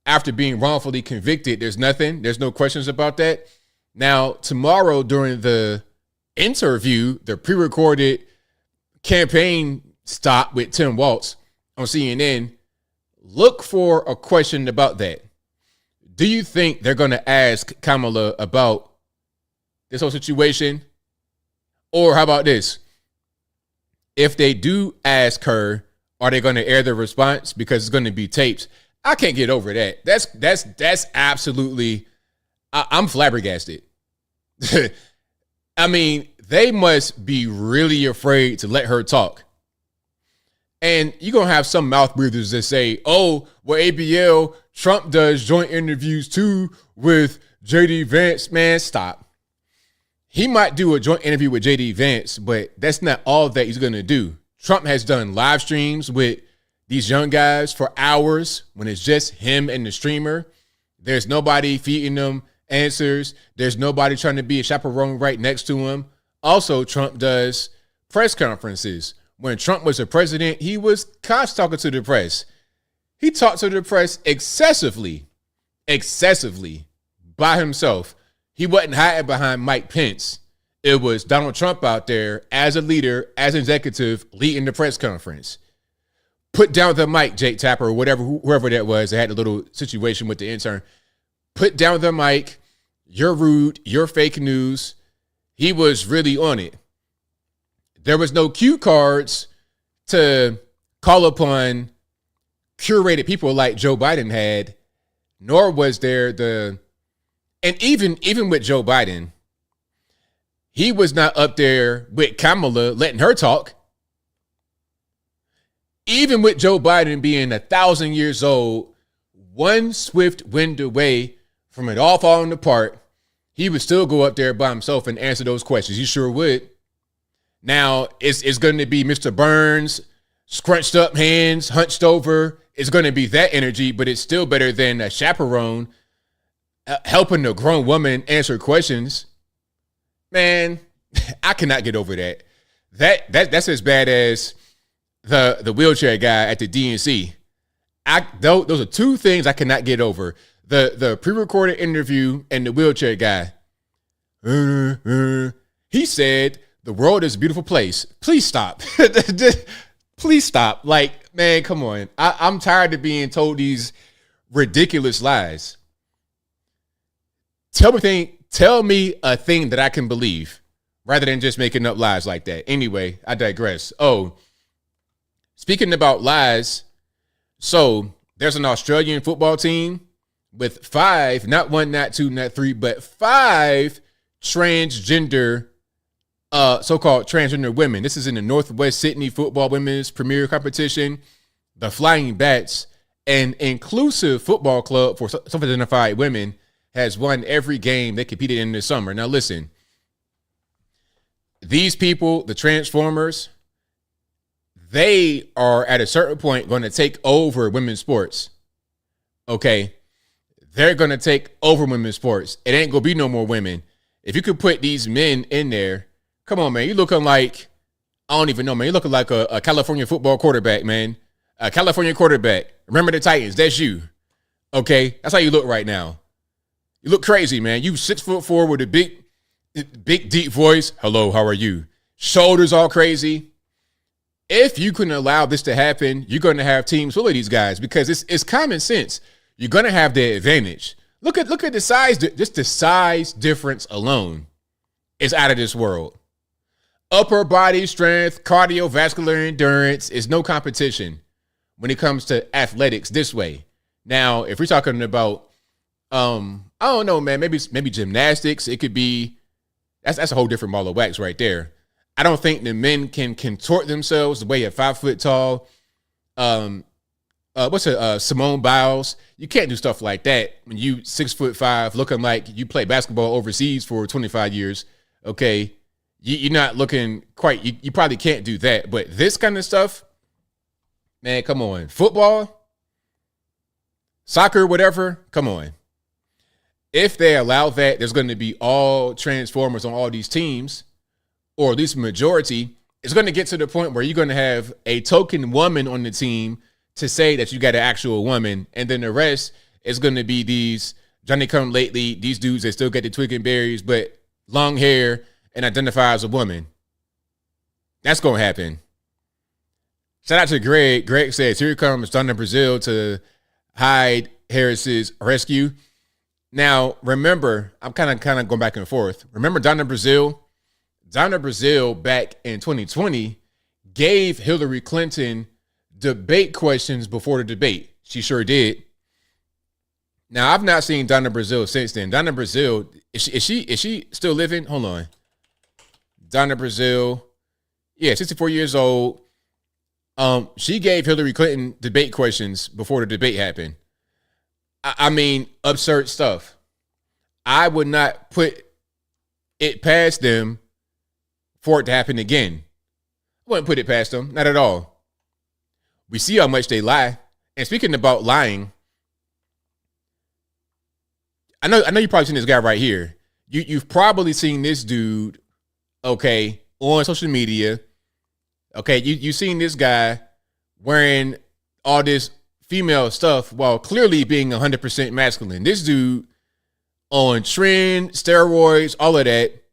after being wrongfully convicted, there's no questions about that. Now, tomorrow during the interview, the pre-recorded campaign stop with Tim Walz on CNN, look for a question about that. Do you think they're going to ask Kamala about this whole situation? Or how about this? If they do ask her, are they going to air the response because it's going to be taped? I can't get over that. That's absolutely, I'm flabbergasted. I mean, they must be really afraid to let her talk. And you're going to have some mouth breathers that say, oh, well, ABL, Trump does joint interviews too with JD Vance. Man, stop. He might do a joint interview with JD Vance, but that's not all that he's going to do. Trump has done live streams with these young guys for hours when it's just him and the streamer. There's nobody feeding them answers. There's nobody trying to be a chaperone right next to him. Also, Trump does press conferences. When Trump was a president, he was constantly talking to the press. He talked to the press excessively by himself. He wasn't hiding behind Mike Pence. It was Donald Trump out there as a leader, as an executive, leading the press conference. Put down the mic, Jake Tapper, or whatever, whoever that was. They had a little situation with the intern. Put down the mic. You're rude. You're fake news. He was really on it. There was no cue cards to call upon curated people like Joe Biden had, nor was there and even with Joe Biden, he was not up there with Kamala letting her talk. Even with Joe Biden being 1,000 years old, one swift wind away from it all falling apart, he would still go up there by himself and answer those questions. He sure would. Now, it's going to be Mr. Burns, scrunched up hands, hunched over. It's going to be that energy, but it's still better than a chaperone helping a grown woman answer questions. Man, I cannot get over that. That's as bad as the wheelchair guy at the DNC. Those are two things I cannot get over. The pre-recorded interview and the wheelchair guy. He said, the world is a beautiful place. Please stop. Please stop. Like, man, come on. I'm tired of being told these ridiculous lies. Tell me a thing that I can believe rather than just making up lies like that. Anyway, I digress. Oh, speaking about lies, so there's an Australian football team with 5, not 1, not 2, not 3, but 5 transgender, so-called transgender women. This is in the Northwest Sydney Football Women's Premier Competition. The Flying Bats, an inclusive football club for self-identified women, has won every game they competed in this summer. Now listen, these people, the Transformers, they are at a certain point going to take over women's sports. Okay? They're going to take over women's sports. It ain't going to be no more women. If you could put these men in there, come on, man, you looking like I don't even know, man. You looking like a California football quarterback, man. A California quarterback. Remember the Titans? That's you. Okay, that's how you look right now. You look crazy, man. You 6'4" with a big, deep voice. Hello, how are you? Shoulders all crazy. If you can allow this to happen, you're going to have teams full of these guys because it's common sense. You're going to have the advantage. Look at the size. Just the size difference alone is out of this world. Upper body strength, cardiovascular endurance is no competition when it comes to athletics this way. Now, if we're talking about, I don't know, man, maybe gymnastics, it could be, that's a whole different ball of wax right there. I don't think the men can contort themselves the way a 5 foot tall, Simone Biles. You can't do stuff like that when you 6'5", looking like you play basketball overseas for 25 years. Okay, you're not looking quite. You probably can't do that. But this kind of stuff, man, come on. Football, soccer, whatever. Come on. If they allow that, there's going to be all transformers on all these teams. Or at least majority, it's going to get to the point where you're going to have a token woman on the team to say that you got an actual woman. And then the rest is going to be these Johnny come lately, these dudes that still get the twig and berries, but long hair and identify as a woman. That's going to happen. Shout out to Greg. Greg says, here comes Donna Brazil to hide Harris's rescue. Now, remember, I'm kind of going back and forth. Remember Donna Brazil? Donna Brazil back in 2020 gave Hillary Clinton debate questions before the debate. She sure did. Now, I've not seen Donna Brazil since then. Donna Brazil, is she still living? Hold on. Donna Brazil, 64 years old. She gave Hillary Clinton debate questions before the debate happened. I mean, absurd stuff. I would not put it past them for it to happen again. I wouldn't put it past them, not at all. We see how much they lie. And speaking about lying, I know you've probably seen this guy right here. You've probably seen this dude, okay, on social media. Okay, you've seen this guy wearing all this female stuff while clearly being 100% masculine. This dude on trend, steroids, all of that,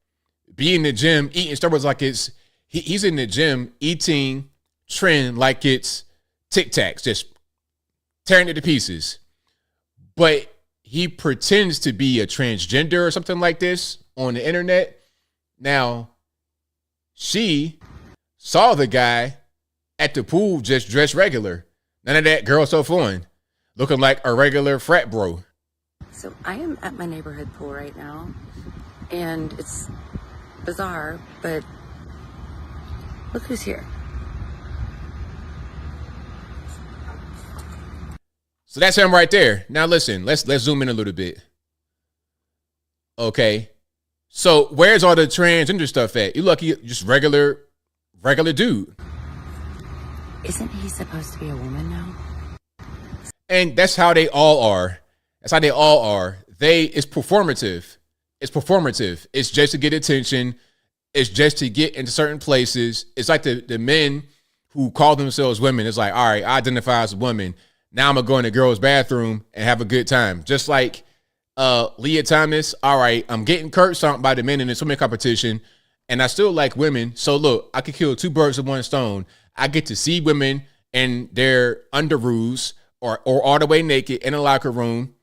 be in the gym, eating steroids like it's, he's in the gym eating trend like it's Tic Tacs, just tearing it to pieces. But he pretends to be a transgender or something like this on the internet. Now, she saw the guy at the pool just dressed regular. None of that girl stuff on. Looking like a regular frat bro. So I am at my neighborhood pool right now, and it's bizarre, but look who's here. So that's him right there. Now listen, let's zoom in a little bit. Okay. So where's all the transgender stuff at? You lucky, just regular dude. Isn't he supposed to be a woman now? And that's how they all are. That's how they all are. It's performative. It's performative. It's just to get attention. It's just to get into certain places. It's like the men who call themselves women. It's like, all right, I identify as a woman. Now I'm going to go in the girl's bathroom and have a good time. Just like Leah Thomas. All right, I'm getting curb stomped by the men in the swimming competition, and I still like women. So look, I could kill two birds with one stone. I get to see women in their underoos or all the way naked in a locker room,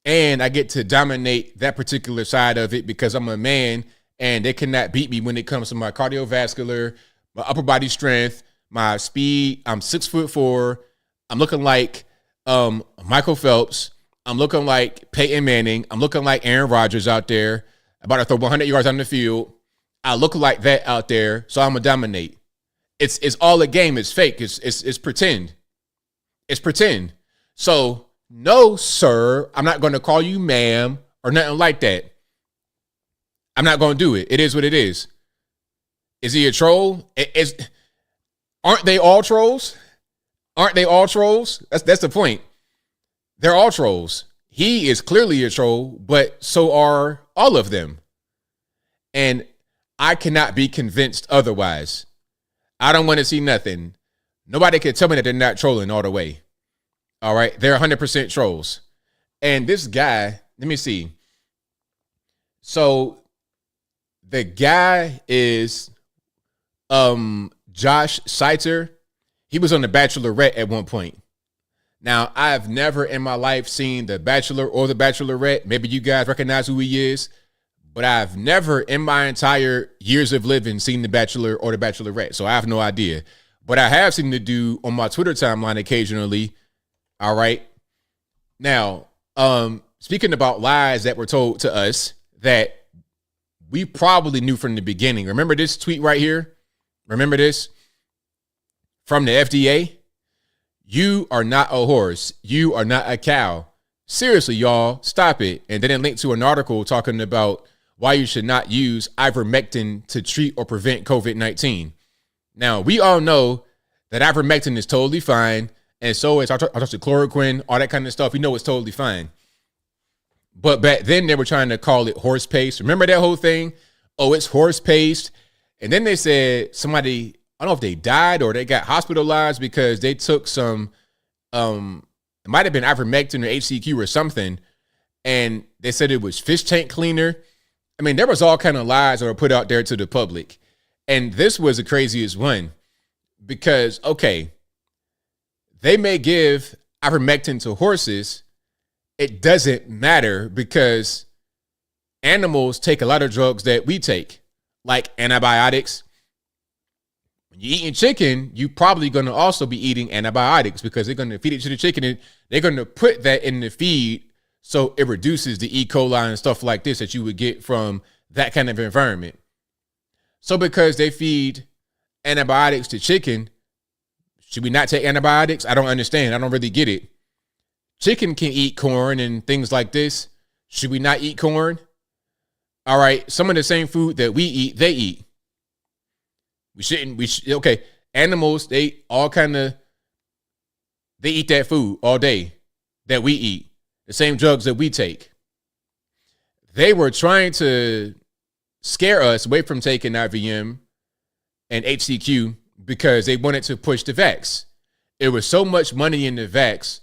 and I get to dominate that particular side of it because I'm a man, and they cannot beat me when it comes to my cardiovascular, my upper body strength, my speed. I'm 6'4". I'm looking like Michael Phelps. I'm looking like Peyton Manning. I'm looking like Aaron Rodgers out there, about to throw 100 yards on the field. I look like that out there, so I'm gonna dominate. It's all a game. It's fake. It's pretend. It's pretend. So no, sir, I'm not gonna call you ma'am or nothing like that. I'm not gonna do it. It is what it is. Is he a troll? Aren't they all trolls? Aren't they all trolls? That's the point. They're all trolls. He is clearly a troll, but so are all of them. And I cannot be convinced otherwise. I don't want to see nothing. Nobody can tell me that they're not trolling all the way. All right. They're 100% trolls. And this guy, let me see. So the guy is Josh Seitzer. He was on The Bachelorette at one point. Now, I've never in my life seen The Bachelor or The Bachelorette. Maybe you guys recognize who he is, but I've never in my entire years of living seen The Bachelor or The Bachelorette. So I have no idea. But I have seen the dude on my Twitter timeline occasionally. All right. Now, speaking about lies that were told to us that we probably knew from the beginning. Remember this tweet right here? Remember this? From the FDA? You are not a horse. You are not a cow. Seriously, y'all, stop it. And then it linked to an article talking about why you should not use ivermectin to treat or prevent COVID-19. Now, we all know that ivermectin is totally fine. And so is hydroxychloroquine, all that kind of stuff. We know it's totally fine. But back then they were trying to call it horse paste. Remember that whole thing? Oh, it's horse paste. And then they said somebody, I don't know if they died or they got hospitalized because they took some, it might have been ivermectin or HCQ or something. And they said it was fish tank cleaner. I mean, there was all kind of lies that were put out there to the public. And this was the craziest one because, okay, they may give ivermectin to horses. It doesn't matter because animals take a lot of drugs that we take, like antibiotics. When you're eating chicken, you're probably going to also be eating antibiotics because they're going to feed it to the chicken and they're going to put that in the feed so it reduces the E. coli and stuff like this that you would get from that kind of environment. So because they feed antibiotics to chicken, should we not take antibiotics? I don't understand. I don't really get it. Chicken can eat corn and things like this. Should we not eat corn? All right. Some of the same food that we eat, they eat. Okay. Animals, they eat that food all day that we eat. The same drugs that we take. They were trying to scare us away from taking IVM and HCQ because they wanted to push the vax. There was so much money in the vax,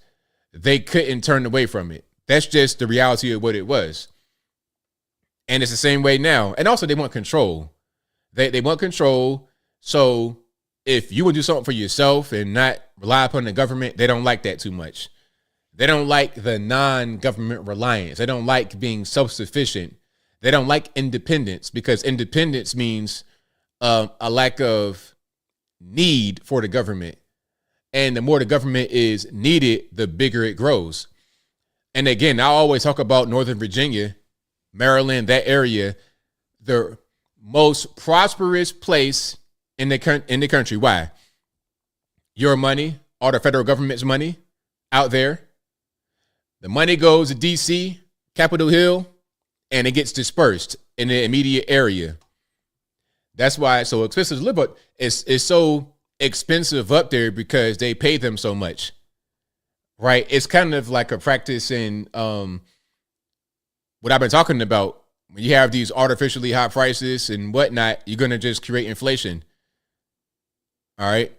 they couldn't turn away from it. That's just the reality of what it was. And it's the same way now. And also they want control. They want control. So if you would do something for yourself and not rely upon the government, they don't like that too much. They don't like the non-government reliance. They don't like being self-sufficient. They don't like independence because independence means a lack of need for the government. And the more the government is needed, the bigger it grows. And again, I always talk about Northern Virginia, Maryland, that area, the most prosperous place in the country. Why? Your money, all the federal government's money out there. The money goes to DC, Capitol Hill, and it gets dispersed in the immediate area. That's why it's so expensive to live, but it's so expensive up there because they pay them so much, right? It's kind of like a practice in what I've been talking about. When you have these artificially high prices and whatnot, you're going to just create inflation. All right.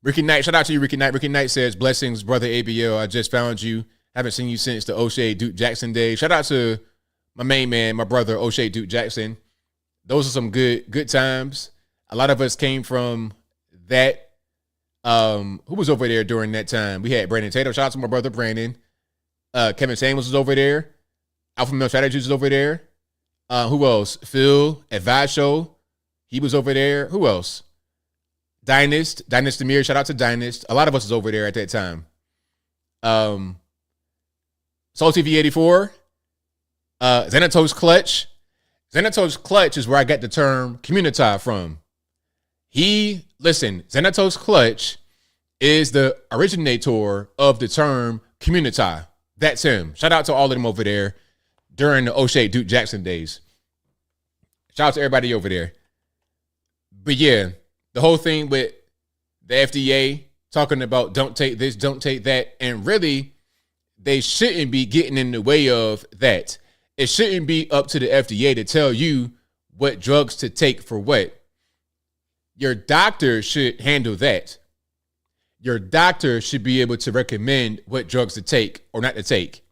Ricky Knight, shout out to you, Ricky Knight. Ricky Knight says, blessings, brother ABL. I just found you. Haven't seen you since the O'Shea Duke Jackson days. Shout out to my main man, my brother O'Shea Duke Jackson. Those are some good times. A lot of us came from that. Who was over there during that time? We had Brandon Tatum. Shout out to my brother Brandon. Kevin Samuels was over there. Alpha Male Strategies was over there. Who else? Phil at Vibe Show. He was over there. Who else? Dynast Amir. Shout out to Dynast. A lot of us was over there at that time. Soul TV 84. Xanatos Clutch. Xanatos Clutch is where I got the term community from. Xanatos Clutch is the originator of the term community. That's him. Shout out to all of them over there during the O'Shea Duke Jackson days. Shout out to everybody over there. But yeah, the whole thing with the FDA talking about don't take this, don't take that. And really, they shouldn't be getting in the way of that. It shouldn't be up to the FDA to tell you what drugs to take for what. Your doctor should handle that. Your doctor should be able to recommend what drugs to take or not to take.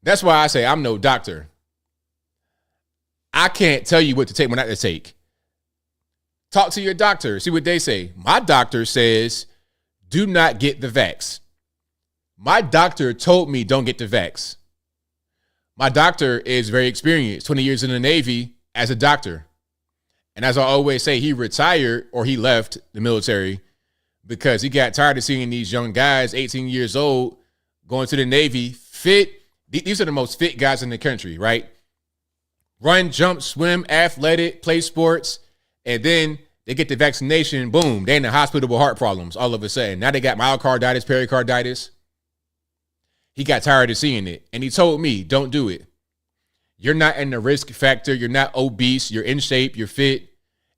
That's why I say I'm no doctor. I can't tell you what to take or not to take. Talk to your doctor. See what they say. My doctor says, do not get the vax. My doctor told me don't get the vax. My doctor is very experienced, 20 years in the Navy as a doctor. And as I always say, he retired or he left the military because he got tired of seeing these young guys, 18 years old, going to the Navy, fit. These are the most fit guys in the country, right? Run, jump, swim, athletic, play sports. And then they get the vaccination, boom, they're in the hospital with heart problems all of a sudden. Now they got myocarditis, pericarditis. He got tired of seeing it. And he told me, don't do it. You're not in the risk factor. You're not obese. You're in shape. You're fit.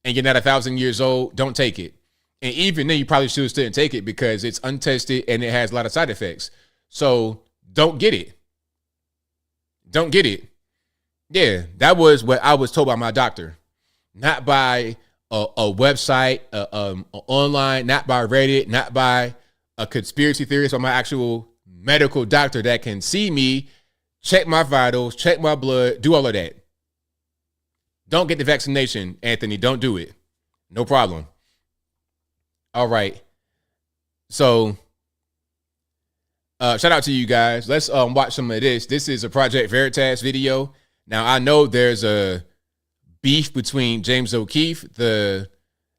And you're not 1,000 years old. Don't take it. And even then, you probably should still take it because it's untested and it has a lot of side effects. So don't get it. Don't get it. Yeah, that was what I was told by my doctor. Not by a website, online, not by Reddit, not by a conspiracy theorist, or my actual medical doctor that can see me, check my vitals, check my blood, do all of that. Don't get the vaccination, Anthony. Don't do it. No problem. All right. So, shout out to you guys. Let's watch some of this. This is a Project Veritas video. Now, I know there's a beef between James O'Keefe, I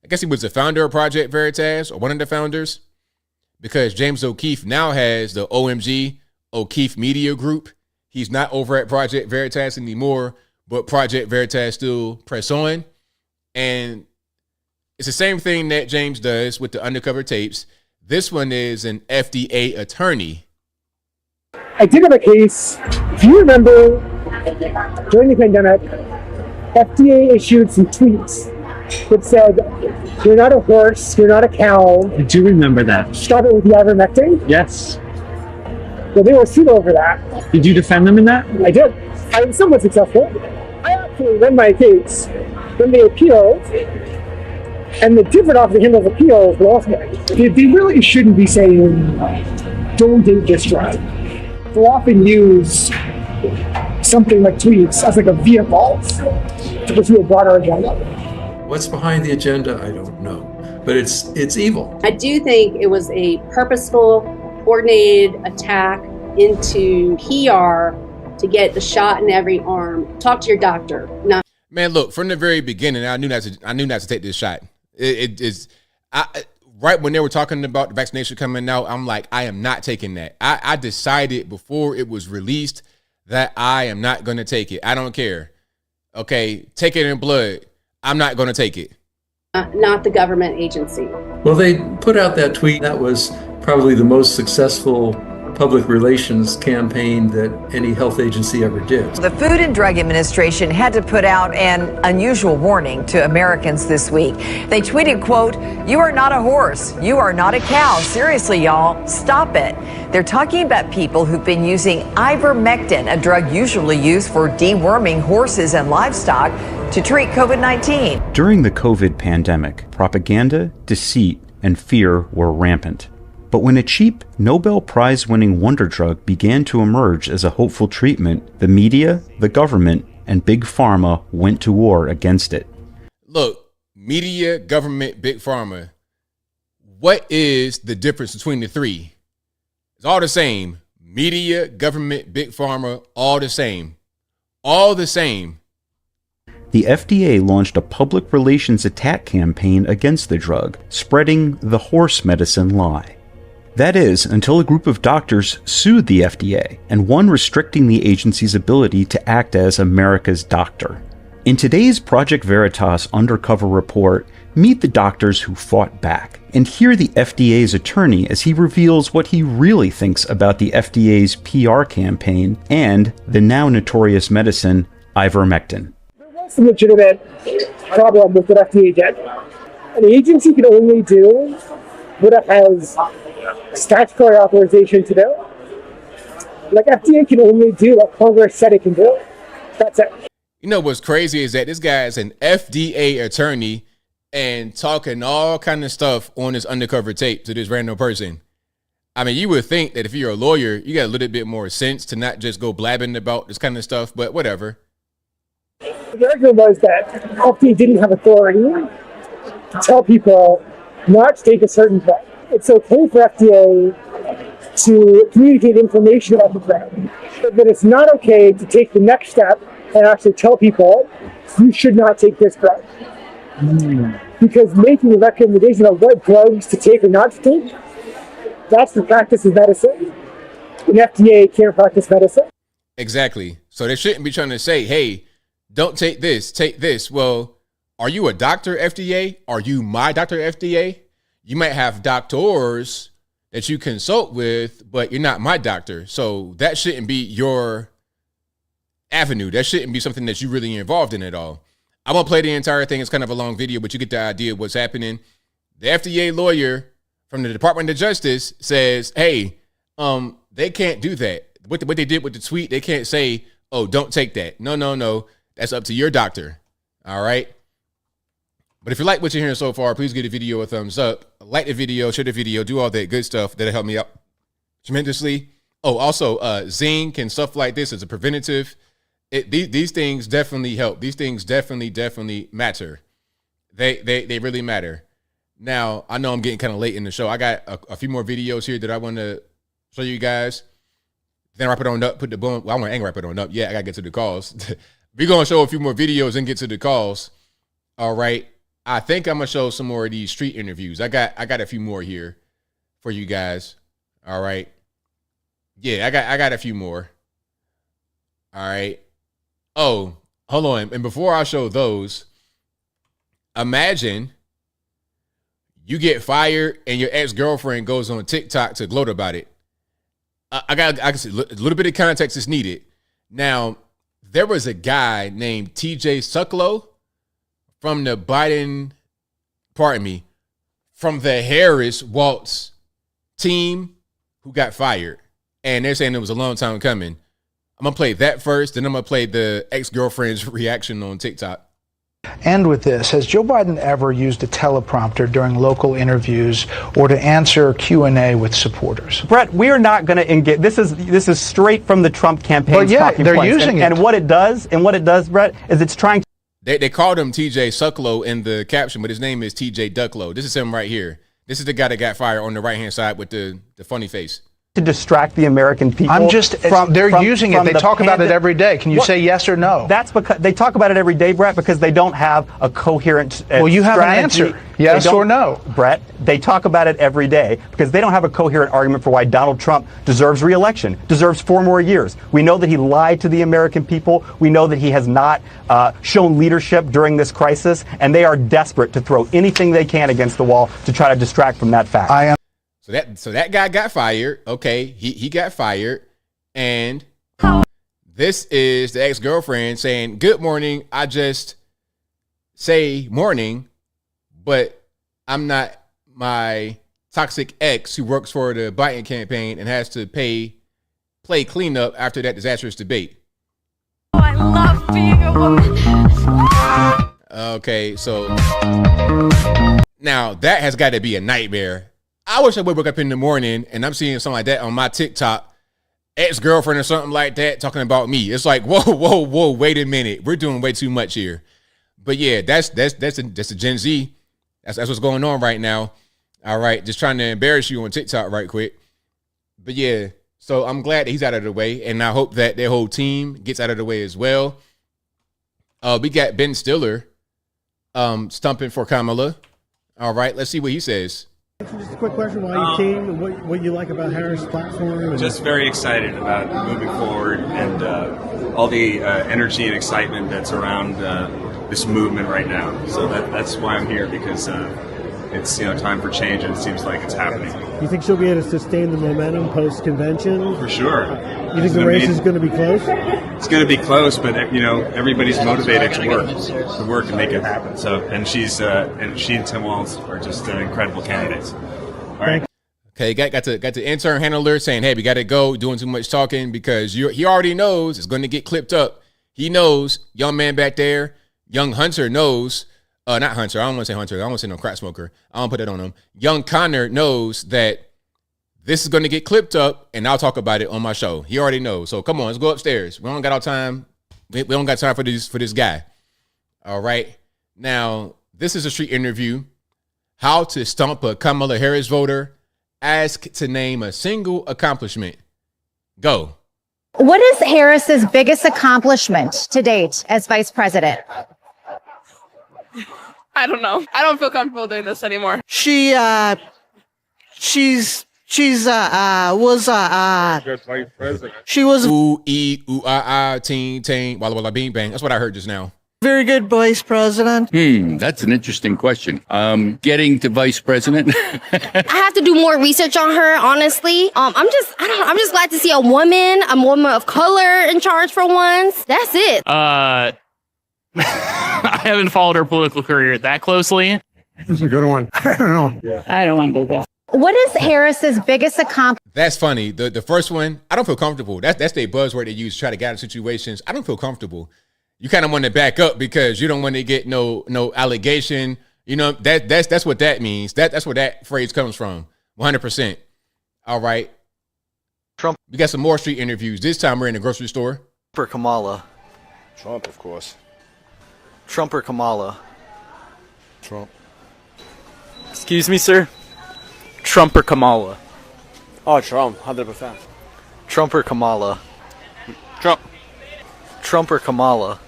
guess he was the founder of Project Veritas, or one of the founders, because James O'Keefe now has the OMG O'Keefe Media Group. He's not over at Project Veritas anymore, but Project Veritas still press on. And it's the same thing that James does with the undercover tapes. This one is an FDA attorney. I did have a case. If you remember, during the pandemic, FDA issued some tweets that said, "You're not a horse, you're not a cow." I do remember that. Stop it with the Ivermectin. Yes. Well, they were sued over that. Did you defend them in that? I did. I was somewhat successful. I actually won my case. Then they appealed, and the different officer who handles appeals lost me. They really shouldn't be saying, "Don't date this drug." They'll often use something like tweets as like a vehicle to pursue a broader agenda. What's behind the agenda, I don't know, but it's evil. I do think it was a purposeful, coordinated attack into PR to get the shot in every arm. Talk to your doctor. Man, look, from the very beginning, I knew not to take this shot. Right when they were talking about the vaccination coming out, I'm like, I am not taking that. I decided before it was released that I am not going to take it. I don't care. Okay, take it in blood. I'm not going to take it. Not the government agency. Well, they put out that tweet. That was probably the most successful public relations campaign that any health agency ever did. The Food and Drug Administration had to put out an unusual warning to Americans this week. They tweeted, quote, "You are not a horse. You are not a cow. Seriously, y'all, stop it." They're talking about people who've been using Ivermectin, a drug usually used for deworming horses and livestock, to treat COVID-19. During the COVID pandemic, propaganda, deceit, and fear were rampant. But when a cheap Nobel Prize-winning wonder drug began to emerge as a hopeful treatment, the media, the government, and Big Pharma went to war against it. Look, media, government, Big Pharma. What is the difference between the three? It's all the same. Media, government, Big Pharma, all the same. All the same. The FDA launched a public relations attack campaign against the drug, spreading the horse medicine lie. That is, until a group of doctors sued the FDA, and one restricting the agency's ability to act as America's doctor. In today's Project Veritas undercover report, meet the doctors who fought back, and hear the FDA's attorney as he reveals what he really thinks about the FDA's PR campaign and the now notorious medicine, Ivermectin. That's a legitimate problem with what FDA did. An agency can only do what it has statutory authorization to do. Like, FDA can only do what Congress said it can do. That's it. You know what's crazy is that this guy is an FDA attorney, and talking all kind of stuff on this undercover tape to this random person. I mean, you would think that if you're a lawyer, you got a little bit more sense to not just go blabbing about this kind of stuff, but whatever. The argument was that FDA didn't have authority to tell people not to take a certain drug. It's okay for FDA to communicate information about the drug, but it's not okay to take the next step and actually tell people you should not take this drug. Because making a recommendation of what drugs to take or not to take, that's the practice of medicine. And FDA can't practice medicine. Exactly. So they shouldn't be trying to say, hey, don't take this, take this. Well, are you a doctor, FDA? Are you my doctor, FDA? You might have doctors that you consult with, but you're not my doctor. So that shouldn't be your avenue. That shouldn't be something that you're really involved in at all. I won't play the entire thing. It's kind of a long video, but you get the idea of what's happening. The FDA lawyer from the Department of Justice says, hey, they can't do that. What they did with the tweet, they can't say, oh, don't take that. No. That's up to your doctor. All right. But if you like what you're hearing so far, please give the video a thumbs up. Like the video, share the video, do all that good stuff. That'll help me out tremendously. Oh, also, zinc and stuff like this is a preventative. These things definitely help. These things definitely matter. They really matter. Now, I know I'm getting kind of late in the show. I got a few more videos here that I want to show you guys. Then wrap it on up, put the boom. Well, I ain't wrap it on up. Yeah, I got to get to the calls. We're going to show a few more videos and get to the calls. All right. I think I'm going to show some more of these street interviews. I got a few more here for you guys. All right. Yeah, I got a few more. All right. Oh, hold on. And before I show those, imagine you get fired and your ex-girlfriend goes on TikTok to gloat about it. I can see a little bit of context is needed. Now, there was a guy named TJ Sucklow from the from the Harris Waltz team who got fired. And they're saying it was a long time coming. I'm going to play that first, then I'm going to play the ex-girlfriend's reaction on TikTok. End with this. Has Joe Biden ever used a teleprompter during local interviews or to answer Q&A with supporters? Brett, we are not going to engage. This is straight from the Trump campaign. Well, yeah, they're using it. And what it does, Brett, is it's trying to. They called him TJ Sucklow in the caption, but his name is TJ Ducklow. This is him right here. This is the guy that got fired on the right-hand side with the funny face. To distract the American people. They're using it. They talk about it every day. Can you say yes or no? That's because they talk about it every day, Brett, because they don't have a coherent well, you have strategy. An answer. Yes or no? Brett, they talk about it every day because they don't have a coherent argument for why Donald Trump deserves re-election, deserves 4 more years. We know that he lied to the American people. We know that he has not shown leadership during this crisis, and they are desperate to throw anything they can against the wall to try to distract from that fact. So that guy got fired. Okay, he got fired. And this is the ex-girlfriend saying, good morning. I just say morning, but I'm not my toxic ex who works for the Biden campaign and has to play cleanup after that disastrous debate. Oh, I love being a woman. Okay, so now that has got to be a nightmare. I wish I would wake up in the morning and I'm seeing something like that on my TikTok, ex-girlfriend or something like that talking about me. It's like, whoa, wait a minute. We're doing way too much here. But yeah, that's a Gen Z. That's what's going on right now. All right, just trying to embarrass you on TikTok right quick. But yeah, so I'm glad that he's out of the way, and I hope that their whole team gets out of the way as well. We got Ben Stiller stumping for Kamala. All right, let's see what he says. Just a quick question why you came and what you like about Harris' platform. Just very excited about moving forward and all the energy and excitement that's around this movement right now. So that's why I'm here, because it's time for change and it seems like it's happening. You think she'll be able to sustain the momentum post-convention? For sure. You think the race is going to be close? It's going to be close, but everybody's motivated to work and make it happen. So, and she and Tim Walz are just incredible candidates. All right. Okay, got the intern handler saying, "Hey, we got to go. Doing too much talking because he already knows it's going to get clipped up. He knows, young man back there, young Hunter knows not Hunter. I don't want to say Hunter. I don't want to say no crack smoker. I don't put that on him. Young Connor knows that this is going to get clipped up, and I'll talk about it on my show. He already knows. So come on, let's go upstairs. We don't got our time. We don't got time for this guy. All right. Now, this is a street interview. How to stump a Kamala Harris voter. Ask to name a single accomplishment. Go. What is Harris's biggest accomplishment to date as vice president? I don't know. I don't feel comfortable doing this anymore. She was Vice president. She was teen, walla walla bing bang. That's what I heard just now. very good vice president. That's an interesting question. Getting to vice president. I have to do more research on her, honestly. I'm just glad to see a woman of color in charge for once. That's it. I haven't followed her political career that closely. That's a good one. I don't know. Yeah. I don't want to do that. What is Harris's biggest accomplishment? That's funny. The first one, I don't feel comfortable. That's their buzzword they use to try to get out of situations. I don't feel comfortable. You kind of want to back up because you don't want to get no allegation. You know, that's what that means. That's where that phrase comes from. 100%. All right. Trump. We got some more street interviews. This time we're in the grocery store. For Kamala. Trump, of course. Trump or Kamala? Trump. Excuse me, sir? Trump or Kamala? Oh, Trump, 100%. Trump or Kamala? Trump. Trump or Kamala?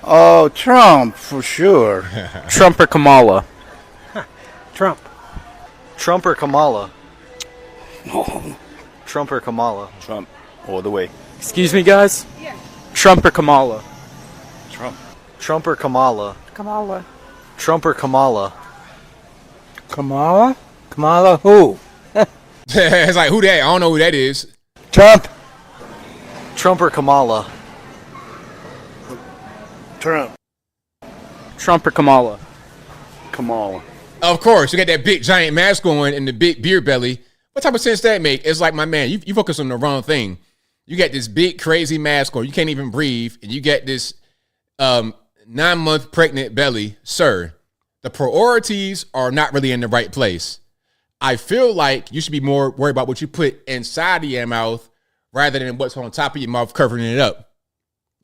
Oh, Trump, for sure. Trump or Kamala? Trump. Trump or Kamala? No. Trump or Kamala? Trump, all the way. Excuse me, guys? Yeah. Trump or Kamala? Trump. Trump or Kamala? Kamala. Trump or Kamala? Kamala? Kamala who? It's like, who that? I don't know who that is. Trump. Trump or Kamala? Trump. Trump or Kamala? Kamala. Of course, you got that big giant mask on and the big beer belly. What type of sense that make? It's like, my man, you focus on the wrong thing. You got this big crazy mask on, you can't even breathe, and you got this 9-month pregnant belly. Sir, the priorities are not really in the right place. I feel like you should be more worried about what you put inside of your mouth rather than what's on top of your mouth covering it up.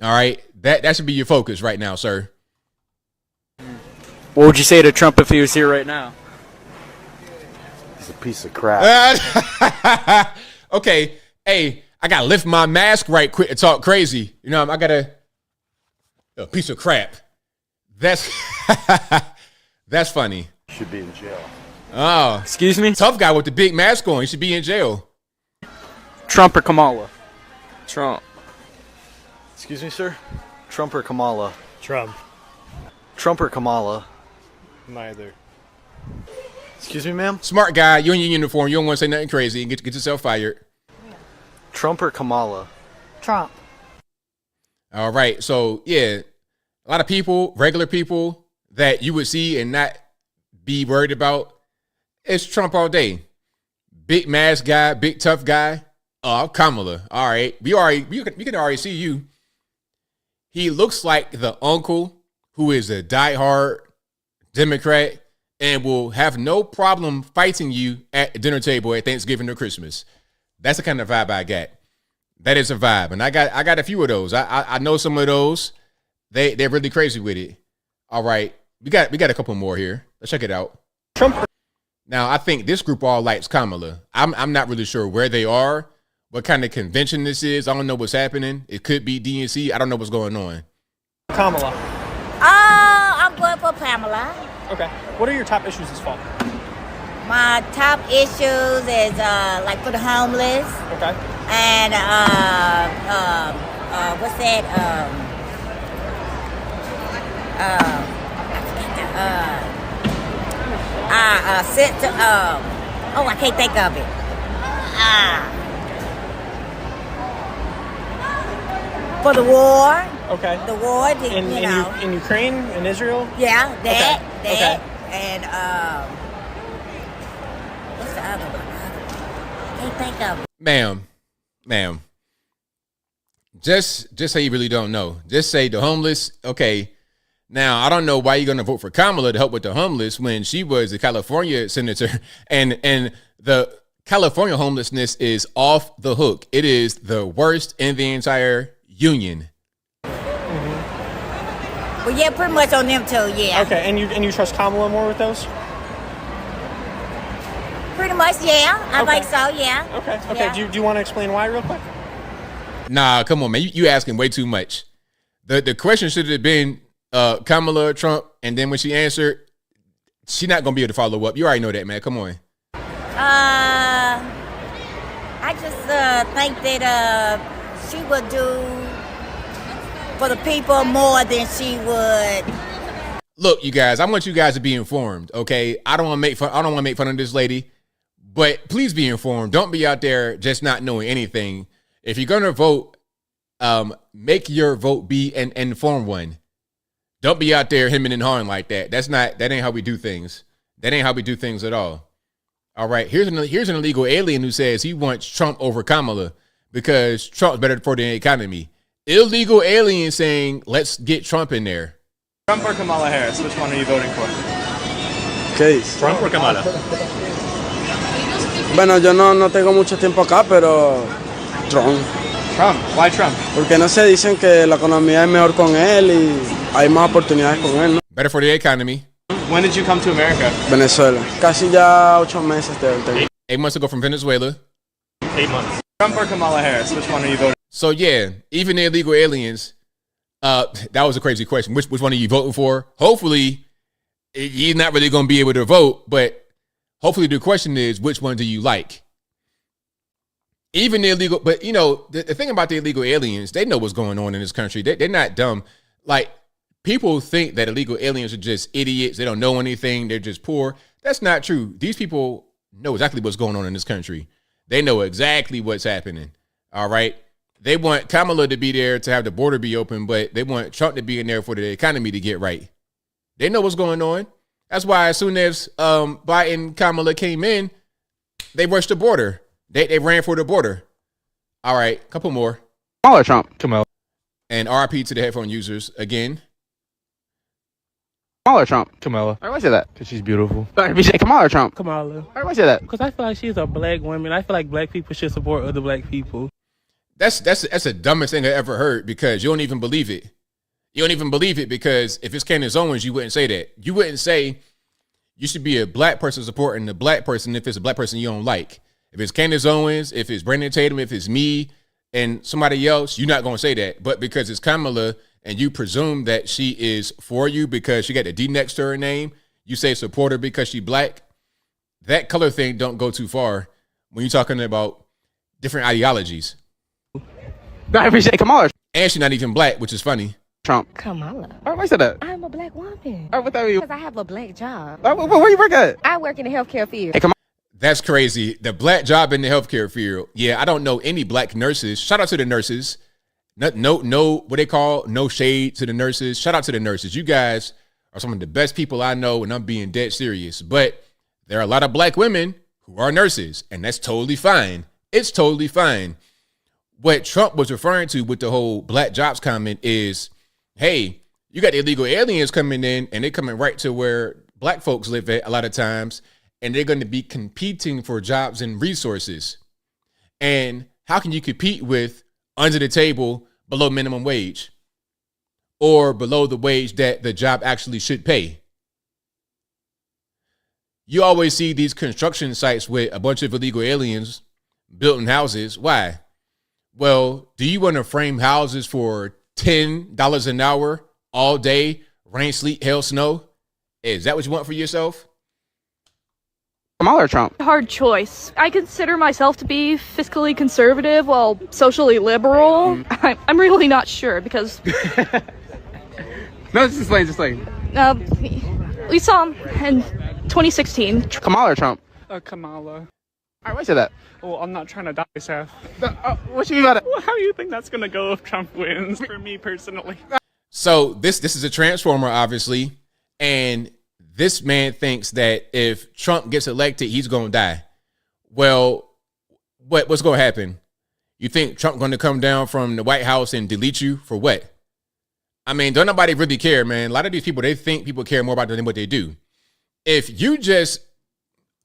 All right? That should be your focus right now, sir. What would you say to Trump if he was here right now? He's a piece of crap. Okay. Hey, I got to lift my mask right quick to talk crazy. You know, I got a piece of crap. That's that's funny. Should be in jail. Oh, excuse me? Tough guy with the big mask on. He should be in jail. Trump or Kamala? Trump. Excuse me, sir? Trump or Kamala? Trump. Trump or Kamala? Neither. Excuse me, ma'am? Smart guy. You in your uniform. You don't want to say nothing crazy and get yourself fired. Trump or Kamala? Trump. All right. So, yeah, a lot of people, regular people that you would see and not be worried about, it's Trump all day. Big mask guy, big tough guy. Kamala. All right. We can already see you. He looks like the uncle who is a diehard Democrat and will have no problem fighting you at the dinner table at Thanksgiving or Christmas. That's the kind of vibe I got. That is a vibe. And I got a few of those. I know some of those. They're really crazy with it. All right. We got a couple more here. Let's check it out. Trump. Now, I think this group all likes Kamala. I'm not really sure where they are, what kind of convention this is. I don't know what's happening. It could be DNC. I don't know what's going on. Kamala. I'm going for Pamela. Okay. What are your top issues this fall? My top issues is like for the homeless. Okay. And what's that? I can't think of it. For the war. Okay. The war, in Ukraine, in Israel. Yeah, that. Okay. And what's the other one? Can't think of it. Ma'am. Just say you really don't know. Just say the homeless. Okay. Now, I don't know why you're going to vote for Kamala to help with the homeless when she was the California senator, and the California homelessness is off the hook. It is the worst in the entire union. Well, yeah, pretty much on them too, yeah. Okay, and you trust Kamala more with those? Pretty much, yeah. I Okay. like so, yeah. Okay. Yeah. Do you want to explain why real quick? Nah, come on, man. You asking way too much. The question should have been Kamala, Trump, and then when she answered, she's not going to be able to follow up. You already know that, man. Come on. I just think that she would do for the people more than she would. Look, you guys, I want you guys to be informed, okay? I don't want to make fun of this lady, but please be informed. Don't be out there just not knowing anything. If you're going to vote, make your vote be an informed one. Don't be out there hemming and hawing like that. That ain't how we do things. That ain't how we do things at all. All right, here's an illegal alien who says he wants Trump over Kamala because Trump's better for the economy. Illegal alien saying, let's get Trump in there. Trump or Kamala Harris? Which one are you voting for? ¿Qué dice? Trump or Kamala? Bueno, yo no tengo mucho tiempo acá, pero Trump. Trump. Why Trump? Porque no sé, dicen que la economía es mejor con él y hay más oportunidades con él, ¿no? Better for the economy. When did you come to America? Venezuela. Casi ya 8 meses de 8 months ago from Venezuela. 8 months. Trump or Kamala Harris? Which one are you voting? So yeah, even the illegal aliens, that was a crazy question. Which one are you voting for? Hopefully, you're not really going to be able to vote, but hopefully the question is, which one do you like? Even the illegal, but you know, the thing about the illegal aliens, they know what's going on in this country. They're not dumb. Like, people think that illegal aliens are just idiots. They don't know anything. They're just poor. That's not true. These people know exactly what's going on in this country. They know exactly what's happening. All right. They want Kamala to be there to have the border be open, but they want Trump to be in there for the economy to get right. They know what's going on. That's why as soon as Biden, Kamala came in, they rushed the border. They ran for the border. All right, couple more. Kamala Trump. Kamala. And RIP to the headphone users again. Kamala Trump. Kamala. Why do I say that? Because she's beautiful. If you say Kamala Trump. Kamala. Why do I say that? Because I feel like she's a black woman. I feel like black people should support other black people. That's the dumbest thing I ever heard because you don't even believe it. You don't even believe it because if it's Candace Owens, you wouldn't say that. You wouldn't say you should be a black person supporting the black person if it's a black person you don't like. If it's Candace Owens, if it's Brandon Tatum, if it's me and somebody else, you're not going to say that. But because it's Kamala and you presume that she is for you because she got the D next to her name, you say support her because she black. That color thing don't go too far when you're talking about different ideologies. I appreciate Kamala. And she's not even black, which is funny. Trump. Kamala. Why do I say that? I'm a black woman. What that mean? Because I have a black job. Where you work at? I work in the healthcare field. Hey, Kamala. That's crazy. The black job in the healthcare field. Yeah, I don't know any black nurses. Shout out to the nurses. No, what they call no shade to the nurses. Shout out to the nurses. You guys are some of the best people I know, and I'm being dead serious. But there are a lot of black women who are nurses, and that's totally fine. It's totally fine. What Trump was referring to with the whole black jobs comment is, hey, you got the illegal aliens coming in, and they're coming right to where black folks live at a lot of times, and they're going to be competing for jobs and resources. And how can you compete with under the table, below minimum wage, or below the wage that the job actually should pay? You always see these construction sites with a bunch of illegal aliens building houses. Why? Well, do you want to frame houses for $10 an hour all day, rain, sleet, hail, snow? Is that what you want for yourself? Kamala or Trump? Hard choice. I consider myself to be fiscally conservative while socially liberal. I'm really not sure because... No, just explain. We saw him in 2016. Kamala or Trump? Kamala. Why do I say that? Well, I'm not trying to die, Seth. What you mean by that? Well, how do you think that's going to go if Trump wins, for me personally? So this is a transformer, obviously, and this man thinks that if Trump gets elected, he's going to die. Well, what's going to happen? You think Trump going to come down from the White House and delete you for what? I mean, don't nobody really care, man. A lot of these people, they think people care more about them than what they do. If you just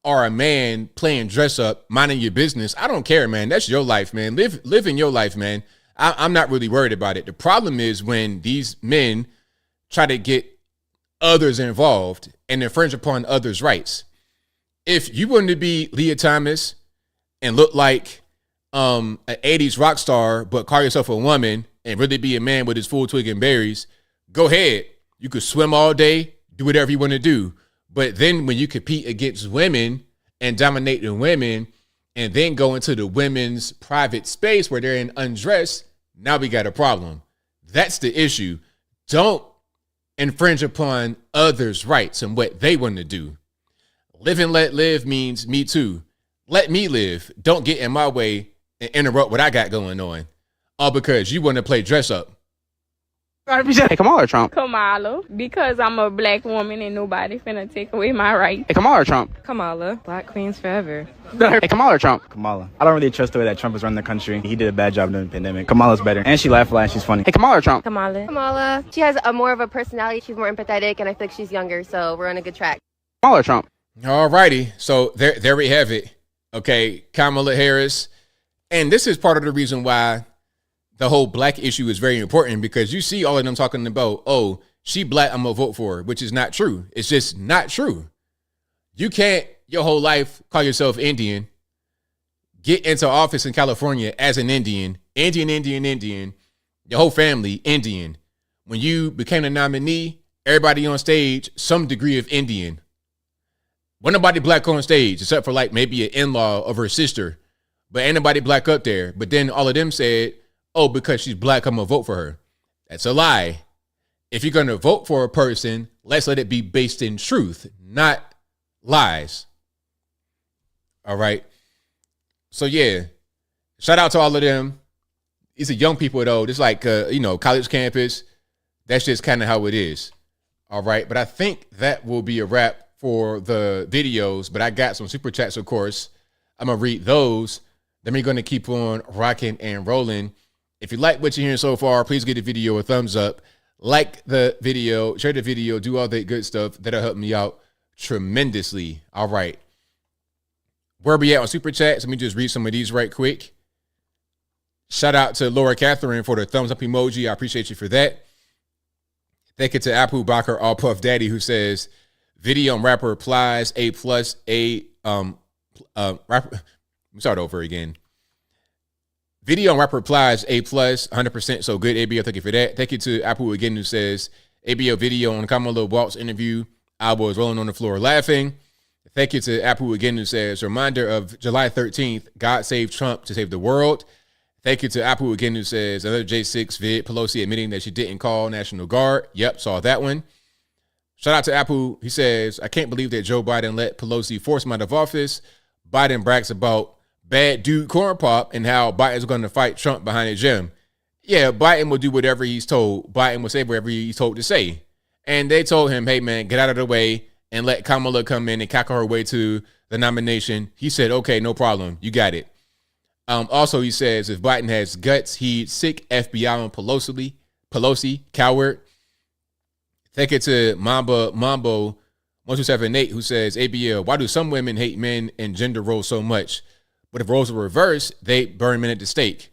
are a man playing dress up, minding your business, I don't care, man. That's your life, man. Live in your life, man. I'm not really worried about it. The problem is when these men try to get others involved and infringe upon others' rights. If you wanted to be Leah Thomas and look like an 80s rock star, but call yourself a woman and really be a man with his full twig and berries, go ahead. You could swim all day, do whatever you want to do. But then when you compete against women and dominate the women and then go into the women's private space where they're in undress, now we got a problem. That's the issue. Don't infringe upon others' rights and what they want to do. Live and let live means me too. Let me live. Don't get in my way and interrupt what I got going on. All because you want to play dress up. Hey, Kamala or Trump? Kamala, because I'm a black woman and nobody finna take away my rights. Hey, Kamala or Trump? Kamala, black queens forever. Hey, Kamala or Trump? Kamala. I don't really trust the way that Trump is running the country. He did a bad job during the pandemic. Kamala's better. And she laughs a lot and she's funny. Hey, Kamala or Trump? Kamala. Kamala. She has a more of a personality. She's more empathetic, and I feel like she's younger, so we're on a good track. Kamala or Trump? All righty. So there we have it. Okay, Kamala Harris. And this is part of the reason why the whole black issue is very important, because you see all of them talking about, oh, she black, I'm going to vote for her, which is not true. It's just not true. You can't your whole life call yourself Indian, get into office in California as an Indian, your whole family Indian. When you became a nominee, everybody on stage, some degree of Indian. Wasn't nobody black on stage except for like maybe an in-law of her sister, but ain't nobody black up there. But then all of them said, oh, because she's black, I'm going to vote for her. That's a lie. If you're going to vote for a person, let's let it be based in truth, not lies. All right. So, yeah, shout out to all of them. These are young people, though. It's like, college campus. That's just kind of how it is. All right. But I think that will be a wrap for the videos. But I got some super chats, of course. I'm going to read those. Then we're going to keep on rocking and rolling. If you like what you're hearing so far, please give the video a thumbs up. Like the video, share the video, do all that good stuff. That'll help me out tremendously. All right. Where we at on Super Chats? Let me just read some of these right quick. Shout out to Laura Catherine for the thumbs up emoji. I appreciate you for that. Thank you to Apu Bakar All Puff Daddy, who says, video on rapper applies A+, rapper. Let me start over again. Video on rapper applies A+, 100%. So good, ABL. Thank you for that. Thank you to Apu again, who says, ABL video on Kamala Walz interview. I was rolling on the floor laughing. Thank you to Apu again, who says, reminder of July 13th, God saved Trump to save the world. Thank you to Apu again, who says, another J6 vid, Pelosi admitting that she didn't call National Guard. Yep, saw that one. Shout out to Apu. He says, I can't believe that Joe Biden let Pelosi force him out of office. Biden brags about bad dude corn pop and how Biden's going to fight Trump behind the gym. Yeah, Biden will do whatever he's told. Biden will say whatever he's told to say. And they told him, hey, man, get out of the way and let Kamala come in and cackle her way to the nomination. He said, okay, no problem. You got it. Also, he says if Biden has guts, he'd sick FBI on Pelosi, coward. Thank you to Mambo 1278, who says, ABL, why do some women hate men and gender roles so much? But if roles are reversed, they burn men at the stake.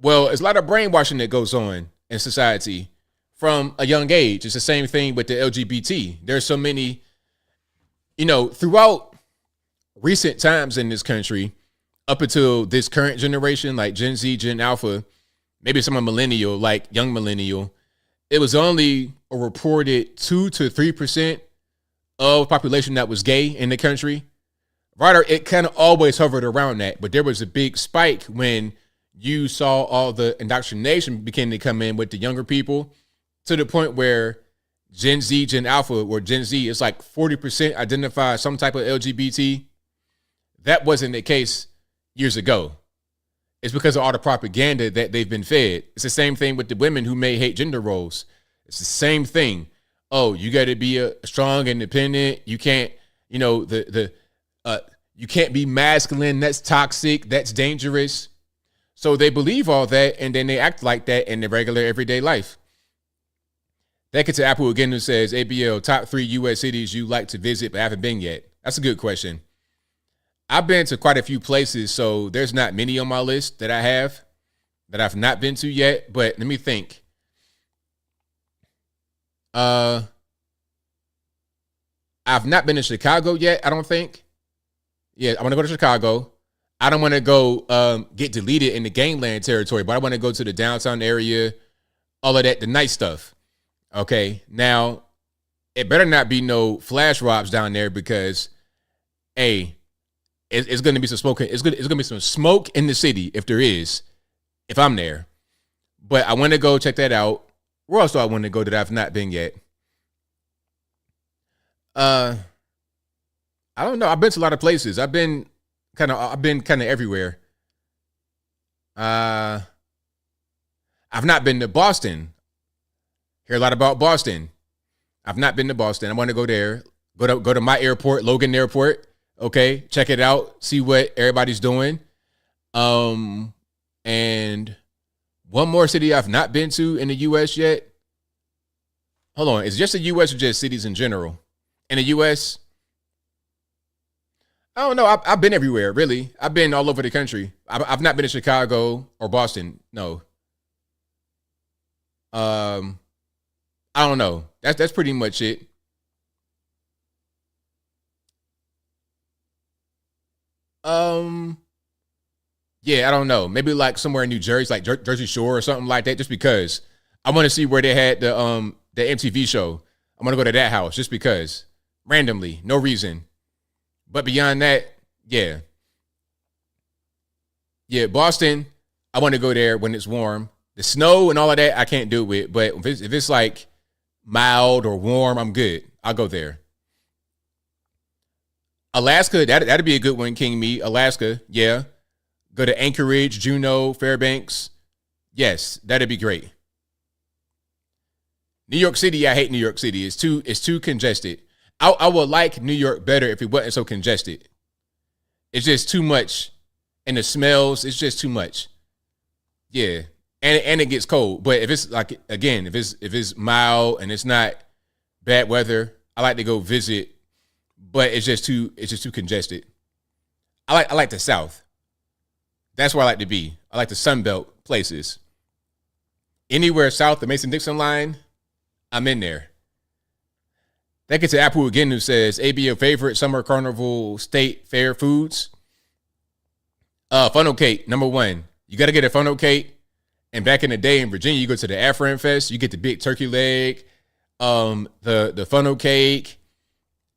Well, it's a lot of brainwashing that goes on in society from a young age. It's the same thing with the LGBT. There's so many, throughout recent times in this country, up until this current generation, like Gen Z, Gen Alpha, maybe some millennial, like young millennial, it was only a reported 2 to 3% of population that was gay in the country. Right, it kind of always hovered around that, but there was a big spike when you saw all the indoctrination begin to come in with the younger people, to the point where Gen Z, Gen Alpha, or Gen Z, it's like 40% identify some type of LGBT. That wasn't the case years ago. It's because of all the propaganda that they've been fed. It's the same thing with the women who may hate gender roles. It's the same thing. Oh, you got to be a strong, independent. You can't, you can't be masculine. That's toxic. That's dangerous. So they believe all that, and then they act like that in their regular everyday life. Thank you to Apple again, who says, ABL, top 3 U.S. cities you like to visit but haven't been yet. That's a good question. I've been to quite a few places, so there's not many on my list that I have that I've not been to yet. But let me think. I've not been to Chicago yet, I don't think. Yeah, I want to go to Chicago. I don't want to go get deleted in the gangland territory, but I want to go to the downtown area, all of that, the nice stuff. Okay, now, it better not be no flash robs down there because, hey, it's going to be some smoke. It's going to be some smoke in the city if there is, if I'm there. But I want to go check that out. Where else do I want to go that I've not been yet? I don't know. I've been to a lot of places. I've been kind of everywhere. I've not been to Boston. Hear a lot about Boston. I've not been to Boston. I want to go there. Go to my airport, Logan Airport. Okay, check it out. See what everybody's doing. And one more city I've not been to in the U.S. yet. Hold on. Is it just the U.S. or just cities in general? In the U.S., I don't know. I've been everywhere, really. I've been all over the country. I've not been to Chicago or Boston. No. I don't know. That's pretty much it. Yeah, I don't know. Maybe like somewhere in New Jersey, like Jersey Shore or something like that, just because I want to see where they had the MTV show. I'm gonna go to that house just because, randomly, no reason. But beyond that, yeah, Boston, I want to go there when it's warm. The snow and all of that, I can't do it. But if it's like mild or warm, I'm good. I'll go there. Alaska, that'd be a good one, King Me. Alaska, yeah. Go to Anchorage, Juneau, Fairbanks. Yes, that'd be great. New York City, I hate New York City. It's too congested. I would like New York better if it wasn't so congested. It's just too much. And the smells, it's just too much. Yeah. And it gets cold. But if it's like, again, if it's mild and it's not bad weather, I like to go visit. But it's just too congested. I like the South. That's where I like to be. I like the Sunbelt places. Anywhere south the Mason-Dixon line, I'm in there. Thank you to Apple again, who says, ABL favorite summer carnival state fair foods. Funnel cake, number 1. You got to get a funnel cake. And back in the day in Virginia, you go to the Afrin Fest, you get the big turkey leg, the funnel cake,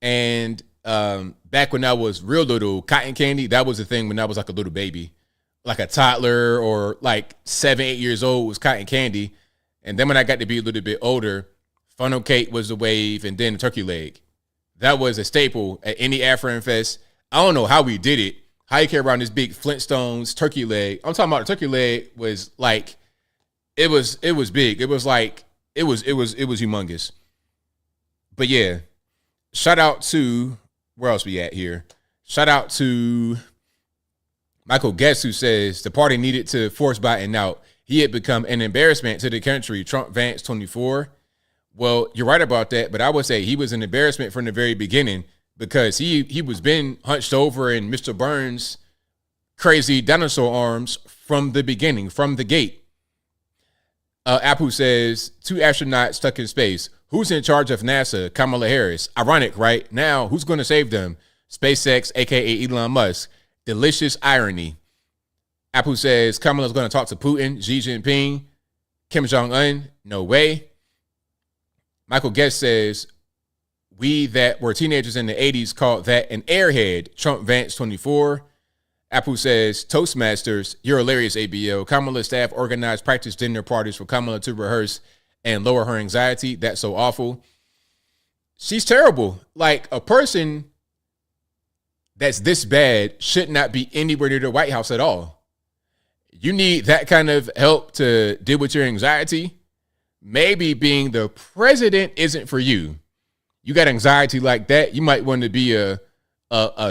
and back when I was real little, cotton candy, that was the thing when I was like a little baby. Like a toddler or like 7, 8 years old was cotton candy. And then when I got to be a little bit older, funnel cake was the wave, and then the turkey leg. That was a staple at any Afrin Fest. I don't know how we did it. How you carry around this big Flintstones turkey leg. I'm talking about the turkey leg was like, it was big. It was like, it was humongous. But yeah, shout out to, where else we at here? Shout out to Michael Guest, who says the party needed to force Biden out. He had become an embarrassment to the country. Trump Vance 24. Well, you're right about that, but I would say he was an embarrassment from the very beginning because he was been hunched over in Mr. Burns' crazy dinosaur arms from the beginning, from the gate. Apu says 2 astronauts stuck in space. Who's in charge of NASA? Kamala Harris. Ironic, right? Now, who's going to save them? SpaceX, aka Elon Musk. Delicious irony. Apu says Kamala's going to talk to Putin, Xi Jinping, Kim Jong-un. No way. Michael Guest says, we that were teenagers in the 80s called that an airhead. Trump Vance 24. Apu says, Toastmasters, you're hilarious, ABL. Kamala's staff organized practice dinner parties for Kamala to rehearse and lower her anxiety. That's so awful. She's terrible. Like, a person that's this bad should not be anywhere near the White House at all. You need that kind of help to deal with your anxiety. Maybe being the president isn't for you. You got anxiety like that, you might want to be a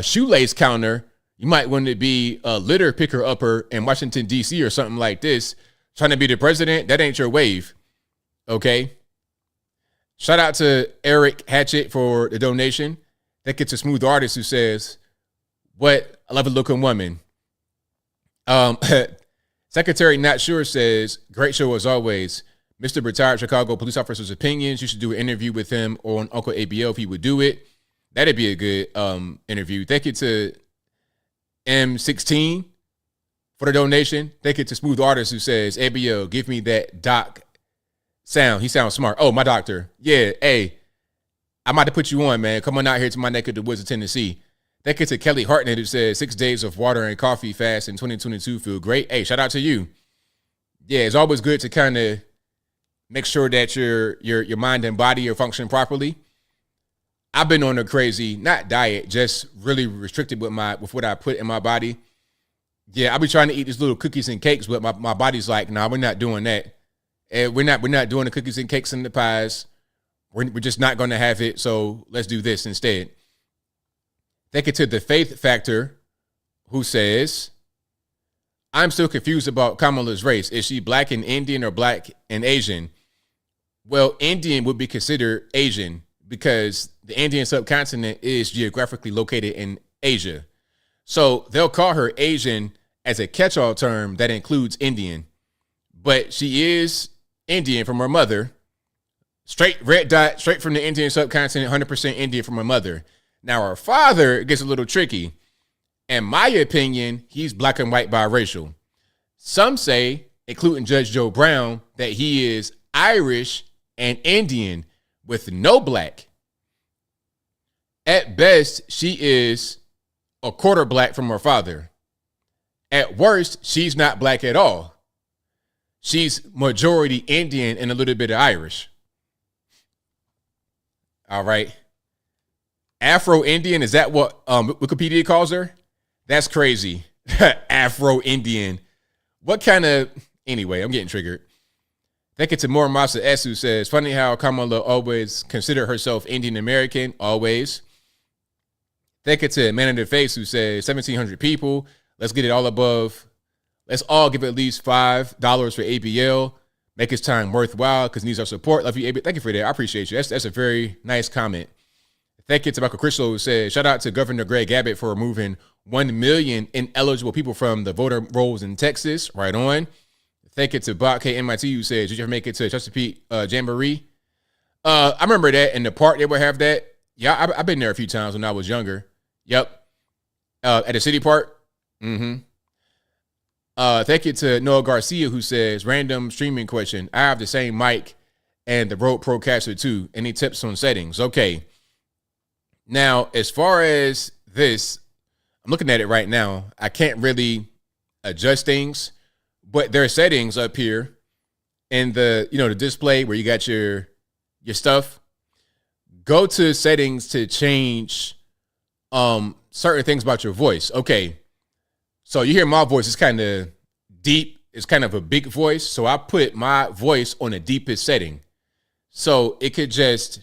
shoelace counter. You might want to be a litter picker upper in Washington, D.C. or something like this. Trying to be the president, that ain't your wave. Okay? Shout out to Eric Hatchett for the donation. That gets a smooth artist who says, what a lovely looking woman. Secretary Not Sure says, great show as always. Mr. Retired Chicago police officer's opinions. You should do an interview with him on Uncle ABL if he would do it. That'd be a good interview. Thank you to M16 for the donation. Thank you to Smooth Artist who says, ABL, give me that doc sound. He sounds smart. Oh, my doctor. Yeah, hey, I'm about to put you on, man. Come on out here to my neck of the woods of Tennessee. Thank you to Kelly Hartnett who says 6 days of water and coffee fast in 2022 feel great. Hey, shout out to you. Yeah, it's always good to kind of make sure that your mind and body are functioning properly. I've been on a crazy, not diet, just really restricted with what I put in my body. Yeah, I'll be trying to eat these little cookies and cakes, but my body's like, nah, we're not doing that. And we're not doing the cookies and cakes and the pies. We're just not going to have it. So let's do this instead. Thank you to the Faith Factor who says, I'm still confused about Kamala's race. Is she black and Indian or black and Asian? Well, Indian would be considered Asian because the Indian subcontinent is geographically located in Asia. So they'll call her Asian as a catch-all term that includes Indian. But she is Indian from her mother. Straight red dot, straight from the Indian subcontinent, 100% Indian from her mother. Now, her father gets a little tricky. In my opinion, he's black and white biracial. Some say, including Judge Joe Brown, that he is Irish and Indian with no black. At best, she is a quarter black from her father. At worst, she's not black at all. She's majority Indian and a little bit of Irish. All right. Afro-Indian, is that what Wikipedia calls her? That's crazy. Afro-Indian. What kind of... Anyway, I'm getting triggered. Thank you to More Masa S who says, funny how Kamala always considered herself Indian American, always. Thank you to Man in the Face who says, 1,700 people. Let's get it all above. Let's all give at least $5 for ABL. Make his time worthwhile because he needs our support. Love you, ABL. Thank you for that. I appreciate you. That's a very nice comment. Thank you to Michael Crislow who says, shout out to Governor Greg Abbott for removing 1 million ineligible people from the voter rolls in Texas. Right on. Thank you to Bob K. MIT who says, did you ever make it to Chesapeake Jamboree? I remember that in the park they would have that. Yeah, I've been there a few times when I was younger. Yep. At the city park. Mm-hmm. Thank you to Noah Garcia who says, random streaming question. I have the same mic and the Rode Procaster too. Any tips on settings? Okay. Now, as far as this, I'm looking at it right now. I can't really adjust things, but there are settings up here in the, the display where you got your stuff. Go to settings to change certain things about your voice. Okay. So you hear my voice, it's kind of deep. It's kind of a big voice. So I put my voice on the deepest setting. So it could just...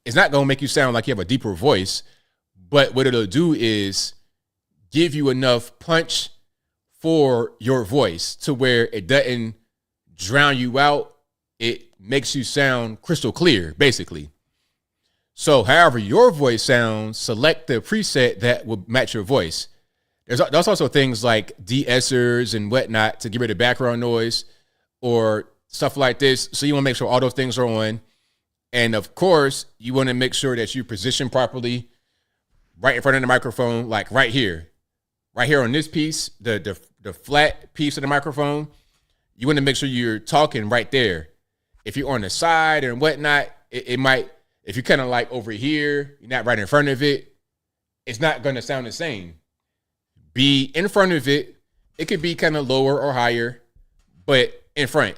It's not going to make you sound like you have a deeper voice, but what it'll do is give you enough punch for your voice to where it doesn't drown you out. It makes you sound crystal clear, basically. So however your voice sounds, select the preset that will match your voice. There's also things like de-essers and whatnot to get rid of background noise or stuff like this. So you want to make sure all those things are on. And of course, you want to make sure that you position properly right in front of the microphone, like right here on this piece, the flat piece of the microphone. You want to make sure you're talking right there. If you're on the side and whatnot, it might, if you're kind of like over here, you're not right in front of it, it's not going to sound the same. Be in front of it. It could be kind of lower or higher, but in front.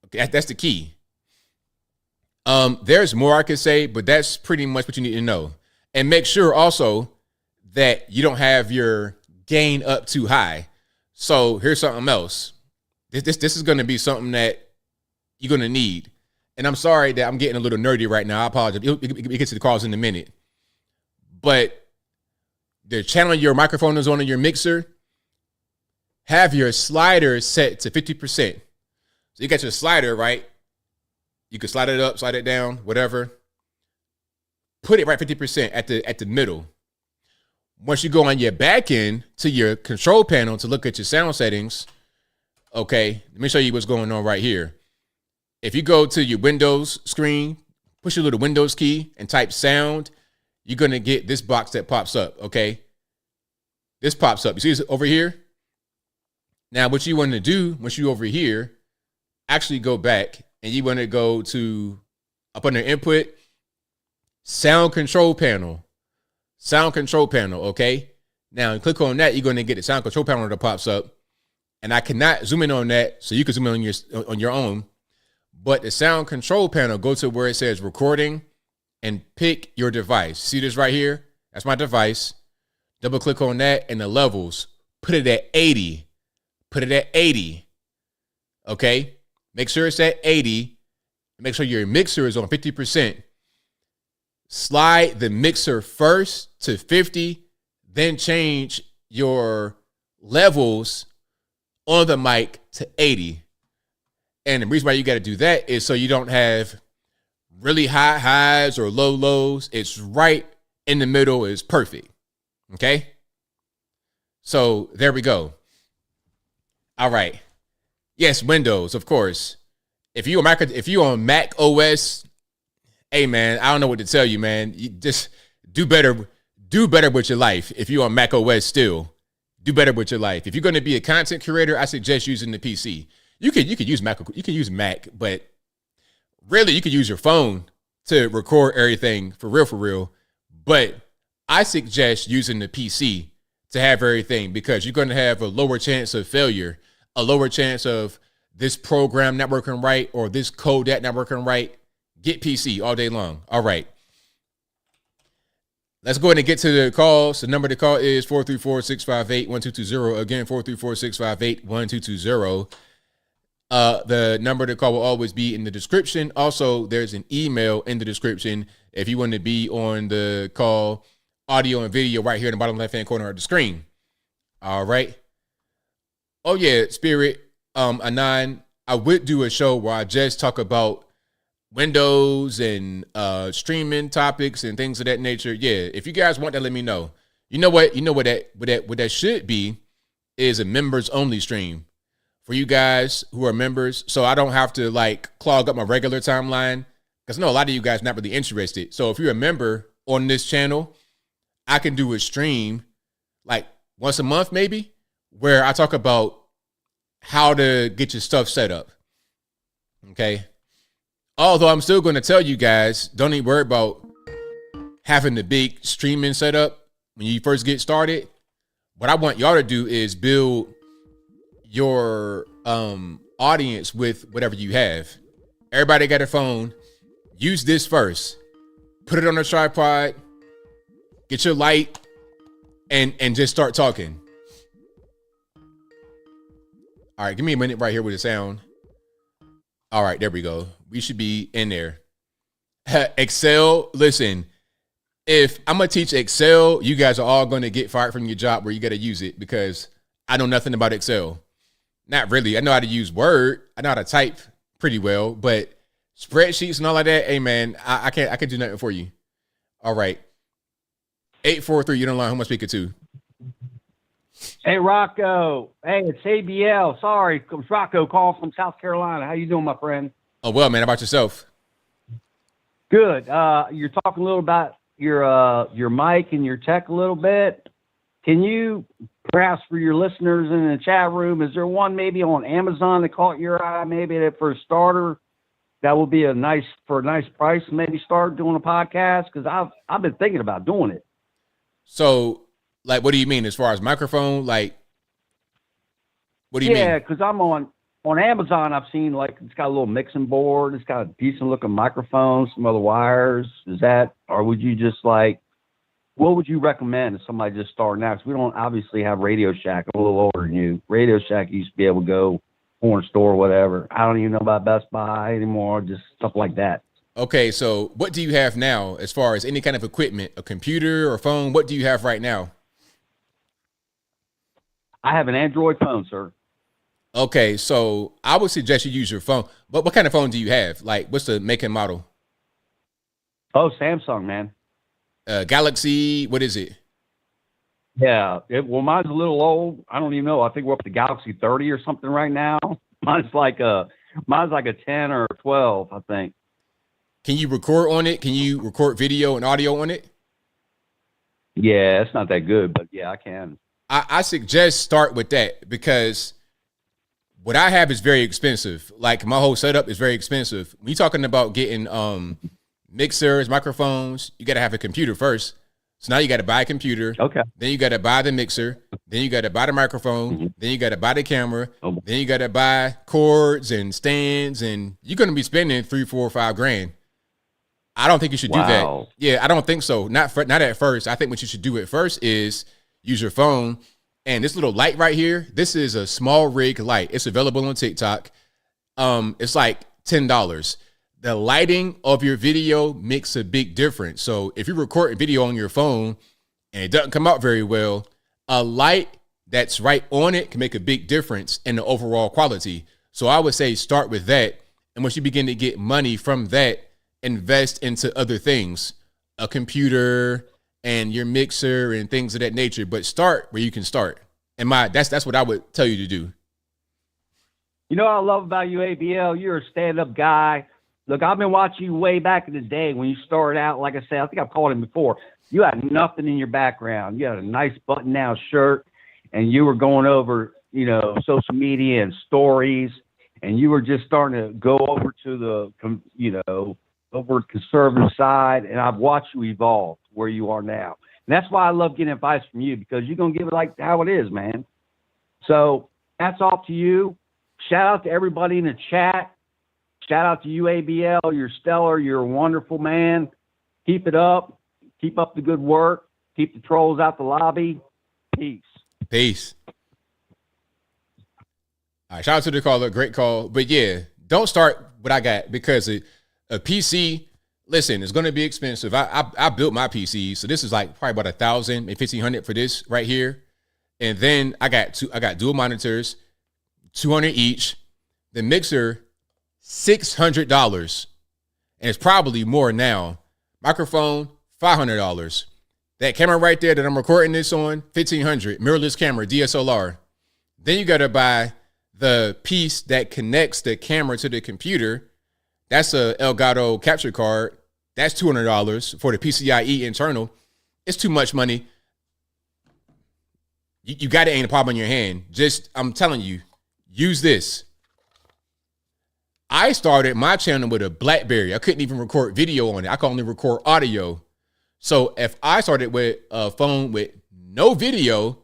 Okay, that's the key. There's more I could say, but that's pretty much what you need to know. And make sure also that you don't have your gain up too high. So here's something else. This is going to be something that you're going to need. And I'm sorry that I'm getting a little nerdy right now. I apologize. We'll get to the calls in a minute. But the channel your microphone is on in your mixer, have your slider set to 50%. So you got your slider, right? You can slide it up, slide it down, whatever. Put it right 50% at the middle. Once you go on your back end to your control panel to look at your sound settings, okay, let me show you what's going on right here. If you go to your Windows screen, push your little Windows key and type sound, you're going to get this box that pops up, okay? This pops up. You see this over here? Now, what you want to do once you're over here, actually go back and you want to go to up under input, sound control panel. Sound control panel, okay? Now, you click on that, you're going to get the sound control panel that pops up. And I cannot zoom in on that, so you can zoom in on your own. But the sound control panel, go to where it says recording and pick your device. See this right here? That's my device. Double click on that and the levels. Put it at 80. Put it at 80. Okay? Make sure it's at 80. Make sure your mixer is on 50%. Slide the mixer first to 50, then change your levels on the mic to 80. And the reason why you got to do that is so you don't have really high highs or low lows. It's right in the middle is perfect. Okay? So there we go. All right. Yes, Windows, of course. If you on Mac OS, hey man, I don't know what to tell you, man. You just do better with your life. If you're on Mac OS still, do better with your life. If you're going to be a content curator, I suggest using the PC. You could use Mac, but really you could use your phone to record everything for real. But I suggest using the PC to have everything because you're going to have a lower chance of failure, a lower chance of this program not working right or this code that not working right. Get PC all day long. All right. Let's go ahead and get to the calls. The number to call is 434-658-1220. Again, 434-658-1220. The number to call will always be in the description. Also, there's an email in the description if you want to be on the call, audio and video right here in the bottom left-hand corner of the screen. All right. Oh, yeah, Spirit, Anon, I would do a show where I just talk about Windows and streaming topics and things of that nature. Yeah, if you guys want that, let me know. You know what that should be is a members only stream for you guys who are members, so I don't have to like clog up my regular timeline because I know a lot of you guys not really interested. So if you're a member on this channel, I can do a stream like once a month maybe where I talk about how to get your stuff set up. Okay. Although I'm still going to tell you guys, don't even worry about having the big streaming setup when you first get started. What I want y'all to do is build your audience with whatever you have. Everybody got a phone. Use this first. Put it on a tripod. Get your light and just start talking. All right, give me a minute right here with the sound. All right, there we go. We should be in there. Excel, listen, if I'm going to teach Excel, you guys are all going to get fired from your job where you got to use it because I know nothing about Excel. Not really. I know how to use Word. I know how to type pretty well, but spreadsheets and all like that, hey, man, I can't do nothing for you. All right. 843, you don't know who am I speaking to? Hey, Rocco. Hey, it's ABL. Sorry, it's Rocco calling from South Carolina. How you doing, my friend? Oh, well, man, how about yourself? Good. You're talking a little about your mic and your tech a little bit. Can you, perhaps for your listeners in the chat room, is there one maybe on Amazon that caught your eye? Maybe that for a starter, that would be a nice price. Maybe start doing a podcast because I've been thinking about doing it. So, like, what do you mean as far as microphone? Like, what do you mean? Yeah, because I'm on Amazon. I've seen like it's got a little mixing board. It's got a decent looking microphone, some other wires. Is that, or would you just like, what would you recommend if somebody just starting out? Because we don't obviously have Radio Shack. I'm a little older than you. Radio Shack used to be able to go corner store, whatever. I don't even know about Best Buy anymore. Just stuff like that. Okay, so what do you have now as far as any kind of equipment, a computer or phone? What do you have right now? I have an Android phone, sir. Okay, so I would suggest you use your phone. But what kind of phone do you have? Like, what's the make and model? Oh, Samsung, man. Galaxy, what is it? Yeah. Well, mine's a little old. I don't even know. I think we're up to Galaxy 30 or something right now. Mine's like a 10 or a 12, I think. Can you record on it? Can you record video and audio on it? Yeah, it's not that good, but yeah, I can. I suggest start with that because what I have is very expensive. Like my whole setup is very expensive. When you're talking about getting mixers, microphones, you got to have a computer first. So now you got to buy a computer. Okay. Then you got to buy the mixer. Then you got to buy the microphone. Then you got to buy the camera. Then you got to buy cords and stands, and you're going to be spending $3, $4, $5 grand. I don't think you should do that. Yeah, I don't think so. Not at first. I think what you should do at first is use your phone. And this little light right here, this is a small rig light. It's available on TikTok. It's like $10. The lighting of your video makes a big difference. So if you record a video on your phone and it doesn't come out very well, a light that's right on it can make a big difference in the overall quality. So I would say start with that. And once you begin to get money from that, invest into other things, a computer and your mixer and things of that nature. But start where you can start. And that's what I would tell you to do. You know what I love about you, ABL? You're a stand-up guy. Look, I've been watching you way back in the day when you started out. Like I said, I think I've called him before. You had nothing in your background. You had a nice button-down shirt, and you were going over, social media and stories, and you were just starting to go over to the, over conservative side, and I've watched you evolve to where you are now. And that's why I love getting advice from you, because you're going to give it like how it is, man. So hats off to you. Shout out to everybody in the chat. Shout out to you, ABL. You're stellar. You're a wonderful man. Keep it up. Keep up the good work. Keep the trolls out the lobby. Peace. Peace. All right, shout out to the caller. Great call. But yeah, don't start what I got because a PC, listen, it's going to be expensive. I built my PC, so this is like probably about $1,000, maybe $1,500 for this right here. And then I got dual monitors, $200 each. The mixer, $600, and it's probably more now. Microphone, $500. That camera right there that I'm recording this on, $1,500. Mirrorless camera, DSLR. Then you got to buy the piece that connects the camera to the computer. That's a Elgato capture card. That's $200 for the PCIe internal. It's too much money. You got it, ain't a problem in your hand. Just, I'm telling you, use this. I started my channel with a BlackBerry. I couldn't even record video on it. I could only record audio. So if I started with a phone with no video,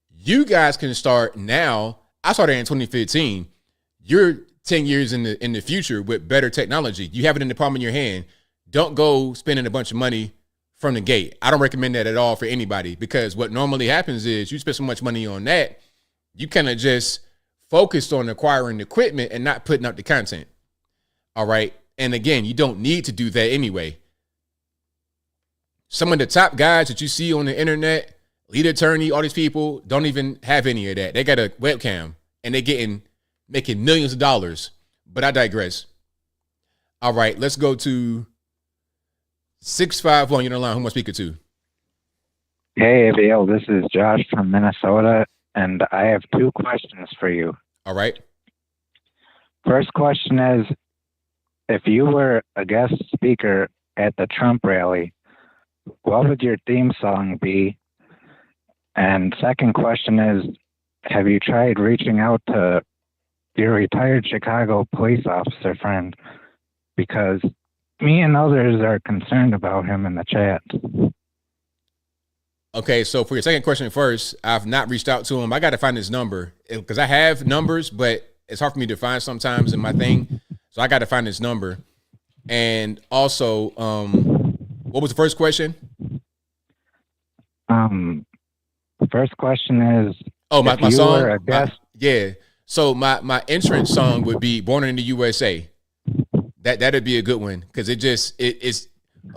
you guys can start now. I started in 2015. You're 10 years in the future with better technology. You have it in the palm of your hand. Don't go spending a bunch of money from the gate. I don't recommend that at all for anybody, because what normally happens is you spend so much money on that, you kind of just focused on acquiring equipment and not putting out the content. All right. And again, you don't need to do that anyway. Some of the top guys that you see on the internet, lead attorney, all these people don't even have any of that. They got a webcam and they're making millions of dollars. But I digress. All right, let's go to 651. You're on the line. Who am I speaking to? Hey, ABL, this is Josh from Minnesota, and I have two questions for you. All right. First question is, if you were a guest speaker at the Trump rally, what would your theme song be? And second question is, have you tried reaching out to your retired Chicago police officer friend? Because me and others are concerned about him in the chat. Okay, so for your second question first, I've not reached out to him. I got to find his number because I have numbers, but it's hard for me to find sometimes in my thing. So I got to find his number. And also, what was the first question? First question is, my song. Yeah. So my entrance song would be "Born in the USA." That'd be a good one because it's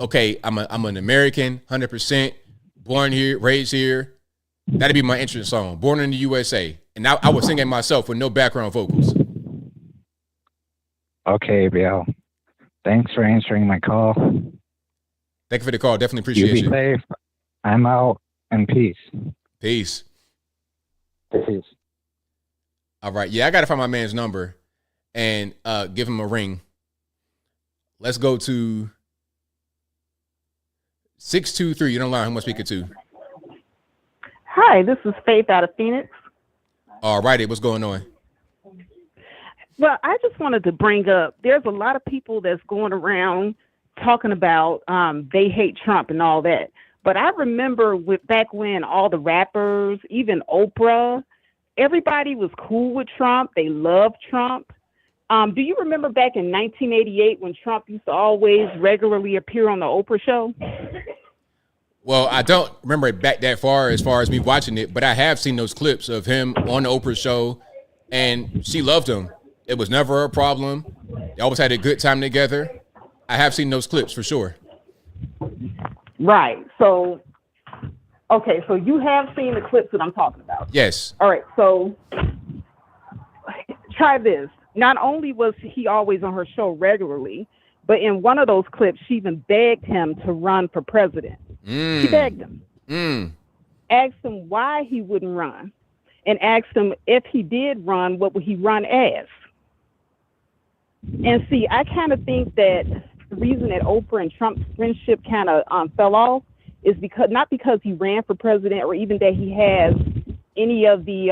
okay. I'm an American, 100%, born here, raised here. That'd be my entrance song, "Born in the USA," And I was singing myself with no background vocals. Okay, ABL. Thanks for answering my call. Thank you for the call. Definitely appreciate you. Be safe. I'm out, and peace. Peace. Peace. All right. Yeah, I got to find my man's number and give him a ring. Let's go to 623. You don't lie. Who am I speaking to? Hi, this is Faith out of Phoenix. All righty. What's going on? Well, I just wanted to bring up, there's a lot of people that's going around talking about they hate Trump and all that. But I remember back when all the rappers, even Oprah, everybody was cool with Trump. They loved Trump. Do you remember back in 1988 when Trump used to always regularly appear on the Oprah show? Well, I don't remember it back that far as me watching it, but I have seen those clips of him on the Oprah show, and she loved him. It was never a problem. They always had a good time together. I have seen those clips for sure. Right. So, okay, so you have seen the clips that I'm talking about. Yes. All right, so try this. Not only was he always on her show regularly, but in one of those clips, she even begged him to run for president. She begged him. Asked him why he wouldn't run, and asked him if he did run, what would he run as? And see, I kind of think that the reason that Oprah and Trump's friendship kind of fell off is because not because he ran for president or even that he has any of the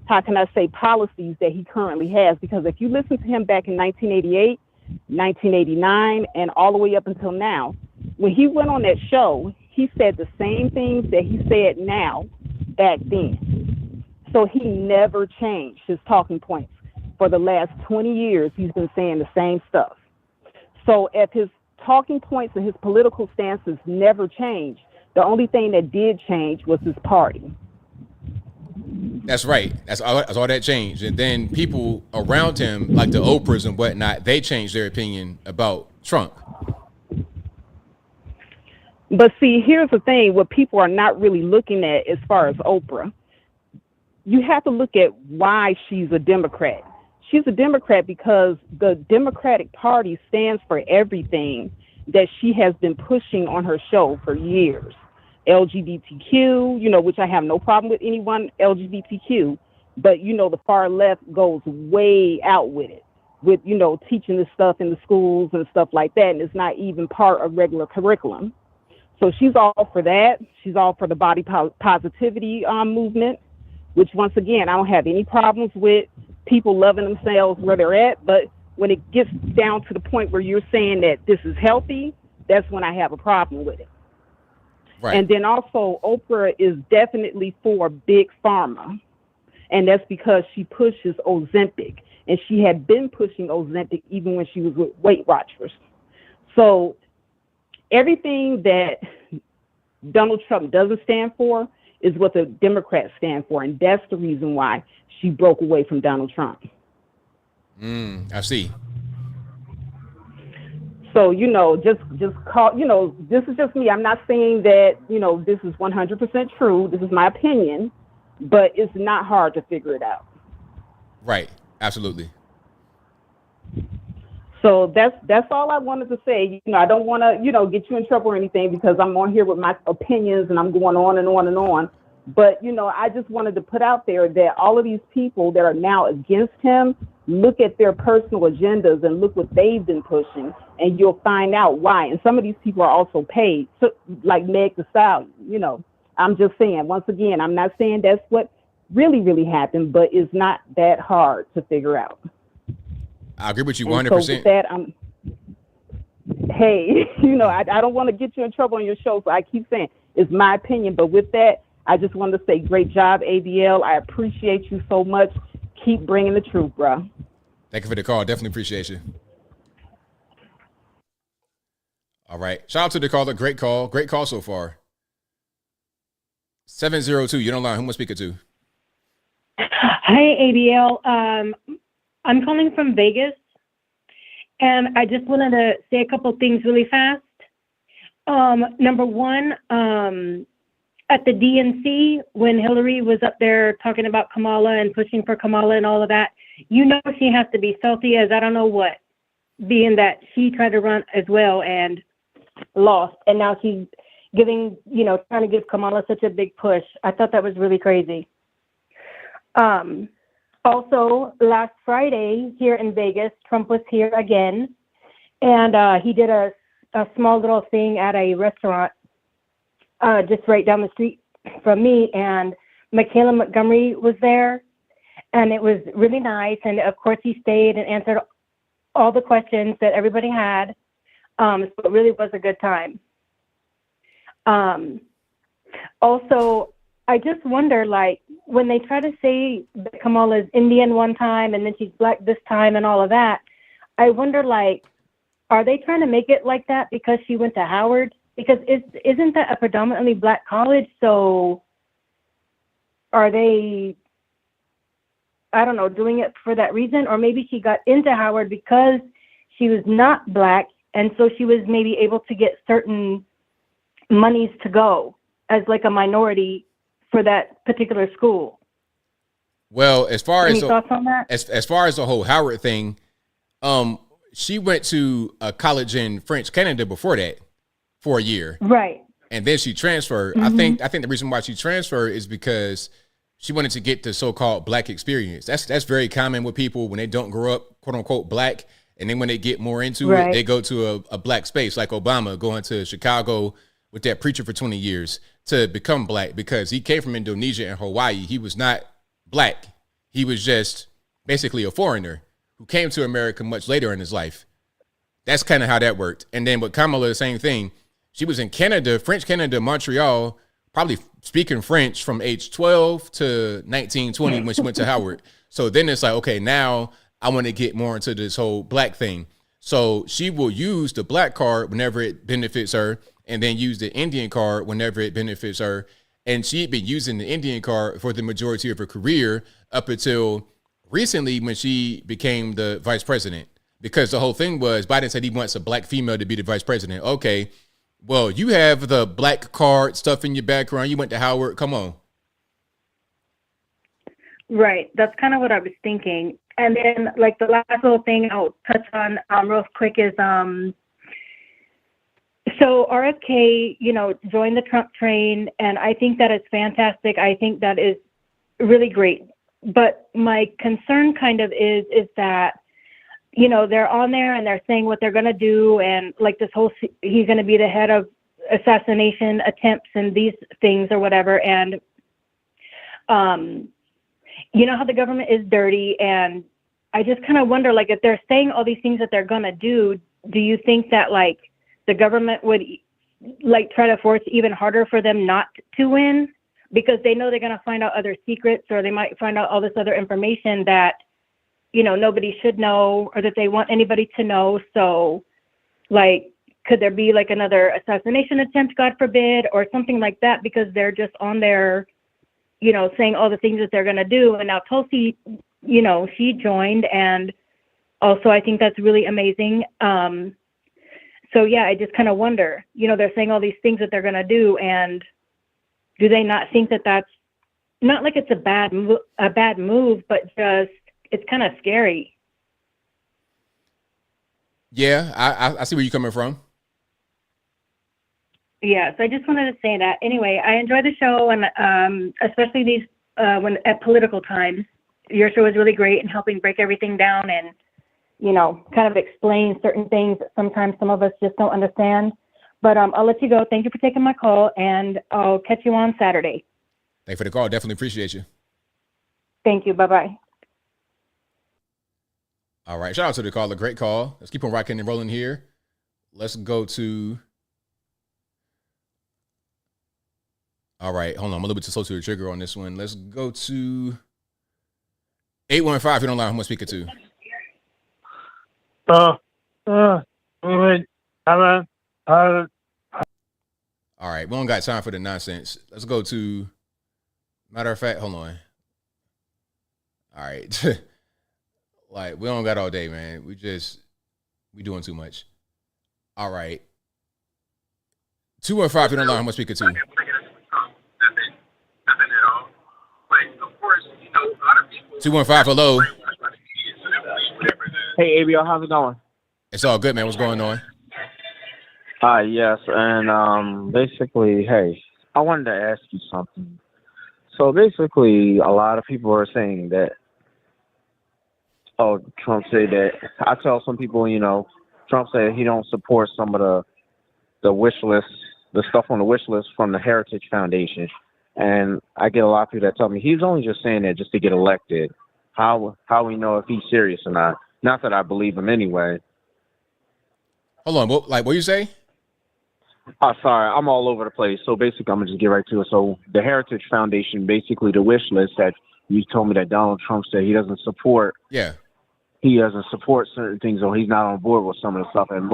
how can I say policies that he currently has. Because if you listen to him back in 1988, 1989, and all the way up until now, when he went on that show, he said the same things that he said now back then. So he never changed his talking points. For the last 20 years, he's been saying the same stuff. So if his talking points and his political stances never changed, the only thing that did change was his party. That's right. That's all that changed. And then people around him, like the Oprahs and whatnot, they changed their opinion about Trump. But see, here's the thing, what people are not really looking at as far as Oprah. You have to look at why she's a Democrat. She's a Democrat because the Democratic Party stands for everything that she has been pushing on her show for years. LGBTQ, which I have no problem with anyone LGBTQ, but, the far left goes way out with it, with, teaching this stuff in the schools and stuff like that, and it's not even part of regular curriculum. So she's all for that. She's all for the body positivity movement, which, once again, I don't have any problems with people loving themselves where they're at. But when it gets down to the point where you're saying that this is healthy, that's when I have a problem with it. Right. And then also Oprah is definitely for big pharma. And that's because she pushes Ozempic. And she had been pushing Ozempic even when she was with Weight Watchers. So everything that Donald Trump doesn't stand for is what the Democrats stand for. And that's the reason why she broke away from Donald Trump. I see. So, just call, this is just me. I'm not saying that, this is 100% true. This is my opinion, but it's not hard to figure it out. Right. Absolutely. So that's all I wanted to say. I don't want to, get you in trouble or anything because I'm on here with my opinions and I'm going on and on and on. But, I just wanted to put out there that all of these people that are now against him, look at their personal agendas and look what they've been pushing, and you'll find out why. And some of these people are also paid, so, like Meg Thee Stallion. I'm just saying, once again, I'm not saying that's what really, really happened, but it's not that hard to figure out. I agree with you 100%. So with that, I don't want to get you in trouble on your show, so I keep saying it's my opinion. But with that, I just wanted to say great job, ABL. I appreciate you so much. Keep bringing the truth, bro. Thank you for the call. Definitely appreciate you. All right. Shout out to the caller. Great call. Great call so far. 702. You don't lie. Who am I speaking to? Hi, ABL. I'm calling from Vegas, and I just wanted to say a couple things really fast. Number one, at the DNC when Hillary was up there talking about Kamala and pushing for Kamala and all of that, you know she has to be salty as I don't know what, being that she tried to run as well and lost. And now she's giving, trying to give Kamala such a big push. I thought that was really crazy. Also, last Friday here in Vegas, Trump was here again, and he did a small little thing at a restaurant just right down the street from me, and Michaela Montgomery was there, and it was really nice. And of course, he stayed and answered all the questions that everybody had. So it really was a good time. Also, I just wonder, like, when they try to say that Kamala is Indian one time and then she's black this time and all of that, I wonder, like, are they trying to make it like that because she went to Howard? Because isn't that a predominantly black college? So are they, I don't know, doing it for that reason? Or maybe she got into Howard because she was not black, and so she was maybe able to get certain monies to go as like a minority for that particular school. Well, as far Any as thoughts on that? As far as the whole Howard thing, she went to a college in French Canada before that for a year, right? And then she transferred. Mm-hmm. I think the reason why she transferred is because she wanted to get the so-called black experience. That's very common with people when they don't grow up, quote unquote, black, and then when they get more into it, they go to a black space, like Obama going to Chicago with that preacher for 20 years to become black, because he came from Indonesia and Hawaii. He was not black. He was just basically a foreigner who came to America much later in his life. That's kind of how that worked. And then with Kamala, the same thing. She was in Canada, French Canada, Montreal, probably speaking French from age 12 to 19, 20 when she went to Howard. So then it's like, okay, now I want to get more into this whole black thing. So she will use the black card whenever it benefits her, and then use the Indian card whenever it benefits her. And she'd been using the Indian card for the majority of her career up until recently when she became the vice president. Because the whole thing was Biden said he wants a black female to be the vice president. Okay, well, you have the black card stuff in your background. You went to Howard. Come on. Right. That's kind of what I was thinking. And then, like, the last little thing I'll touch on real quick is, so RFK, joined the Trump train, and I think that is fantastic. I think that is really great. But my concern kind of is that, they're on there and they're saying what they're going to do, and like this whole, he's going to be the head of assassination attempts and these things or whatever. And, you know how the government is dirty, and I just kind of wonder, like, if they're saying all these things that they're going to do you think that, like, the government would, like, try to force even harder for them not to win? Because they know they're going to find out other secrets, or they might find out all this other information that, nobody should know, or that they want anybody to know. So, like, could there be like another assassination attempt, God forbid, or something like that, because they're just on there, saying all the things that they're going to do. And now Tulsi, she joined, and also I think that's really amazing. So yeah, I just kind of wonder, they're saying all these things that they're going to do, and do they not think that that's not like it's a bad move, but just, it's kind of scary. Yeah, I see where you're coming from. Yeah, so I just wanted to say that. Anyway, I enjoy the show, and especially these when at political times. Your show is really great in helping break everything down and, kind of explain certain things that sometimes some of us just don't understand. But I'll let you go. Thank you for taking my call, and I'll catch you on Saturday. Thanks for the call. Definitely appreciate you. Thank you. Bye-bye. All right. Shout out to the caller. Great call. Let's keep on rocking and rolling here. Let's go to. All right. Hold on. I'm a little bit too slow to the trigger on this one. Let's go to 815. If you don't know who I'm speaking to. All right. We don't got time for the nonsense. Let's go to. Matter of fact, hold on. All right. Like, we don't got all day, man. We doing too much. All right. 215, if you don't know how much speaker to. 215, hello. Hey, ABL, how's it going? It's all good, man. What's going on? Yes, and basically, hey, I wanted to ask you something. So basically, a lot of people are saying that, Trump said that. I tell some people, Trump said he don't support some of the wish list, the stuff on the wish list from the Heritage Foundation. And I get a lot of people that tell me he's only just saying that just to get elected. How we know if he's serious or not? Not that I believe him anyway. Hold on, what you say? Oh, sorry, I'm all over the place. So basically, I'm gonna just get right to it. So the Heritage Foundation, basically the wish list that you told me that Donald Trump said he doesn't support. Yeah. He doesn't support certain things, or he's not on board with some of the stuff. And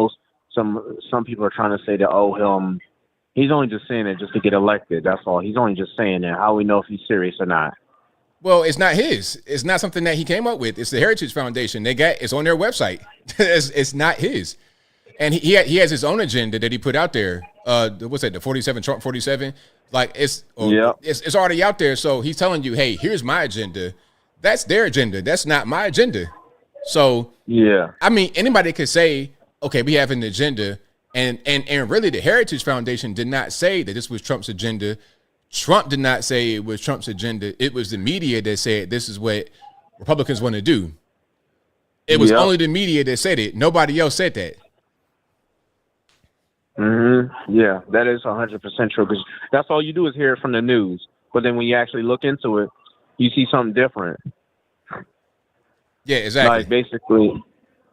some people are trying to say that he's only just saying it just to get elected. That's all. He's only just saying that. How we know if he's serious or not? Well, it's not his. It's not something that he came up with. It's the Heritage Foundation. It's on their website. It's not his. And he has his own agenda that he put out there. What's that? The 47 Trump 47. Like it's already out there. So he's telling you, hey, here's my agenda. That's their agenda. That's not my agenda. So yeah, I mean, anybody could say, okay, we have an agenda, and really, the Heritage Foundation did not say that this was Trump's agenda. Trump did not say it was Trump's agenda. It was the media that said this is what Republicans want to do. It was only the media that said it. Nobody else said that. Yeah, that is 100% true, because that's all you do is hear it from the news. But then when you actually look into it, you see something different. Yeah, exactly. Like basically,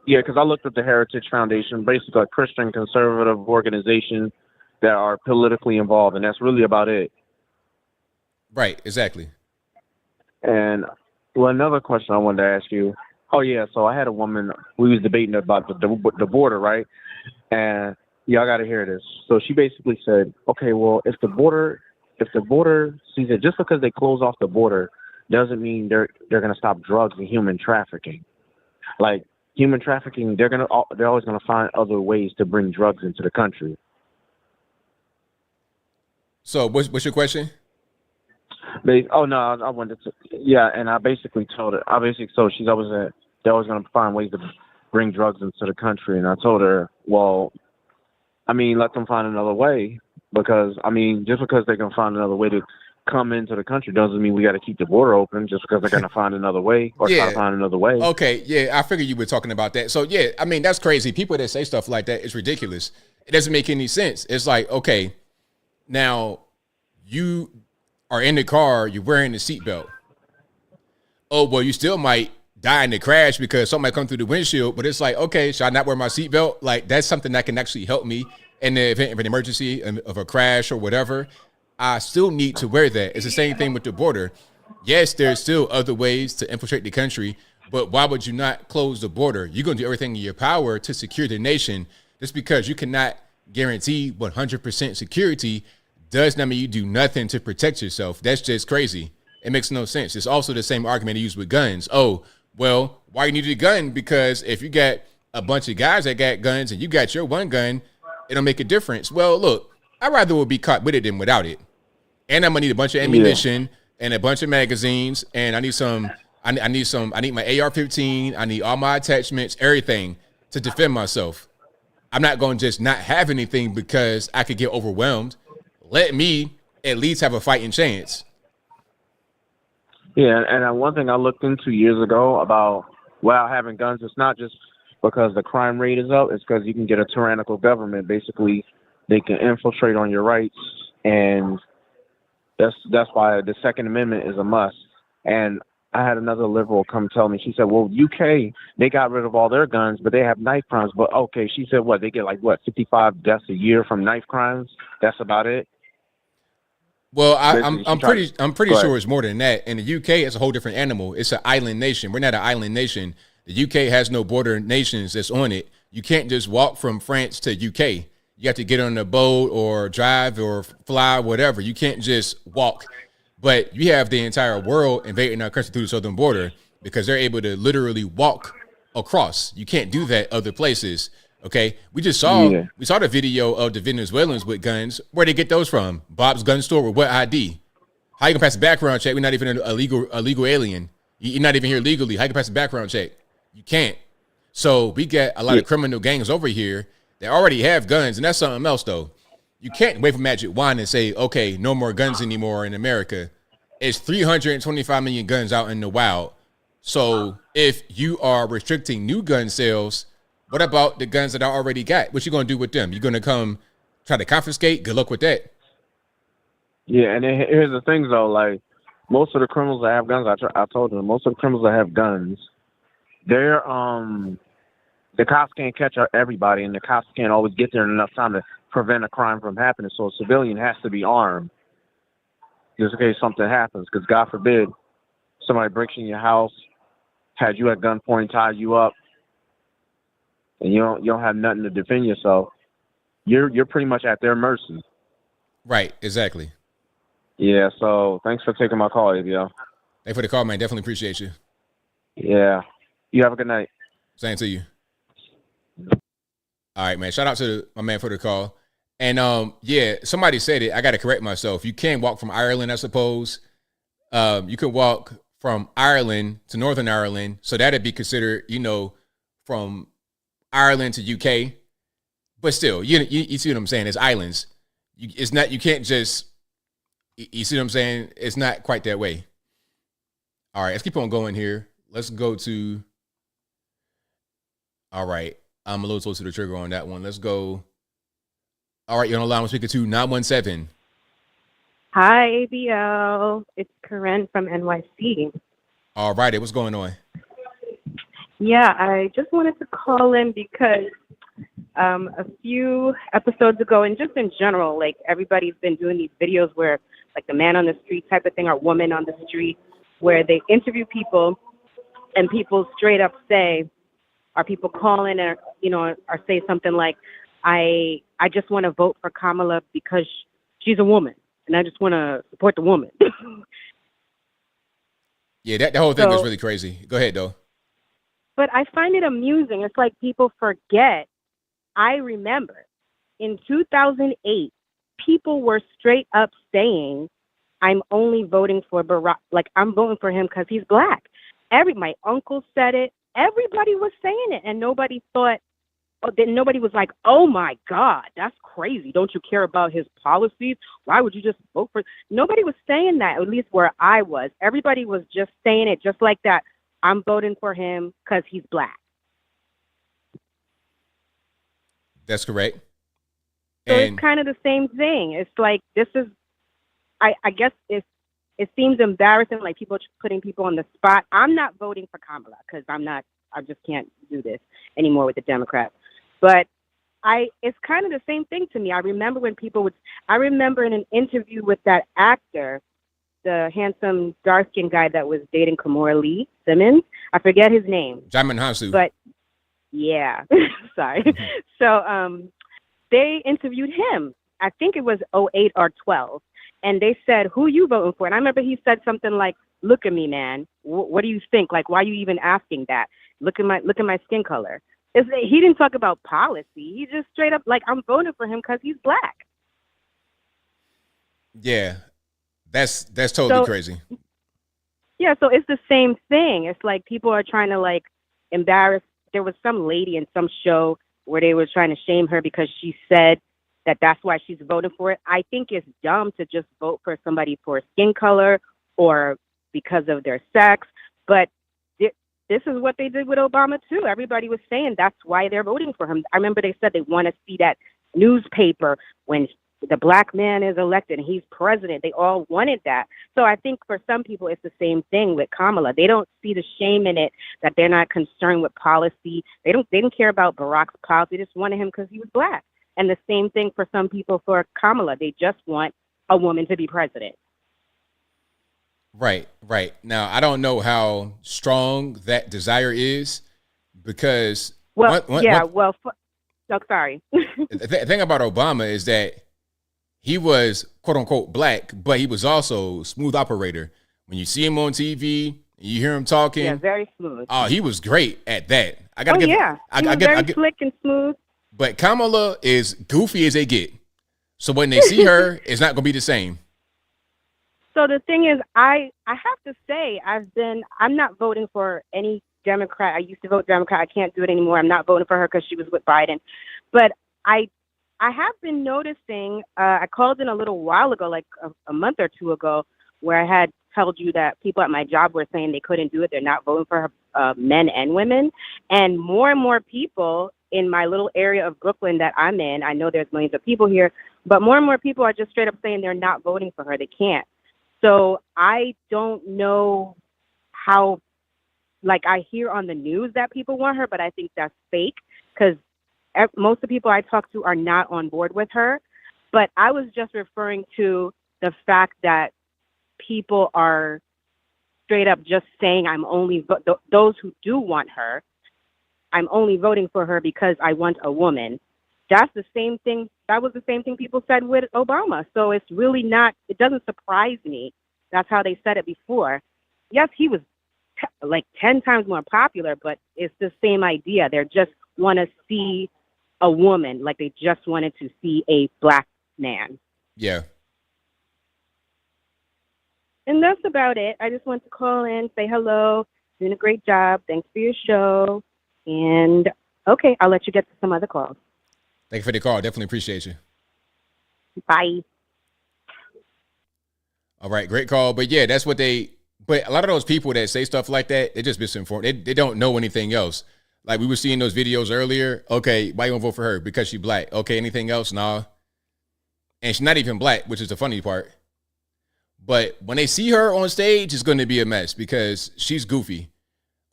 because I looked at the Heritage Foundation, basically a Christian conservative organization that are politically involved, and that's really about it. Right, exactly. And another question I wanted to ask you. Oh yeah, so I had a woman. We was debating about the border, right? And y'all got to hear this. So she basically said, okay, well, if the border sees it, just because they close off the border doesn't mean they're going to stop drugs and human trafficking. Like human trafficking, they're always going to find other ways to bring drugs into the country. So what's your question? I wanted to. Yeah, and I basically told her. She's always they're always going to find ways to bring drugs into the country, and I told her, well, I mean, let them find another way, because I mean, just because they can find another way to come into the country doesn't mean we got to keep the border open just because they're going to find another way or try to find another way. Okay, yeah, I figured you were talking about that. So yeah, I mean, that's crazy. People that say stuff like that is ridiculous. It doesn't make any sense. It's like, okay, now you are in the car, you're wearing the seatbelt. Oh, well, you still might die in the crash because something might come through the windshield, but it's like, okay, should I not wear my seatbelt? Like, that's something that can actually help me in the event of an emergency, of a crash or whatever. I still need to wear that. It's the same thing with the border. Yes, there's still other ways to infiltrate the country, but why would you not close the border? You're going to do everything in your power to secure the nation. Just because you cannot guarantee 100% security does not mean you do nothing to protect yourself. That's just crazy. It makes no sense. It's also the same argument they use with guns. Oh, well, why you need a gun? Because if you got a bunch of guys that got guns and you got your one gun, it'll make a difference. Well, look, I'd rather would be caught with it than without it. And I'm gonna need a bunch of ammunition and a bunch of magazines, and I need my AR-15, I need all my attachments, everything to defend myself. I'm not gonna just not have anything because I could get overwhelmed. Let me at least have a fighting chance. Yeah, and one thing I looked into years ago about having guns, it's not just because the crime rate is up, it's because you can get a tyrannical government. Basically, they can infiltrate on your rights, and that's why the Second Amendment is a must. And I had another liberal come tell me, she said, well, UK, they got rid of all their guns, but they have knife crimes. But okay, she said, they get 55 deaths a year from knife crimes? That's about it? Well, I'm pretty sure it's more than that. In the UK, it's a whole different animal. It's an island nation. We're not an island nation. The UK has no border nations that's on it. You can't just walk from France to UK. You have to get on a boat or drive or fly, whatever. You can't just walk. But you have the entire world invading our country through the southern border because they're able to literally walk across. You can't do that other places. Okay, we saw the video of the Venezuelans with guns. Where they get those from? Bob's gun store with what ID? How you gonna pass a background check? We're not even a legal alien. You're not even here legally. How you gonna pass a background check? You can't. So we get a lot of criminal gangs over here that already have guns, and that's something else though. You can't wave a magic wand and say, okay, no more guns anymore in America. It's 325 million guns out in the wild. So if you are restricting new gun sales, what about the guns that I already got? What you gonna do with them? You gonna come try to confiscate? Good luck with that. Yeah, and here's the thing though, like most of the criminals that have guns, I told them, most of the criminals that have guns, they're the cops can't catch everybody, and the cops can't always get there in enough time to prevent a crime from happening. So a civilian has to be armed just in case something happens. Because God forbid somebody breaks in your house, has you at gunpoint, ties you up, and you don't have nothing to defend yourself. You're pretty much at their mercy. Right. Exactly. Yeah. So thanks for taking my call, ABL. Thanks for the call, man. Definitely appreciate you. Yeah. You have a good night. Same to you. All right, man. Shout out to my man for the call. And yeah, somebody said it. I got to correct myself. You can walk from Ireland, I suppose. You can walk from Ireland to Northern Ireland, so that'd be considered, from Ireland to UK. But still, you see what I'm saying? It's islands. It's not. You can't just. You see what I'm saying? It's not quite that way. All right, let's keep on going here. Let's go to. All right, I'm a little close to the trigger on that one. Let's go. All right, you're on the line. We're speaking to 917. Hi, ABL. It's Corinne from NYC. All righty, what's going on? Yeah, I just wanted to call in because a few episodes ago, and just in general, like everybody's been doing these videos where, like the man on the street type of thing, or woman on the street, where they interview people, and people straight up say, or people call in or or say something like, I just want to vote for Kamala because she's a woman, and I just want to support the woman. Yeah, that whole thing is really crazy. Go ahead, though. But I find it amusing. It's like people forget. I remember in 2008, people were straight up saying, I'm only voting for Barack. Like, I'm voting for him because he's black. My uncle said it. Everybody was saying it, and nobody thought, nobody was like, oh my God, that's crazy. Don't you care about his policies? Why would you just vote for? Nobody was saying that, at least where I was. Everybody was just saying it just like that. I'm voting for him because he's black. That's correct. So it's kind of the same thing. It's like, this is, I guess it seems embarrassing, like people putting people on the spot. I'm not voting for Kamala because I just can't do this anymore with the Democrats. But it's kind of the same thing to me. I remember when I remember in an interview with that actor, the handsome dark-skinned guy that was dating Kamora Lee Simmons. I forget his name. Jamin Hansu. But yeah, sorry. So they interviewed him. I think it was 08 or 12. And they said, who you voting for? And I remember he said something like, look at me, man. What do you think? Like, why are you even asking that? Look at my skin color. He didn't talk about policy. He just straight up like, I'm voting for him because he's black. Yeah, that's totally crazy. Yeah, so it's the same thing. It's like people are trying to like embarrass. There was some lady in some show where they were trying to shame her because she said that's why she's voting for it. I think it's dumb to just vote for somebody for skin color or because of their sex. But this is what they did with Obama, too. Everybody was saying that's why they're voting for him. I remember they said they want to see that newspaper when the black man is elected and he's president. They all wanted that. So I think for some people, it's the same thing with Kamala. They don't see the shame in it, that they're not concerned with policy. They didn't care about Barack's policy. They just wanted him because he was black. And the same thing for some people for Kamala. They just want a woman to be president. Right. Now, I don't know how strong that desire is because... sorry. The thing about Obama is that he was, quote unquote, black, but he was also a smooth operator. When you see him on TV, you hear him talking. Yeah, very smooth. Oh, he was great at that. He was very slick and smooth. But Kamala is goofy as they get. So when they see her, it's not going to be the same. So the thing is, I have to say, I'm not voting for any Democrat. I used to vote Democrat. I can't do it anymore. I'm not voting for her because she was with Biden. But I have been noticing, I called in a little while ago, like a month or two ago, where I had told you that people at my job were saying they couldn't do it. They're not voting for her, men and women. And more people in my little area of Brooklyn that I'm in, I know there's millions of people here, but more and more people are just straight up saying they're not voting for her. They can't. So I don't know how, like, I hear on the news that people want her, but I think that's fake because most of the people I talk to are not on board with her. But I was just referring to the fact that people are straight up just saying I'm only, those who do want her, I'm only voting for her because I want a woman. That's the same thing. That was the same thing people said with Obama. So it's really not, it doesn't surprise me. That's how they said it before. Yes, he was like 10 times more popular, but it's the same idea. They just want to see a woman, like they just wanted to see a black man. Yeah. And that's about it. I just want to call in, say hello, doing a great job. Thanks for your show. And okay, I'll let you get to some other calls. Thank you for the call. Definitely appreciate you. Bye. All right, great call. But yeah, that's what but a lot of those people that say stuff like that, they're just misinformed. They don't know anything else. Like we were seeing those videos earlier. Okay, why you gonna vote for her? Because she's black. Okay, anything else? Nah. And she's not even black, which is the funny part. But when they see her on stage, it's going to be a mess because she's goofy.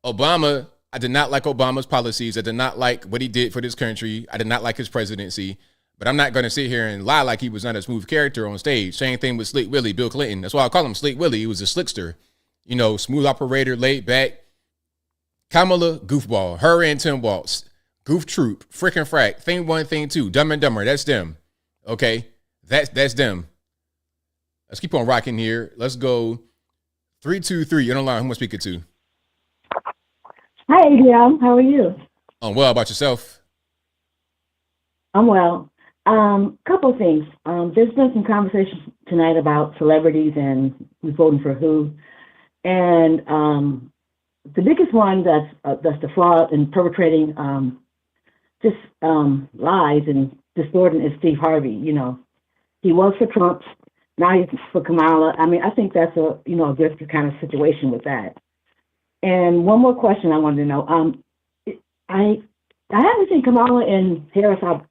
Obama, I did not like Obama's policies. I did not like what he did for this country. I did not like his presidency. But I'm not going to sit here and lie like he was not a smooth character on stage. Same thing with Slick Willie, Bill Clinton. That's why I call him Slick Willie. He was a slickster. You know, smooth operator, laid back. Kamala, goofball. Her and Tim Walz. Goof troop. Frickin' frack. Thing one, thing two. Dumb and Dumber. That's them. Okay? That's them. Let's keep on rocking here. Let's go 323. You're on the line. Who am I speaking to? Hi, ABL. How are you? I'm well. About yourself? I'm well. Couple of things. There's been some conversations tonight about celebrities and who's voting for who. And the biggest one that's the flaw in perpetrating lies and distorting is Steve Harvey. You know, he was for Trump. Now he's for Kamala. I mean, I think that's a different kind of situation with that. And one more question I wanted to know. I haven't seen Kamala and Harris out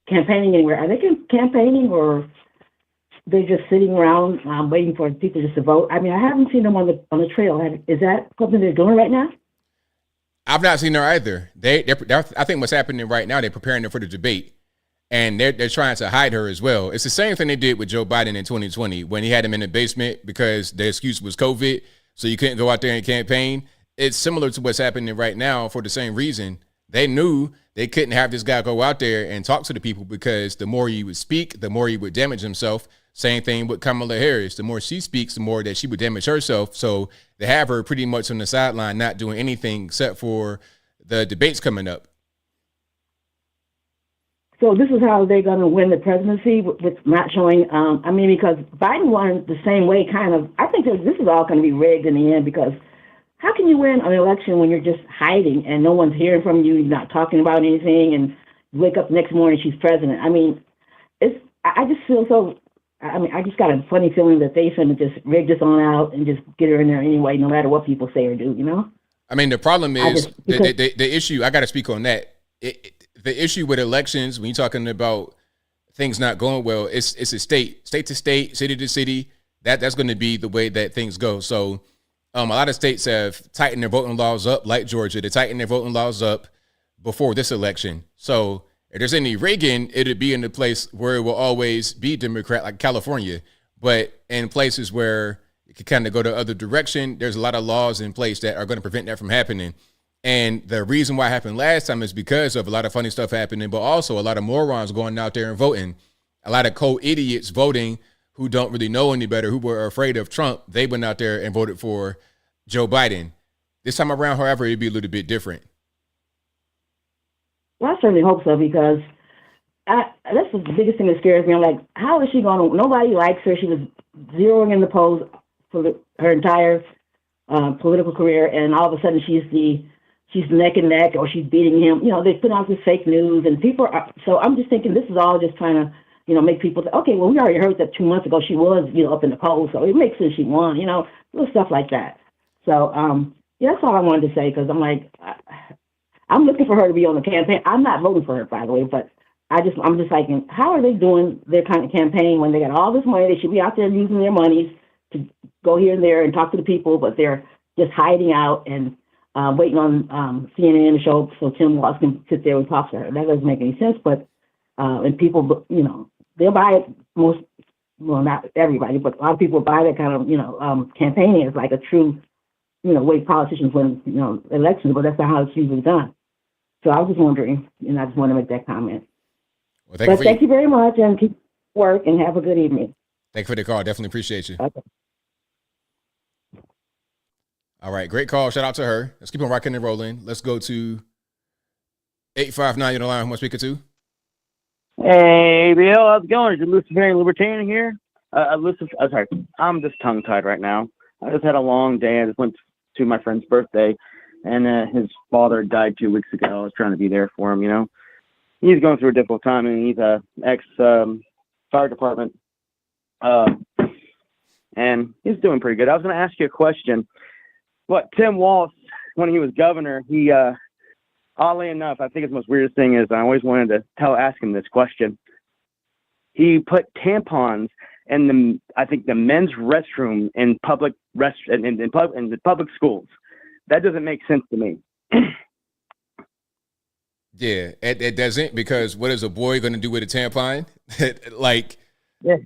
campaigning anywhere. Are they campaigning or they're just sitting around waiting for people just to vote? I mean, I haven't seen them on the trail. Is that something they're doing right now? I've not seen her either. I think what's happening right now, they're preparing her for the debate. And they're trying to hide her as well. It's the same thing they did with Joe Biden in 2020 when he had him in the basement because the excuse was COVID, so you couldn't go out there and campaign. It's similar to what's happening right now for the same reason. They knew they couldn't have this guy go out there and talk to the people because the more he would speak, the more he would damage himself. Same thing with Kamala Harris. The more she speaks, the more that she would damage herself. So they have her pretty much on the sideline, not doing anything except for the debates coming up. So this is how they're going to win the presidency with not showing, because Biden won the same way, kind of. I think this is all going to be rigged in the end because how can you win an election when you're just hiding and no one's hearing from you, you're not talking about anything, and you wake up the next morning, she's president? I mean, I just feel so, I just got a funny feeling that they finna just rig this on out and just get her in there anyway, no matter what people say or do, you know? I mean, the problem is, the issue, I got to speak on that. The issue with elections, when you're talking about things not going well, it's a state to state, city to city. That's going to be the way that things go. So a lot of states have tightened their voting laws up, like Georgia. They tightened their voting laws up before this election. So if there's any rigging, it'll be in the place where it will always be Democrat, like California. But in places where it could kind of go the other direction, there's a lot of laws in place that are going to prevent that from happening. And the reason why it happened last time is because of a lot of funny stuff happening, but also a lot of morons going out there and voting. A lot of cold idiots voting who don't really know any better, who were afraid of Trump. They went out there and voted for Joe Biden. This time around, however, it'd be a little bit different. Well, I certainly hope so because that's the biggest thing that scares me. I'm like, how is she going to, nobody likes her. She was zeroing in the polls for her entire political career, and all of a sudden she's neck and neck, or she's beating him. You know, they put out this fake news, and people are. So I'm just thinking this is all just trying to, make people say, okay, well, we already heard that 2 months ago she was, up in the polls, so it makes sense she won. Little stuff like that. So that's all I wanted to say, because I'm like, I'm looking for her to be on the campaign. I'm not voting for her, by the way, but I'm just like, how are they doing their kind of campaign when they got all this money? They should be out there using their monies to go here and there and talk to the people, but they're just hiding out and waiting on CNN to show up so Tim Walz can sit there and talk to her. That doesn't make any sense, but and people, they'll buy it. Not everybody, but a lot of people buy that kind of, campaigning as like a true, way politicians win, elections, but that's not how it's usually done. So I was just wondering, and I just want to make that comment. Well, thank you very much, and keep work, and have a good evening. Thank you for the call. Definitely appreciate you. Okay. All right, great call. Shout out to her. Let's keep on rocking and rolling. Let's go to 859 on the line. Who am I speaking to? Hey, ABL, how's it going? Is it Luciferian Libertarian here? Sorry, I'm just tongue-tied right now. I just had a long day. I just went to my friend's birthday, and his father died 2 weeks ago. I was trying to be there for him, He's going through a difficult time, and he's a ex-fire department, and he's doing pretty good. I was going to ask you a question. Tim Walz, when he was governor, he, oddly enough, I think his most weirdest thing is I always wanted to ask him this question. He put tampons in the men's restroom in public in the public schools. That doesn't make sense to me. Yeah, it doesn't, because what is a boy going to do with a tampon? Yeah.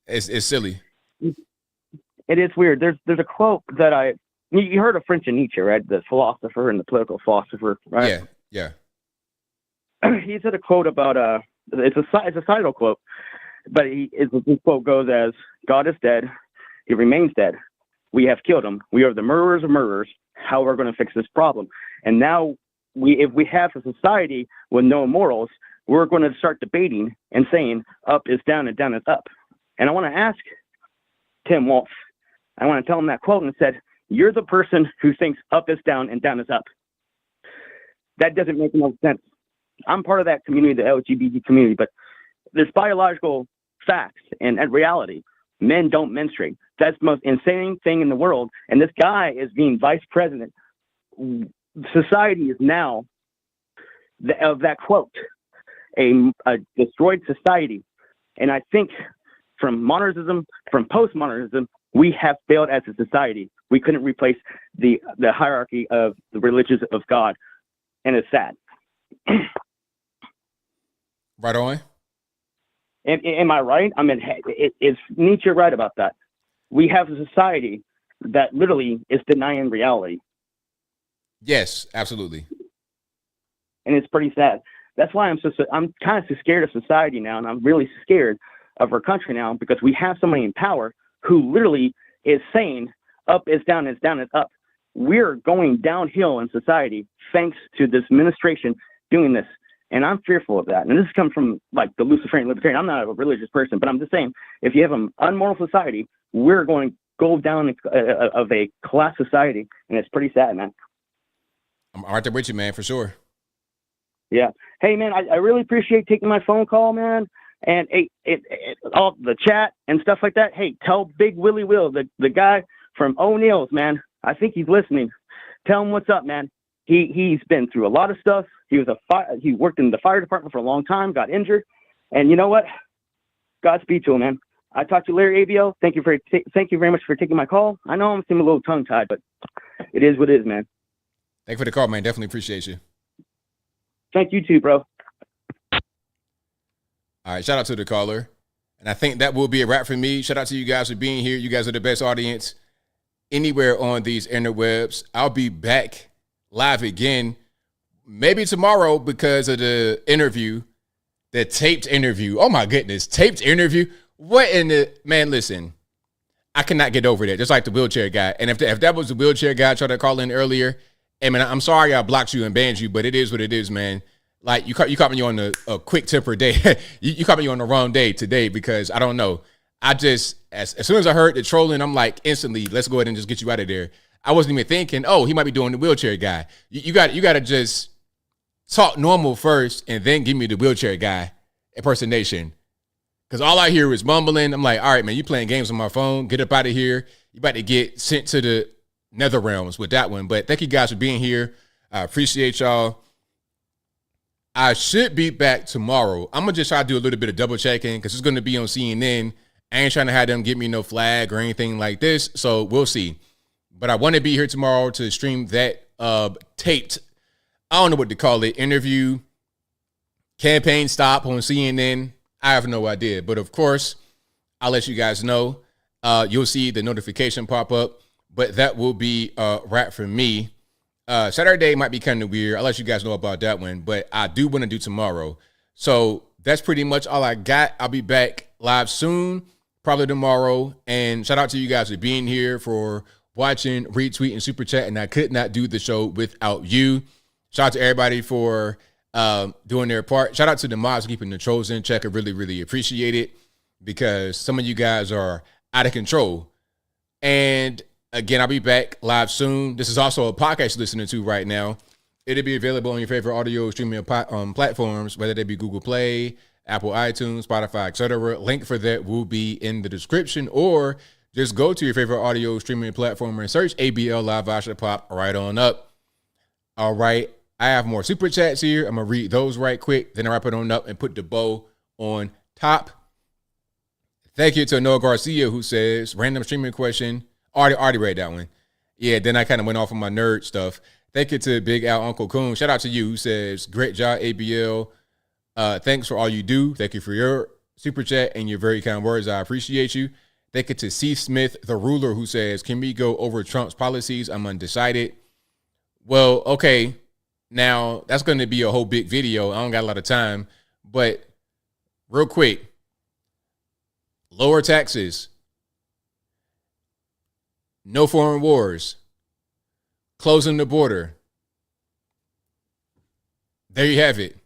It's silly. It is weird. There's a quote that you heard of Friedrich Nietzsche, right? The philosopher and the political philosopher, right? Yeah. He said a quote about it's a title quote, but his quote goes as, "God is dead, he remains dead. We have killed him. We are the murderers of murderers. How are we going to fix this problem?" And now if we have a society with no morals, we're going to start debating and saying up is down and down is up. And I want to ask Tim Walz, I want to tell him that quote and said, "You're the person who thinks up is down and down is up." That doesn't make no sense. I'm part of that community, the LGBT community, but there's biological facts and reality. Men don't menstruate. That's the most insane thing in the world. And this guy is being vice president. Society is now, of that quote, a destroyed society. And I think from modernism, from postmodernism, we have failed as a society. We couldn't replace the hierarchy of the religions of God. And it's sad. Right on. Am I right? I mean, is Nietzsche right about that? We have a society that literally is denying reality. Yes, absolutely. And it's pretty sad. That's why I'm kind of so scared of society now, and I'm really scared of our country now, because we have somebody in power who literally is saying up is down is up. We're going downhill in society thanks to this administration doing this. And I'm fearful of that. And this comes from like the Luciferian Libertarian. I'm not a religious person, but I'm just saying, if you have an unmoral society, we're going to go down of a class society. And it's pretty sad, man. I'm right there with you, man, for sure. Yeah. Hey, man, I really appreciate taking my phone call, man. And all the chat and stuff like that. Hey, tell Big Willie Will, the guy from O'Neill's, man. I think he's listening. Tell him what's up, man. He's been through a lot of stuff. He worked in the fire department for a long time, got injured, and you know what? Godspeed to him, man. I talked to Larry ABL. Thank you very much for taking my call. I know I'm seeming a little tongue tied, but it is what it is, man. Thank you for the call, man. Definitely appreciate you. Thank you too, bro. All right, shout out to the caller, and I think that will be a wrap for me. Shout out to you guys for being here. You guys are the best audience anywhere on these interwebs. I'll be back live again, maybe tomorrow, because of the interview, the taped interview. Oh my goodness, taped interview. What in the, man, listen, I cannot get over that. Just like the wheelchair guy. And if that was the wheelchair guy trying to call in earlier, hey man, I'm sorry I blocked you and banned you, but it is what it is, man. Like you caught me on a quick temper day. you caught me on the wrong day today, because I don't know. I just, as soon as I heard the trolling, I'm like, instantly, let's go ahead and just get you out of there. I wasn't even thinking, oh, he might be doing the wheelchair guy. You got to just talk normal first and then give me the wheelchair guy impersonation. Because all I hear is mumbling. I'm like, all right, man, you playing games on my phone. Get up out of here. You about to get sent to the nether realms with that one. But thank you guys for being here. I appreciate y'all. I should be back tomorrow. I'm going to just try to do a little bit of double checking because it's going to be on CNN. I ain't trying to have them give me no flag or anything like this. So we'll see. But I want to be here tomorrow to stream that taped, I don't know what to call it, interview, campaign stop on CNN. I have no idea. But of course, I'll let you guys know. You'll see the notification pop up. But that will be a wrap for me. Saturday might be kind of weird. I'll let you guys know about that one. But I do want to do tomorrow. So that's pretty much all I got. I'll be back live soon, probably tomorrow. And shout out to you guys for being here, for watching, retweeting, super chat. And I could not do the show without you. Shout out to everybody for doing their part. Shout out to the mods keeping the trolls in check. I really, really appreciate it because some of you guys are out of control. And again, I'll be back live soon. This is also a podcast you're listening to right now. It'll be available on your favorite audio streaming platforms, whether they be Google Play, Apple iTunes, Spotify, etc. Link for that will be in the description, or just go to your favorite audio streaming platform and search ABL Live. I should pop right on up. All right. I have more super chats here. I'm going to read those right quick. Then I wrap it on up and put the bow on top. Thank you to Noah Garcia, who says, random streaming question. Already read that one. Yeah, then I kind of went off on my nerd stuff. Thank you to Big Al Uncle Coon. Shout out to you, who says, great job, ABL. Thanks for all you do. Thank you for your super chat and your very kind words. I appreciate you. Thank you to C. Smith, the ruler, who says, can we go over Trump's policies? I'm undecided. Well, okay. Now, that's going to be a whole big video. I don't got a lot of time. But real quick, lower taxes, no foreign wars, closing the border. There you have it.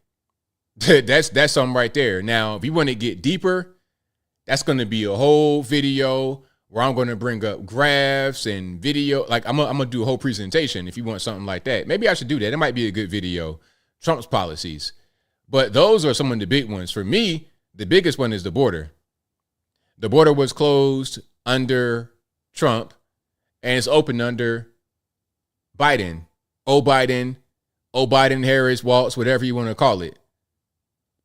That's something right there. Now, if you want to get deeper, that's going to be a whole video where I'm going to bring up graphs and video. Like I'm going to do a whole presentation if you want something like that. Maybe I should do that. It might be a good video. Trump's policies. But those are some of the big ones. For me, the biggest one is the border. The border was closed under Trump and it's open under Biden. Biden, Harris, Walz, whatever you want to call it.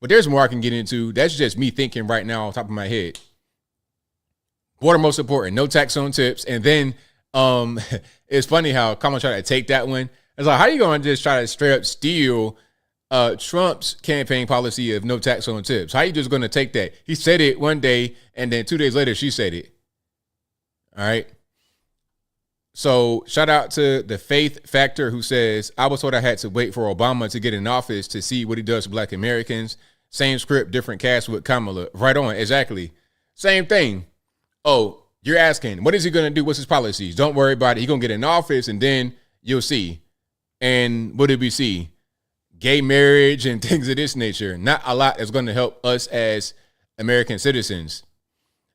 But there's more I can get into. That's just me thinking right now on top of my head. Border most important, no tax on tips. And then it's funny how Kamala tried to take that one. It's like, how are you going to just try to straight up steal Trump's campaign policy of no tax on tips? How are you just going to take that? He said it one day, and then 2 days later, she said it. All right. So shout out to the Faith Factor, who says, I was told I had to wait for Obama to get in office to see what he does to Black Americans. Same script, different cast with Kamala. Right on. Exactly. Same thing. Oh, you're asking, what is he going to do? What's his policies? Don't worry about it. He's going to get in office and then you'll see. And what did we see? Gay marriage and things of this nature. Not a lot is going to help us as American citizens.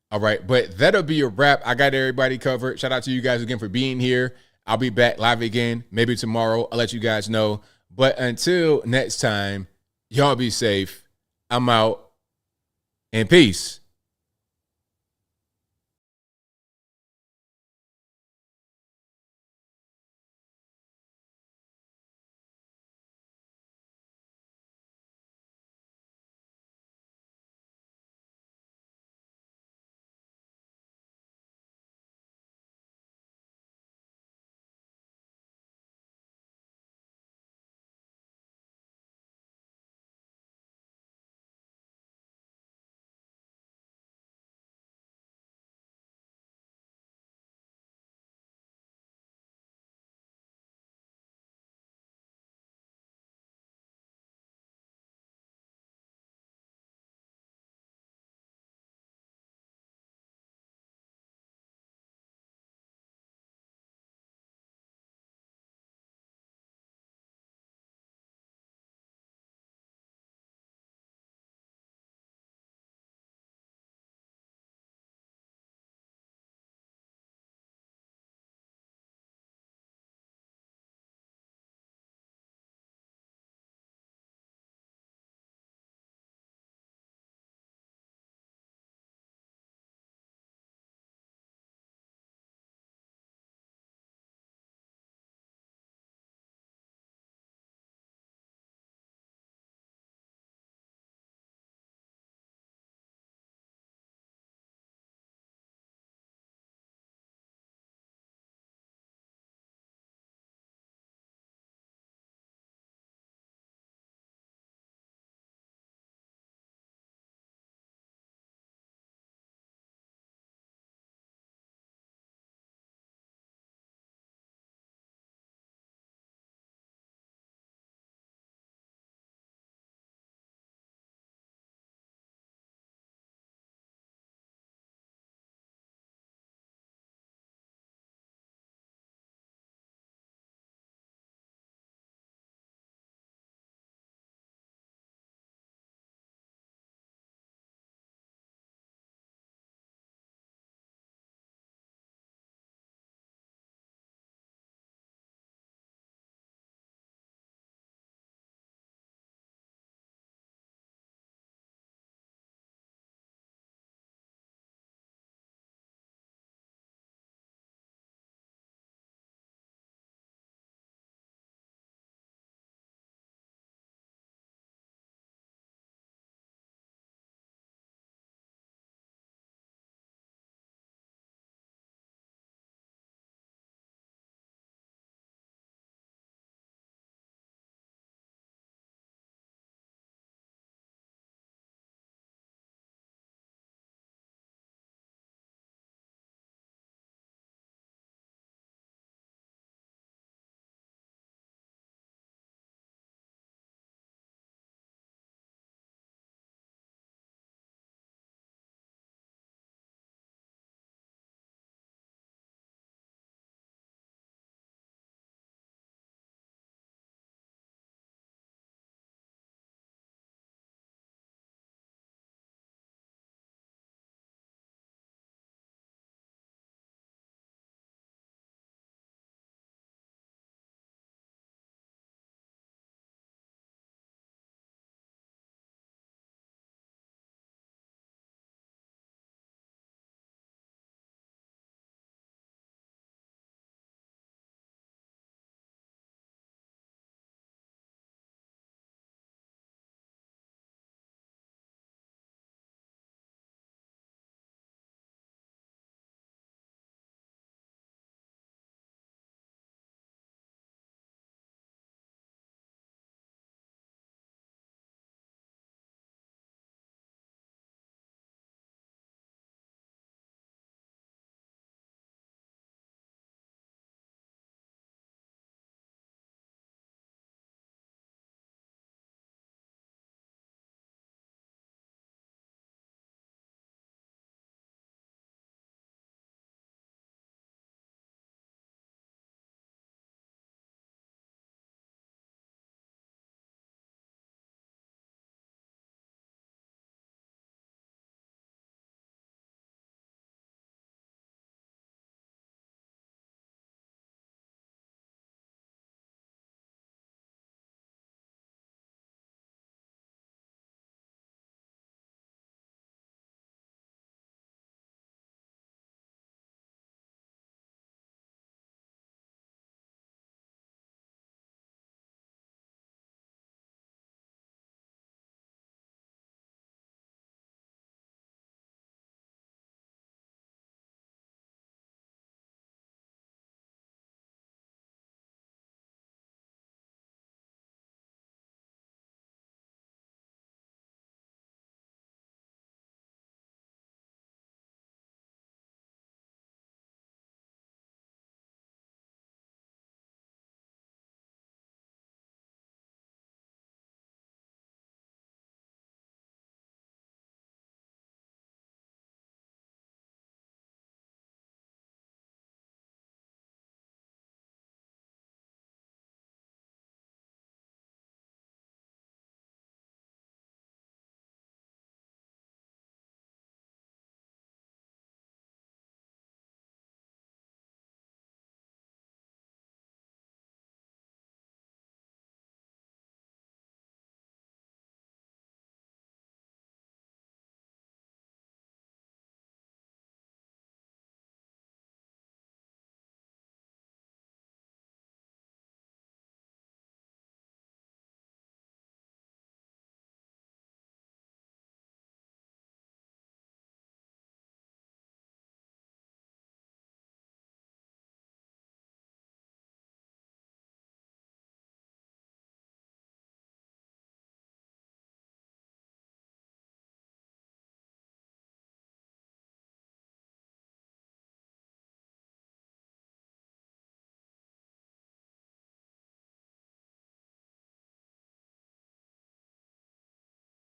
All right. But that'll be a wrap. I got everybody covered. Shout out to you guys again for being here. I'll be back live again, maybe tomorrow. I'll let you guys know. But until next time, y'all be safe. I'm out and peace.